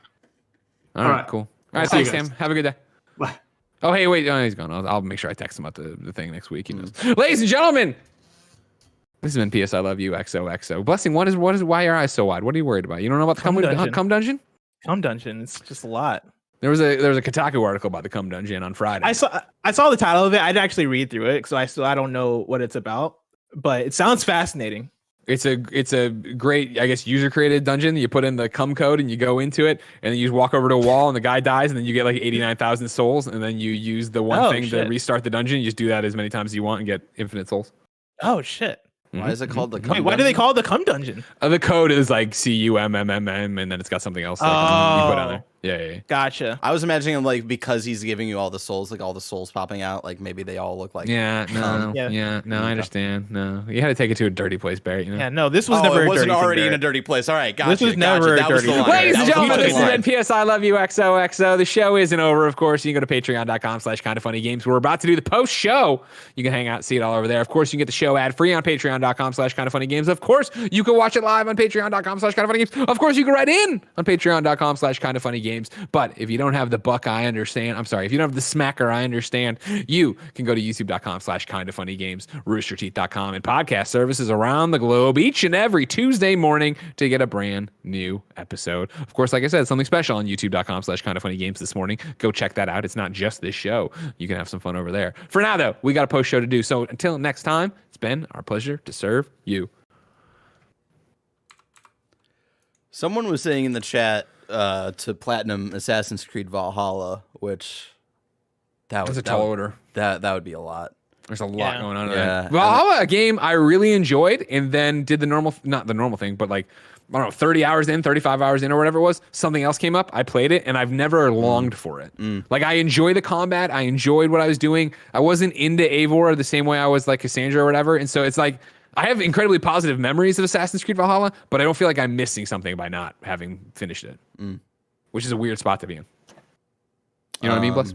All right, cool. All right, thanks, Sam. Have a good day. Bye. Oh, hey, wait. Oh, he's gone. I'll make sure I text him about the thing next week. He knows. Ladies and gentlemen, this has been PS I Love You XOXO. Blessing, why are your eyes so wide? What are you worried about? You don't know about the cum dungeon? Cum dungeon. It's just a lot. There was a Kotaku article about the cum dungeon on Friday. I saw the title of it. I didn't actually read through it, so I don't know what it's about. But it sounds fascinating. It's a great, I guess, user created dungeon. You put in the cum code and you go into it, and then you just walk over to a wall and the guy dies, and then you get like 89,000 souls, and then you use the one thing to restart the dungeon. You just do that as many times as you want and get infinite souls. Oh shit. Why is it called the cum dungeon? Why do they call it the cum dungeon? The code is like CUMMMM, and then it's got something else you put on there. Yeah. Gotcha. I was imagining like because he's giving you all the souls, like all the souls popping out, like maybe they all look like. I understand. No, you had to take it to a dirty place, Barry. You know? Yeah, no, this was never. It wasn't dirty already thing, in a dirty place. All right, gotcha. This was never that dirty. Was the line. Ladies and gentlemen, this has been line. PS I Love You XOXO. The show isn't over, of course. You can go to patreon.com/kindoffunnygames. We're about to do the post show. You can hang out, see it all over there. Of course, you can get the show ad free on patreon.com/kindoffunnygames. Of course, you can watch it live on patreon.com/kindoffunnygames. Of course, you can write in on patreon.com/kindoffunnygames. Games. But if you don't have the buck, I understand. I'm sorry. If you don't have the smacker, I understand. You can go to youtube.com/kindafunnygames, roosterteeth.com, and podcast services around the globe each and every Tuesday morning to get a brand new episode. Of course, like I said, something special on youtube.com/kindafunnygames this morning. Go check that out. It's not just this show. You can have some fun over there. For now, though, we got a post show to do. So until next time, it's been our pleasure to serve you. Someone was saying in the chat to platinum Assassin's Creed Valhalla, which that's a tall order. That would be a lot. There's a lot going on. Yeah. Valhalla, a game I really enjoyed, and then did not the normal thing, but like, I don't know, 30 hours in, 35 hours in, or whatever it was, something else came up. I played it, and I've never longed for it. Like, I enjoy the combat. I enjoyed what I was doing. I wasn't into Eivor the same way I was like Cassandra or whatever. And so it's like, I have incredibly positive memories of Assassin's Creed Valhalla, but I don't feel like I'm missing something by not having finished it, which is a weird spot to be in. You know what I mean, Bless?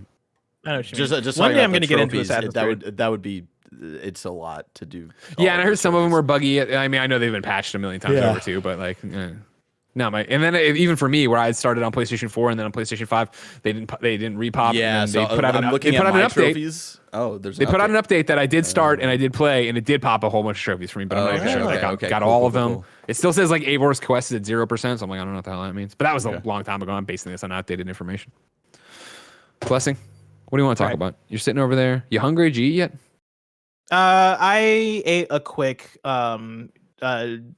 I know what you mean. Just one day talking I'm about going to get into Assassin's Creed. That would be. It's a lot to do. Yeah, and I heard some of them were buggy. I mean, I know they've been patched a million times over too, but like, no, and then even for me, where I had started on PlayStation 4 and then on PlayStation 5, they didn't repop. Yeah, and so they put out I'm looking at my an update. trophies. Oh, there's. They put out an update that I did start and I did play, and it did pop a whole bunch of trophies for me, but I'm not even sure. Like, I got all of them. Cool. It still says like Eivor's Quest is at 0%, so I'm like, I don't know what the hell that means. But that was a long time ago. I'm basing this on outdated information. Blessing, what do you want to talk about? You're sitting over there. You hungry? Did you eat yet? I ate a quick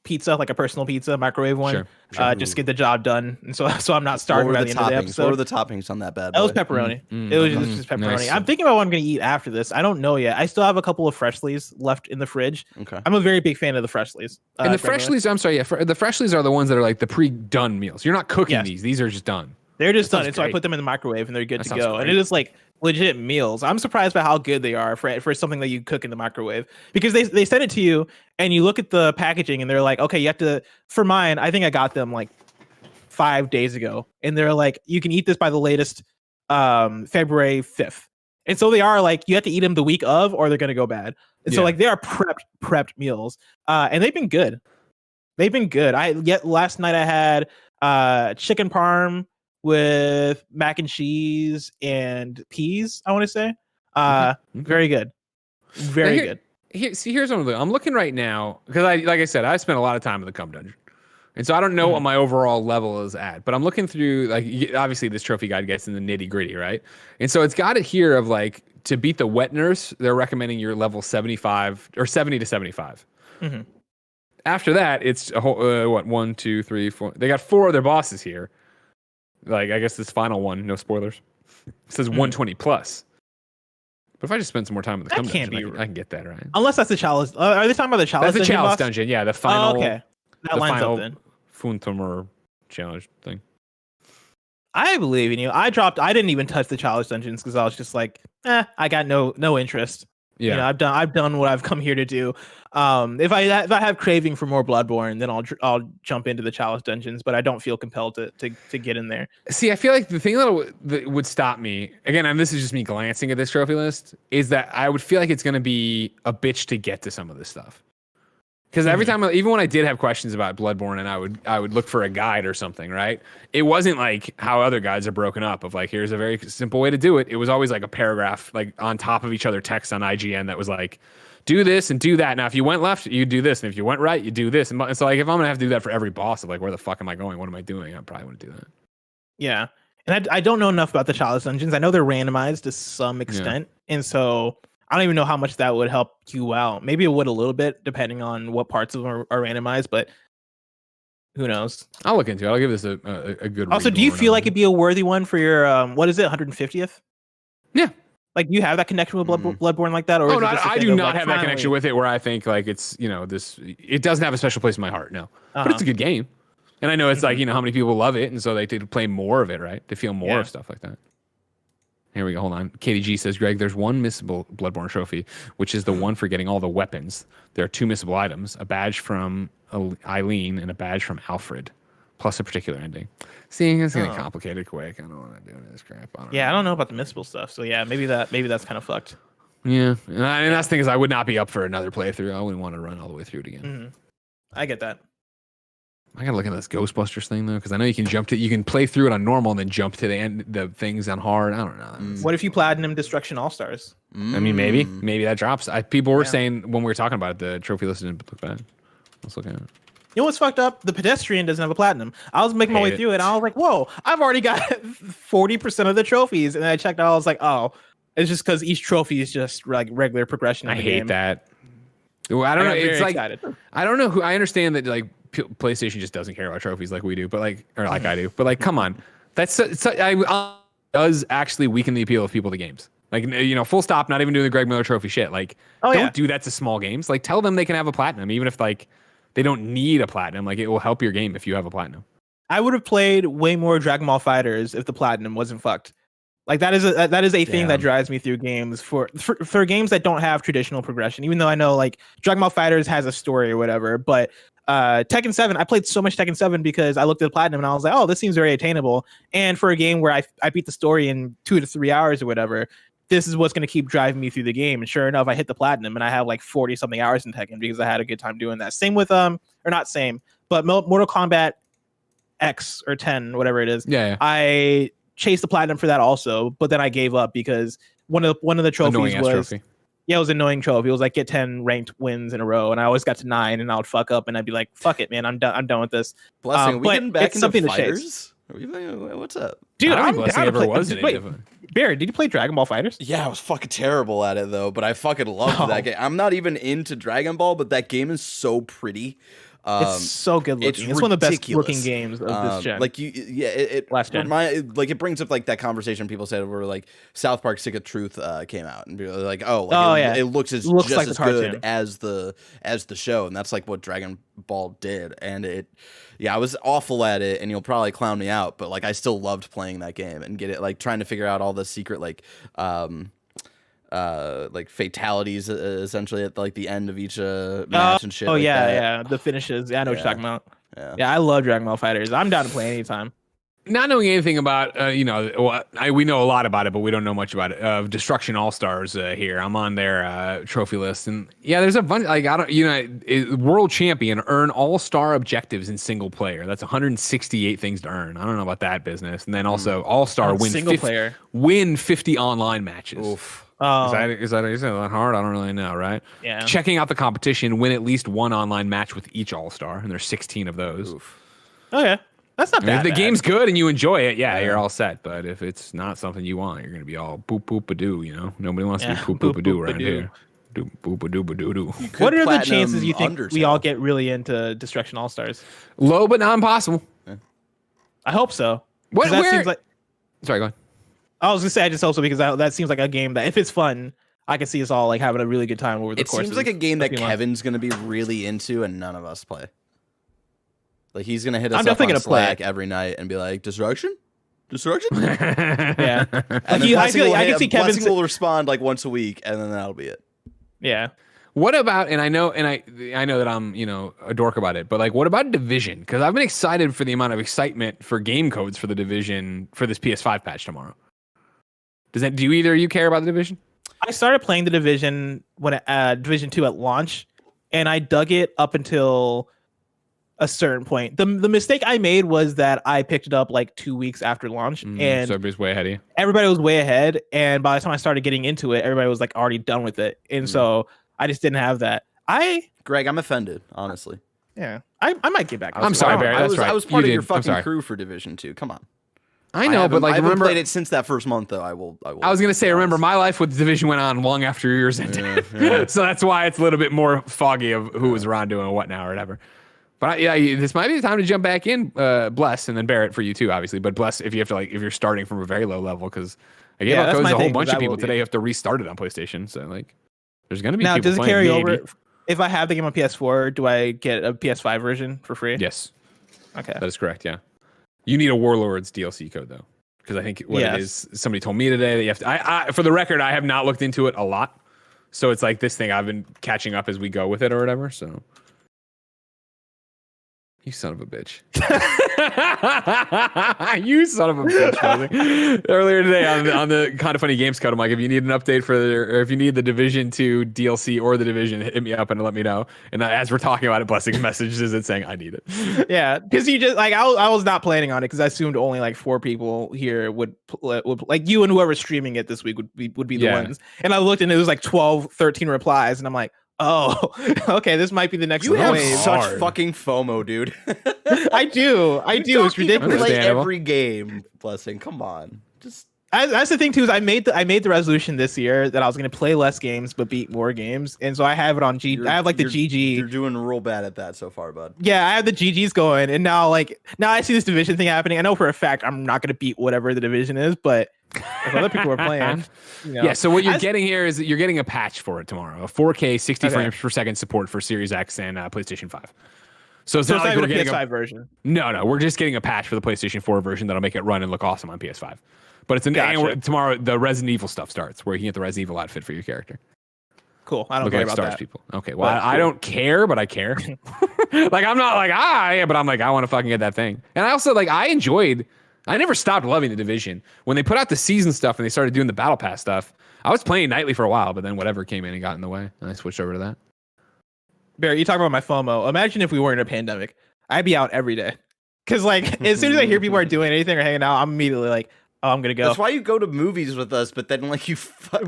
pizza, like a personal pizza, microwave one. Sure. Just get the job done, and so I'm not starving by the end of the episode. What were the toppings on that bad boy? It was pepperoni. It was just pepperoni. Nice. I'm thinking about what I'm going to eat after this. I don't know yet. I still have a couple of Freshlies left in the fridge. Okay. I'm a very big fan of the Freshlies. And the Freshlies, I'm sorry, the Freshlies are the ones that are like the pre-done meals. You're not cooking these. These are just done. They're just done, and so I put them in the microwave, and they're good to go. Great. And it is like legit meals. I'm surprised by how good they are for something that you cook in the microwave, because they send it to you, and you look at the packaging, and they're like, okay, you have to. For mine, I think I got them like 5 days ago, and they're like, you can eat this by the latest February 5th. And so they are like, you have to eat them the week of, or they're gonna go bad. And so like they are prepped meals, and they've been good. They've been good. Last night I had chicken parm with mac and cheese and peas, I want to say. Very good. Very good. Here's what I'm looking right now, because like I said, I spent a lot of time in the Cum Dungeon. And so I don't know what my overall level is at, but I'm looking through, like, obviously this trophy guide gets in the nitty gritty, right? And so it's got it here of like, to beat the wet nurse, they're recommending your level 75 or 70 to 75. Mm-hmm. After that, it's a whole, 1, 2, 3, 4. They got 4 other bosses here. Like, I guess this final one, no spoilers, it says 120 plus. But if I just spend some more time in the Cum Dungeon, I can get that, right? Unless that's the chalice. Are they talking about the chalice? That's the chalice dungeon, yeah. The final. Oh, okay. That lines up then. Funtomer challenge thing. I believe in you. I didn't even touch the challenge dungeons because I was just like, I got no interest. Yeah, you know, I've done what I've come here to do. If I have craving for more Bloodborne, then I'll jump into the chalice dungeons, but I don't feel compelled to get in there. See, I feel like the thing that would stop me, again, and this is just me glancing at this trophy list, is that I would feel like it's going to be a bitch to get to some of this stuff. Because every time, even when I did have questions about Bloodborne, and I would look for a guide or something, right? It wasn't like how other guides are broken up of like, here's a very simple way to do it. It was always like a paragraph, like on top of each other, text on IGN that was like, do this and do that. Now, if you went left, you do this, and if you went right, you do this. And so, like, if I'm gonna have to do that for every boss, of like, where the fuck am I going? What am I doing? I probably want to do that. Yeah, and I don't know enough about the chalice dungeons. I know they're randomized to some extent, and so I don't even know how much that would help you out. Maybe it would a little bit, depending on what parts of them are randomized, but who knows? I'll look into it. I'll give this a good. Also, do you feel like it'd be a worthy one for your what is it, 150th? Yeah. Like, you have that connection with Bloodborne like that, or no, I do not have that connection with it. Where I think like it's it doesn't have a special place in my heart. No, but it's a good game, and I know it's like how many people love it, and so they did play more of it, right? To feel more of stuff like that. Here we go. Hold on. Katie G says, Greg, there's one missable Bloodborne trophy, which is the one for getting all the weapons. There are 2 missable items: a badge from Eileen and a badge from Alfred, plus a particular ending. Seeing it's getting complicated quick. I don't want to do this crap. I don't know about the missable stuff. So yeah, maybe that's kind of fucked. Yeah, and that's the thing is, I would not be up for another playthrough. I wouldn't want to run all the way through it again. I get that. I gotta look at this Ghostbusters thing though, because I know you can play through it on normal and then jump to the things on hard. I don't know. What if you platinum Destruction All Stars? I mean, maybe that drops. People were saying when we were talking about it, the trophy list didn't look bad. Let's look at it. You know what's fucked up? The Pedestrian doesn't have a platinum. I was making my way through it, and I was like, "Whoa! I've already got 40% of the trophies." And then I checked out. I was like, "Oh, it's just because each trophy is just like regular progression." I hate that. Well, I don't know. It's like I don't know who. I understand that like PlayStation just doesn't care about trophies like we do, but like I do. But like, come on, does actually weaken the appeal of people to games. Like, you know, full stop. Not even doing the Greg Miller Trophy shit. Like, don't do that to small games. Like, tell them they can have a platinum, even if like they don't need a platinum. Like, it will help your game if you have a platinum. I would have played way more Dragon Ball Fighters if the platinum wasn't fucked. Like that is a thing that drives me through games for games that don't have traditional progression. Even though I know like Dragon Ball Fighters has a story or whatever, but Tekken 7, I played so much Tekken 7 because I looked at the platinum and I was like, oh, this seems very attainable. And for a game where I beat the story in 2 to 3 hours or whatever, this is what's going to keep driving me through the game. And sure enough, I hit the platinum and I have like 40 something hours in Tekken because I had a good time doing that. Same with or not same, but Mortal Kombat X or 10, whatever it is. Yeah. I chased the platinum for that also, but then I gave up because one of the trophies was it was an annoying trophy. It was like get 10 ranked wins in a row, and I always got to 9, and I would fuck up, and I'd be like, "Fuck it, man, I'm done with this." Blessing, are we getting back into something fighters? What's up, dude? I'm Blessing ever was in it. Barry, did you play Dragon Ball Fighters? Yeah, I was fucking terrible at it though, but I fucking loved that game. I'm not even into Dragon Ball, but that game is so pretty. It's so good looking. It's one of the best looking games of this gen. Like last gen. Like it brings up like that conversation people said where like South Park Stick of Truth came out and people were like, it looks just like as good as the show, and that's like what Dragon Ball did. And I was awful at it, and you'll probably clown me out, but like I still loved playing that game and get it like trying to figure out all the secret like fatalities essentially at like the end of each match and shit. The finishes. Yeah, I know what you're talking about. Yeah, I love Dragon Ball Fighters. I'm down to play anytime. Not knowing anything about, we know a lot about it, but we don't know much about it. Destruction All Stars here. I'm on their trophy list, and there's a bunch. Like world champion, earn All Star objectives in single player. That's 168 things to earn. I don't know about that business. And then also All Star win 50 online matches. Oof. Is that hard? I don't really know, right? Yeah. Checking out the competition, win at least one online match with each All Star, and there's 16 of those. Oof. Okay. That's not bad. If the game's good and you enjoy it, you're all set. But if it's not something you want, you're gonna be all boop boop a doo. You know, nobody wants to be boop boop a doo around here. Boop boop a doo ba doo doo. What are the chances you think we all get really into Destruction All Stars? Low, but not impossible. I hope so. Seems like. Sorry, go on. I was gonna say I just hope so because that seems like a game that if it's fun, I can see us all like having a really good time over the course. It seems like a game that Kevin's gonna be really into and none of us play. Like he's gonna hit us up on Slack every night and be like, "Destruction." Yeah. And I can see Kevin will respond like once a week, and then that'll be it. Yeah. What about? And I know that I'm a dork about it, but like, what about Division? Because I've been excited for the amount of excitement for game codes for the Division for this PS5 patch tomorrow. Do either of you care about the Division? I started playing the Division when Division 2 at launch, and I dug it up until a certain point. The mistake I made was that I picked it up like 2 weeks after launch, and so everybody's way ahead of you. Everybody was way ahead, and by the time I started getting into it, everybody was like already done with it, and so I just didn't have that. Greg, I'm offended, honestly. Yeah, I might get back. I'm sorry, Barry. That's right. I was part of your fucking crew for Division 2. Come on. I know, but like, I haven't remember, played it since that first month, though. I will. I was gonna say, remember, my life with Division went on long after yours ended, so that's why it's a little bit more foggy of who was around doing what now or whatever. But this might be the time to jump back in, Bless, and then Barrett for you too, obviously. But Bless, if you have to if you're starting from a very low level, because I gave out codes a whole bunch of people today who have to restart it on PlayStation. So like, there's gonna be now. People does it carry over? If I have the game on PS4, do I get a PS5 version for free? Yes. Okay. That is correct. Yeah. You need a Warlords DLC code though, because I think what it is. Somebody told me today that you have to. For the record, I have not looked into it a lot, so it's like this thing I've been catching up as we go with it or whatever. So. You son of a bitch. You son of a bitch. Earlier today on the Kind of Funny Games Code, I'm like, if you need an update or if you need the Division 2 DLC or the Division, hit me up and let me know. And as we're talking about it, Blessing messages it saying I need it. Yeah, because you just like I was not planning on it because I assumed only like 4 people here would like you and whoever's streaming it this week would be the ones. And I looked and it was like 12, 13 replies, and I'm like, oh, okay, this might be the next You have wave. such fucking FOMO, dude. I do. It's ridiculous. Play every game, Blessing. Come on, just. That's the thing too. Is I made the resolution this year that I was going to play less games but beat more games, and so I have it on G. I have like the GG. You're doing real bad at that so far, bud. Yeah, I have the GGs going, and now I see this division thing happening. I know for a fact I'm not going to beat whatever the division is, but if other people are playing, yeah. So what you're getting here is that you're getting a patch for it tomorrow, a 4K 60 frames per second support for Series X and PlayStation 5. So it's not like we're getting a PS5 version. No, we're just getting a patch for the PlayStation 4 version that'll make it run and look awesome on PS5. But it's tomorrow. The Resident Evil stuff starts, where you can get the Resident Evil outfit for your character. Cool. I don't care about that. People. Okay. Well, I don't care, but I care. Like I'm not like yeah, but I'm like I want to fucking get that thing. And I also like I never stopped loving the Division. When they put out the season stuff and they started doing the Battle Pass stuff, I was playing nightly for a while, but then whatever came in and got in the way, and I switched over to that. Barry, you talk about my FOMO. Imagine if we weren't in a pandemic. I'd be out every day. Because like as soon as I hear people are doing anything or hanging out, I'm immediately like, oh, I'm gonna go. That's why you go to movies with us, but then like you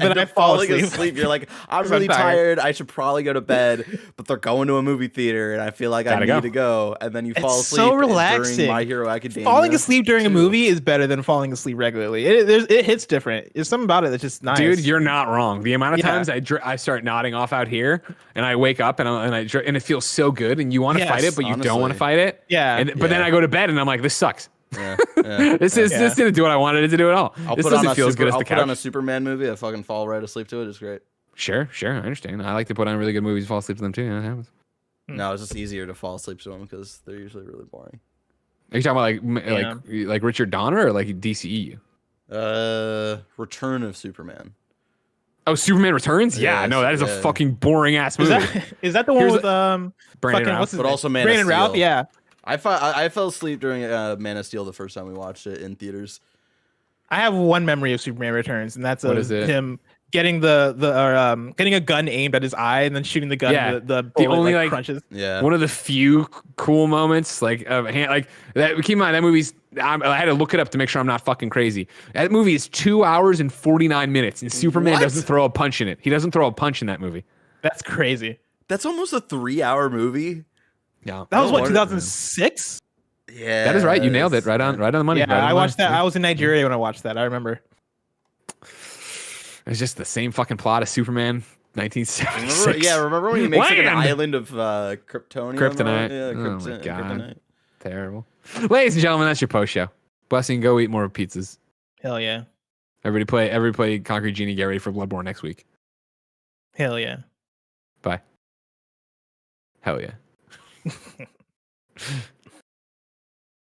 end I up fall falling asleep. You're like, I'm really tired. I should probably go to bed, but they're going to a movie theater, and I feel like I need to go. And then you fall asleep. So relaxing. During My Hero Academia. Falling asleep during a movie is better than falling asleep regularly. It hits different. There's something about it that's just nice. Dude, you're not wrong. The amount of times I start nodding off out here, and I wake up and it feels so good, and you want to fight it, but you don't want to fight it. Yeah. But then I go to bed, and I'm like, this sucks. Yeah, this didn't do what I wanted it to do at all. I'll this put doesn't on feel as good as the I'll couch. put on a Superman movie. I fucking fall right asleep to it. It's great. Sure, I understand. I like to put on really good movies, fall asleep to them too. Yeah, that happens. No, it's just easier to fall asleep to them because they're usually really boring. Are you talking about like Richard Donner or like DCEU? Return of Superman. Oh, Superman Returns? Yeah, no, that is a fucking boring ass movie. Is that the one with Brandon Routh? But also Brandon Routh? Yeah. I fell asleep during Man of Steel the first time we watched it in theaters. I have one memory of Superman Returns, and that's him getting getting a gun aimed at his eye and then shooting the gun. Yeah. The bullet, only crunches. Yeah. One of the few cool moments, like that. Keep in mind that movie's. I had to look it up to make sure I'm not fucking crazy. That movie is 2 hours and 49 minutes, and Superman doesn't throw a punch in it. He doesn't throw a punch in that movie. That's crazy. That's almost a 3-hour movie. Yeah, that was what 2006. Yeah, that is right. You nailed it. Right on the money. Yeah, I watched that. I was in Nigeria when I watched that. I remember. It's just the same fucking plot as Superman, 1976. Remember when he makes like an island of Kryptonium? Kryptonite. Yeah, oh my god, Kryptonite. Terrible. Ladies and gentlemen, that's your post show. Blessing, go eat more pizzas. Hell yeah. Everybody play Concrete Genie. Get ready for Bloodborne next week. Hell yeah. Bye. Hell yeah.